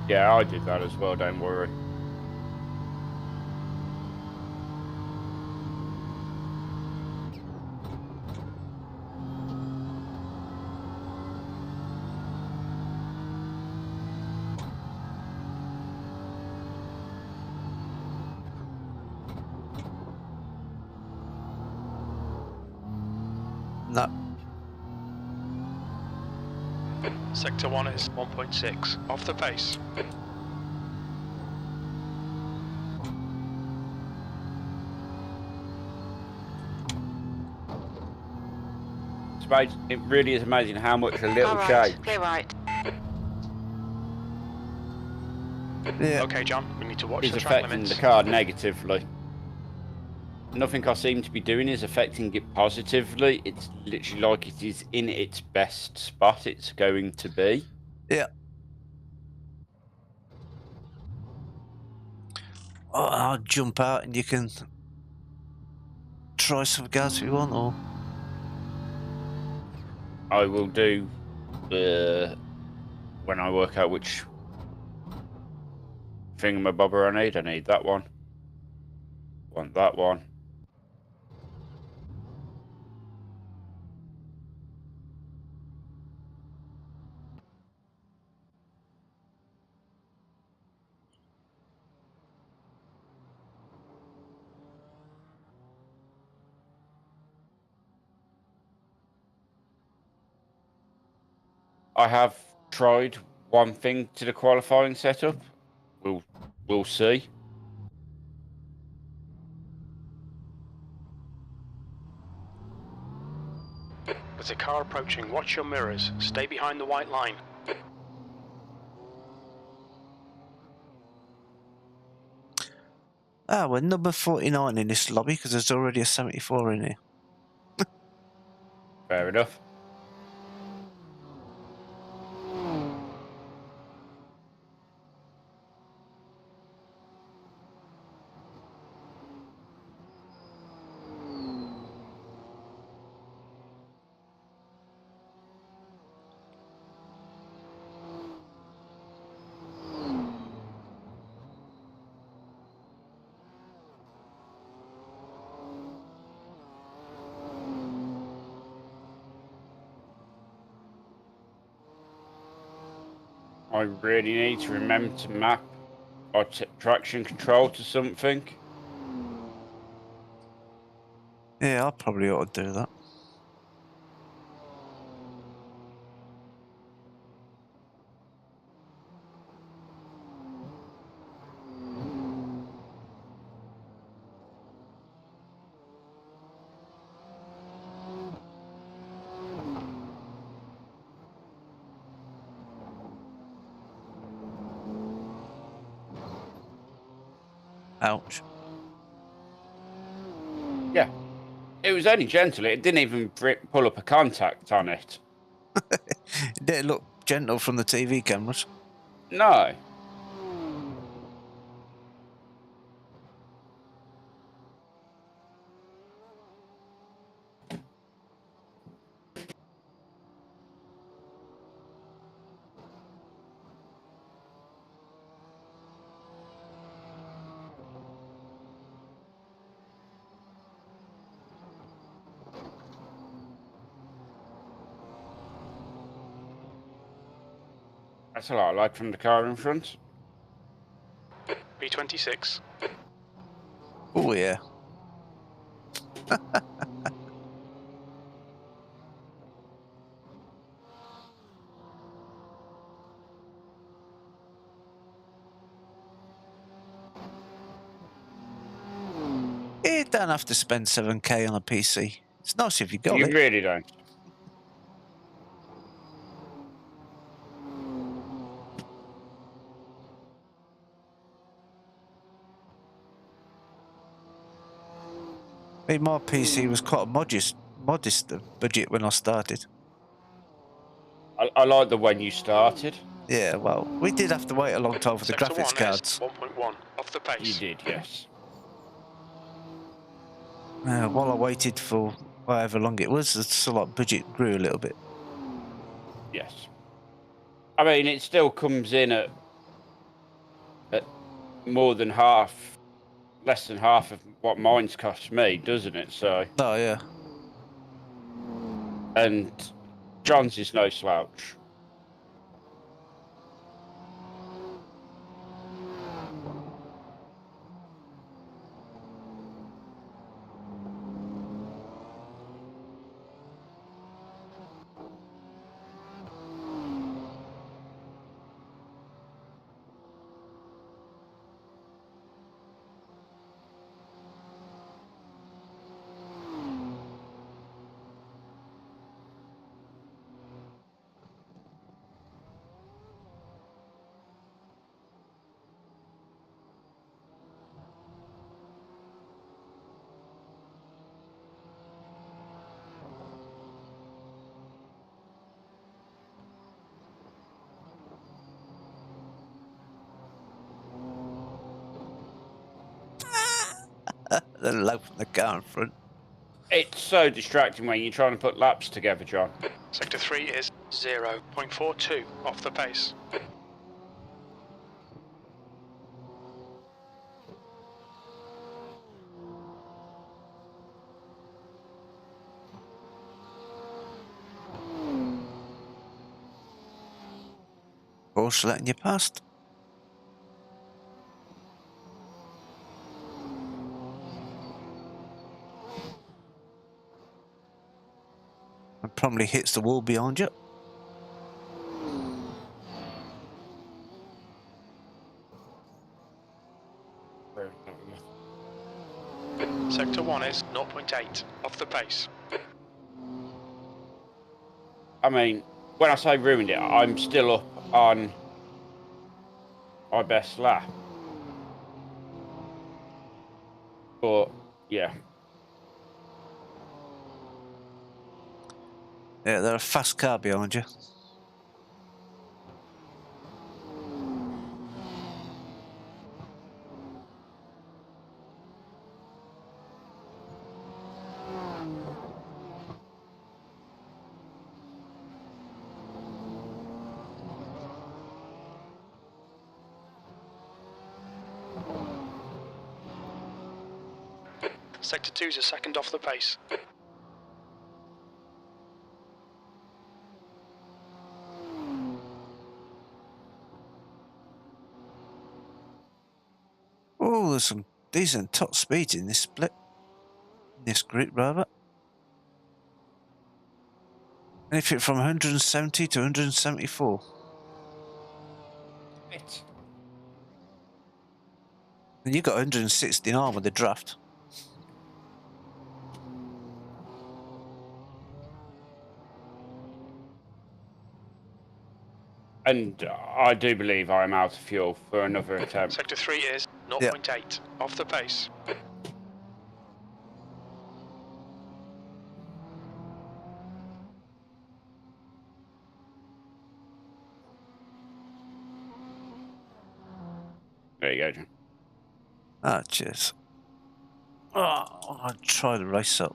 Yeah, I did that as well, don't worry. No. Sector 1 is 1.6, off the pace. It's amazing, it really is amazing how much a little All right, change clear right. Yeah. Okay, John, we need to watch is the track affecting limits. the car negatively. Nothing I seem to be doing is affecting it positively. It's literally like it is in its best spot it's going to be. Yeah. Oh, I'll jump out and you can try some gas if you want, or I will do when I work out which thingamabobber I need. I need that one. Want that one. I have tried one thing to the qualifying setup. We'll see. There's a car approaching. Watch your mirrors. Stay behind the white line. Ah, we're number 49 in this lobby because there's already a 74 in here. Fair enough. I really need to remember to map our traction control to something. Yeah, I probably ought to do that. Ouch. Yeah. It was only gentle. It didn't even pull up a contact on it. It didn't look gentle from the TV cameras. No. That's a lot of light from the car in front. B26. Oh, yeah. You don't have to spend 7k on a PC. It's nice if you got You it. really don't. I mean, my PC was quite a modest budget when I started. I like the one you started. Yeah, well, we did have to wait a long time for the Sector graphics 1 cards. is 1.1 off the pace. You did, yes. While I waited for however long it was, the sort of budget grew a little bit. Yes. I mean, it still comes in at more than half, less than half of what mine's cost me, doesn't it? So, Oh, yeah. and John's is no slouch. The loaf in the car in front. It's so distracting when you're trying to put laps together, John. Sector 3 is 0.42 off the pace. Of course, letting you past. And probably hits the wall behind you. Sector 1 is 0.8 off the pace. I mean, when I say ruined it, I'm still up on my best lap. But, yeah. Yeah, there's a fast car behind you. Sector 2 is a second off the pace. Oh, there's some decent top speeds in this split. In this grid, rather. Anything from 170 to 174. And you got 169 with the draft. And I do believe I am out of fuel for another attempt. Sector 3 is 0.8 off the pace. There you go, John. Ah, cheers. Oh, I'll try to race up.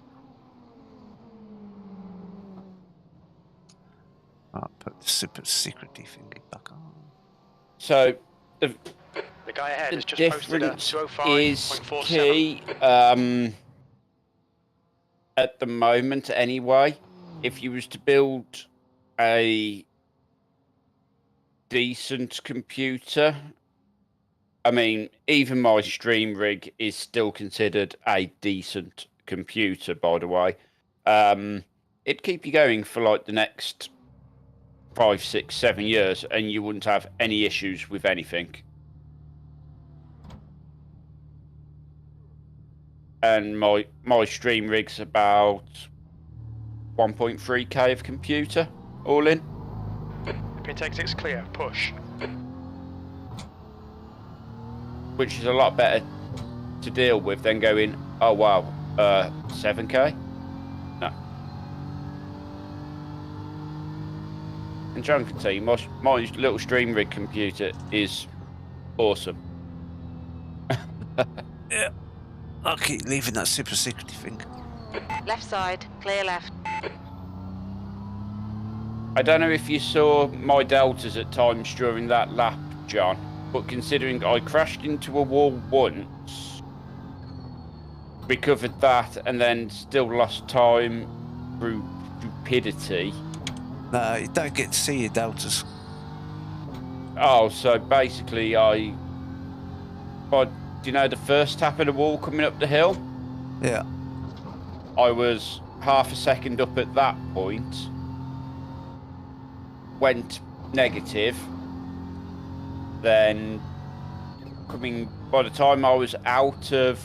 I'll put the super secret thingy back on. So, The guy ahead has the just posted a difference is 205.47. key, at the moment anyway. If you was to build a decent computer, I mean, even my stream rig is still considered a decent computer, by the way. It'd keep you going for like the next 5, 6, 7 years, and you wouldn't have any issues with anything. And my stream rig's about 1.3k of computer, all in. Pin 6 clear, push. Which is a lot better to deal with than going, oh wow, 7k? No. And John can tell you, my little stream rig computer is awesome. Yeah. I'll keep leaving that super secret thing. Left side, clear left. I don't know if you saw my deltas at times during that lap, John, but considering I crashed into a wall once, recovered that, and then still lost time through stupidity. No, you don't get to see your deltas. Oh, so basically do you know the first tap of the wall coming up the hill? Yeah. I was half a second up at that point, went negative, then by the time I was out of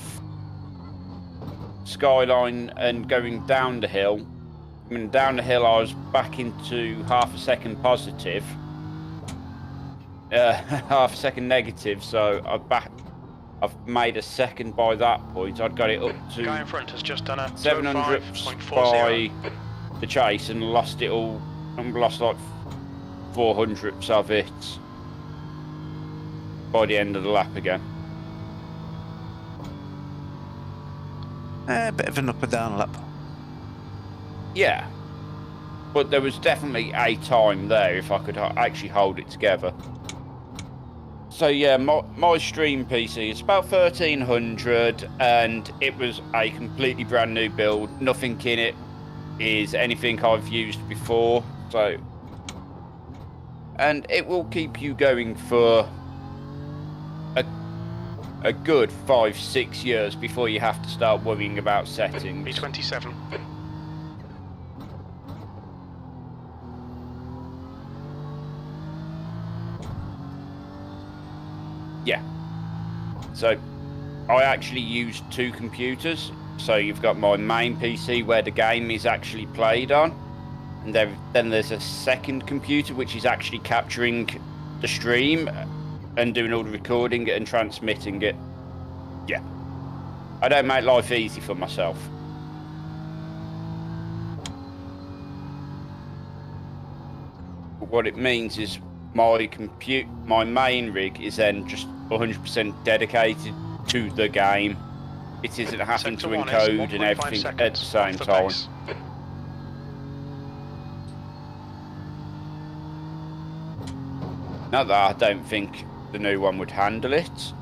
Skyline and going down the hill, I was back into half a second positive, half a second negative, so I've made a second by that point. I'd got it up to The guy in front has just done a 700 by the chase and lost it all, and lost like 400ths of it by the end of the lap again. A bit of an up and down lap. Yeah, but there was definitely a time there if I could actually hold it together. So yeah, my stream PC is about 1300, and it was a completely brand new build. Nothing in it is anything I've used before, so, and it will keep you going for a good 5-6 years before you have to start worrying about settings. B27. Yeah. So I actually use 2 computers. So you've got my main PC where the game is actually played on, and then there's a second computer which is actually capturing the stream and doing all the recording and transmitting it. Yeah. I don't make life easy for myself. But what it means is my main rig is then just 100% dedicated to the game. It isn't having to encode and everything at the same time. Not that I don't think the new one would handle it.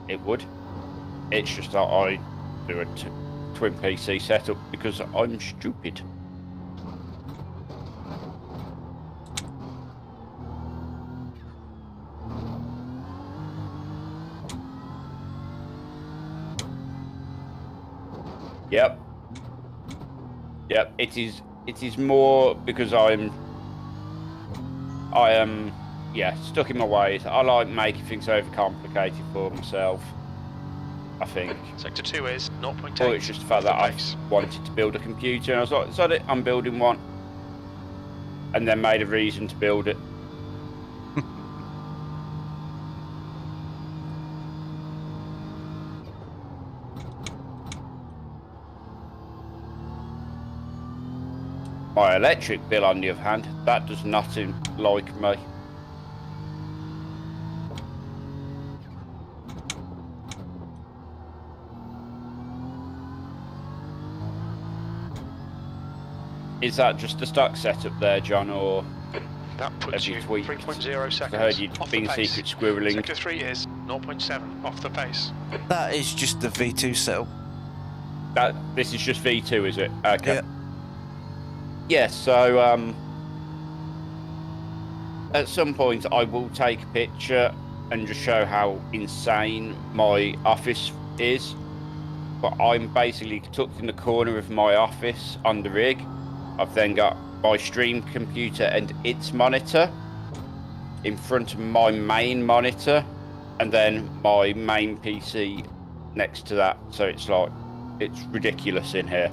It would. It's just that I do a twin PC setup because I'm stupid. Yep. It is more because I am stuck in my ways. I like making things overcomplicated for myself, I think. Sector 2 is 0.8. Or it's just the fact that I wanted to build a computer and I was like, so I'm building one. And then made a reason to build it. My electric bill, on the other hand, that does nothing like me. Is that just the stock setup there, John, or that puts you 3.0 seconds. I heard you'd been secret squirreling. Sector 3 is 0.7 off the pace. That is just the V2 setup. This is just V2, is it? Okay. Yeah. Yeah, so at some point I will take a picture and just show how insane my office is. But I'm basically tucked in the corner of my office on the rig. I've then got my stream computer and its monitor in front of my main monitor, and then my main PC next to that. So it's like, it's ridiculous in here.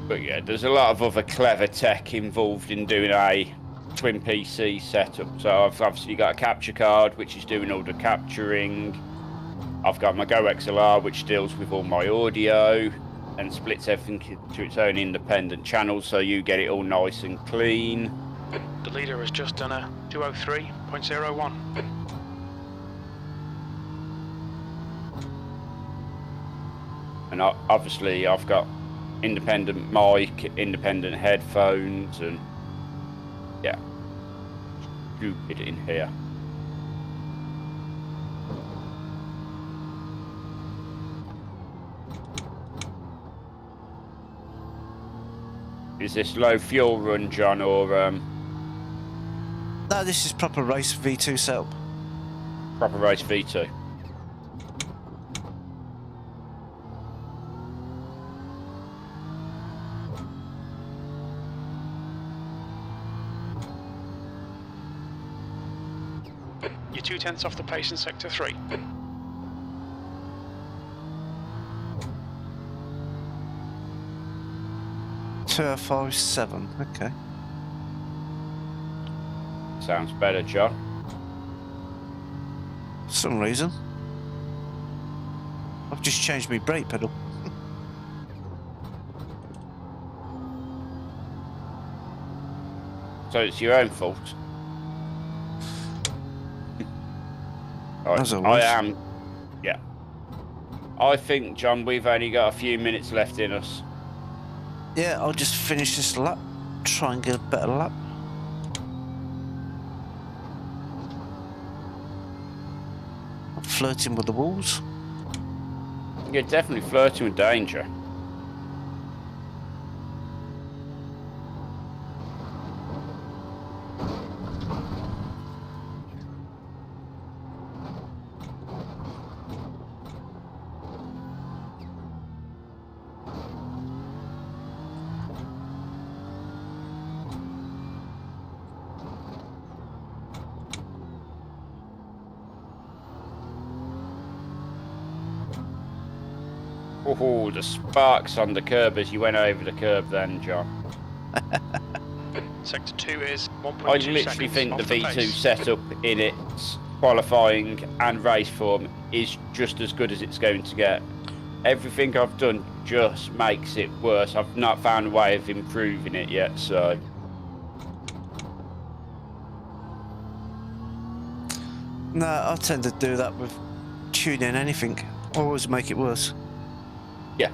But yeah, there's a lot of other clever tech involved in doing a twin PC setup. So I've obviously got a capture card, which is doing all the capturing. I've got my Go XLR, which deals with all my audio and splits everything into its own independent channels, so you get it all nice and clean. The leader has just done a 203.01. And obviously I've got independent mic, independent headphones, and yeah, stupid in here. Is this low fuel run, John, or No, this is proper race V2 setup. proper race V2? You're 0.2 off the pace in Sector 3. .207, okay. Sounds better, John. For some reason. I've just changed my brake pedal. So it's your own fault. As I always. am, yeah. I think, John, we've only got a few minutes left in us. Yeah, I'll just finish this lap. Try and get a better lap. I'm flirting with the walls. You're definitely flirting with danger. Oh, the sparks on the curb as you went over the curb then, John. Sector 2 is 1.2 I literally seconds think off the V2 pace. setup in its qualifying and race form is just as good as it's going to get. Everything I've done just makes it worse. I've not found a way of improving it yet, so... No, I tend to do that with tuning anything. Always make it worse. Yeah.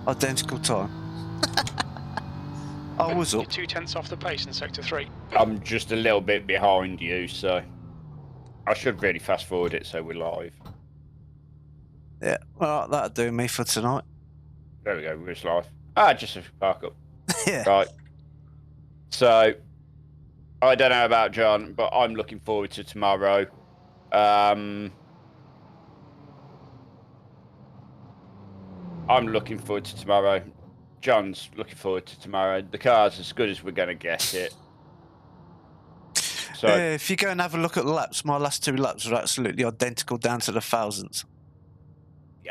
Identical time. I was You're up. 0.2 off the pace in Sector 3. I'm just a little bit behind you, so... I should really fast forward it so we're live. Yeah, well, that'll do me for tonight. There we go, we're just live. Ah, just a park up. Yeah. Right. So, I don't know about John, but I'm looking forward to tomorrow. I'm looking forward to tomorrow. John's looking forward to tomorrow. The car's as good as we're going to get it. So, If you go and have a look at the laps, my last 2 laps are absolutely identical down to the thousandths.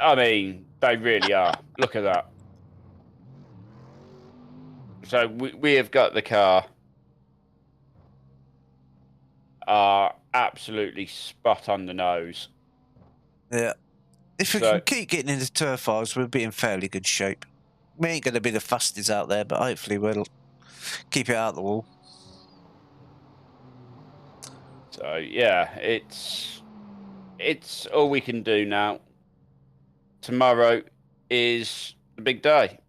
I mean, they really are. Look at that. So, we have got the car. Absolutely spot on the nose. Yeah. If we can keep getting into turf files, we'll be in fairly good shape. We ain't going to be the fastest out there, but hopefully we'll keep it out of the wall. So yeah, it's all we can do now. Tomorrow is the big day.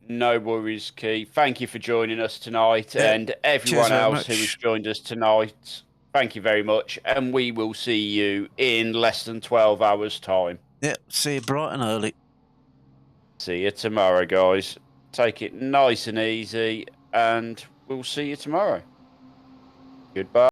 No worries, Key. Thank you for joining us tonight, and everyone else who has joined us tonight. Thank you very much, and we will see you in less than 12 hours' time. Yep, see you bright and early. See you tomorrow, guys. Take it nice and easy, and we'll see you tomorrow. Goodbye.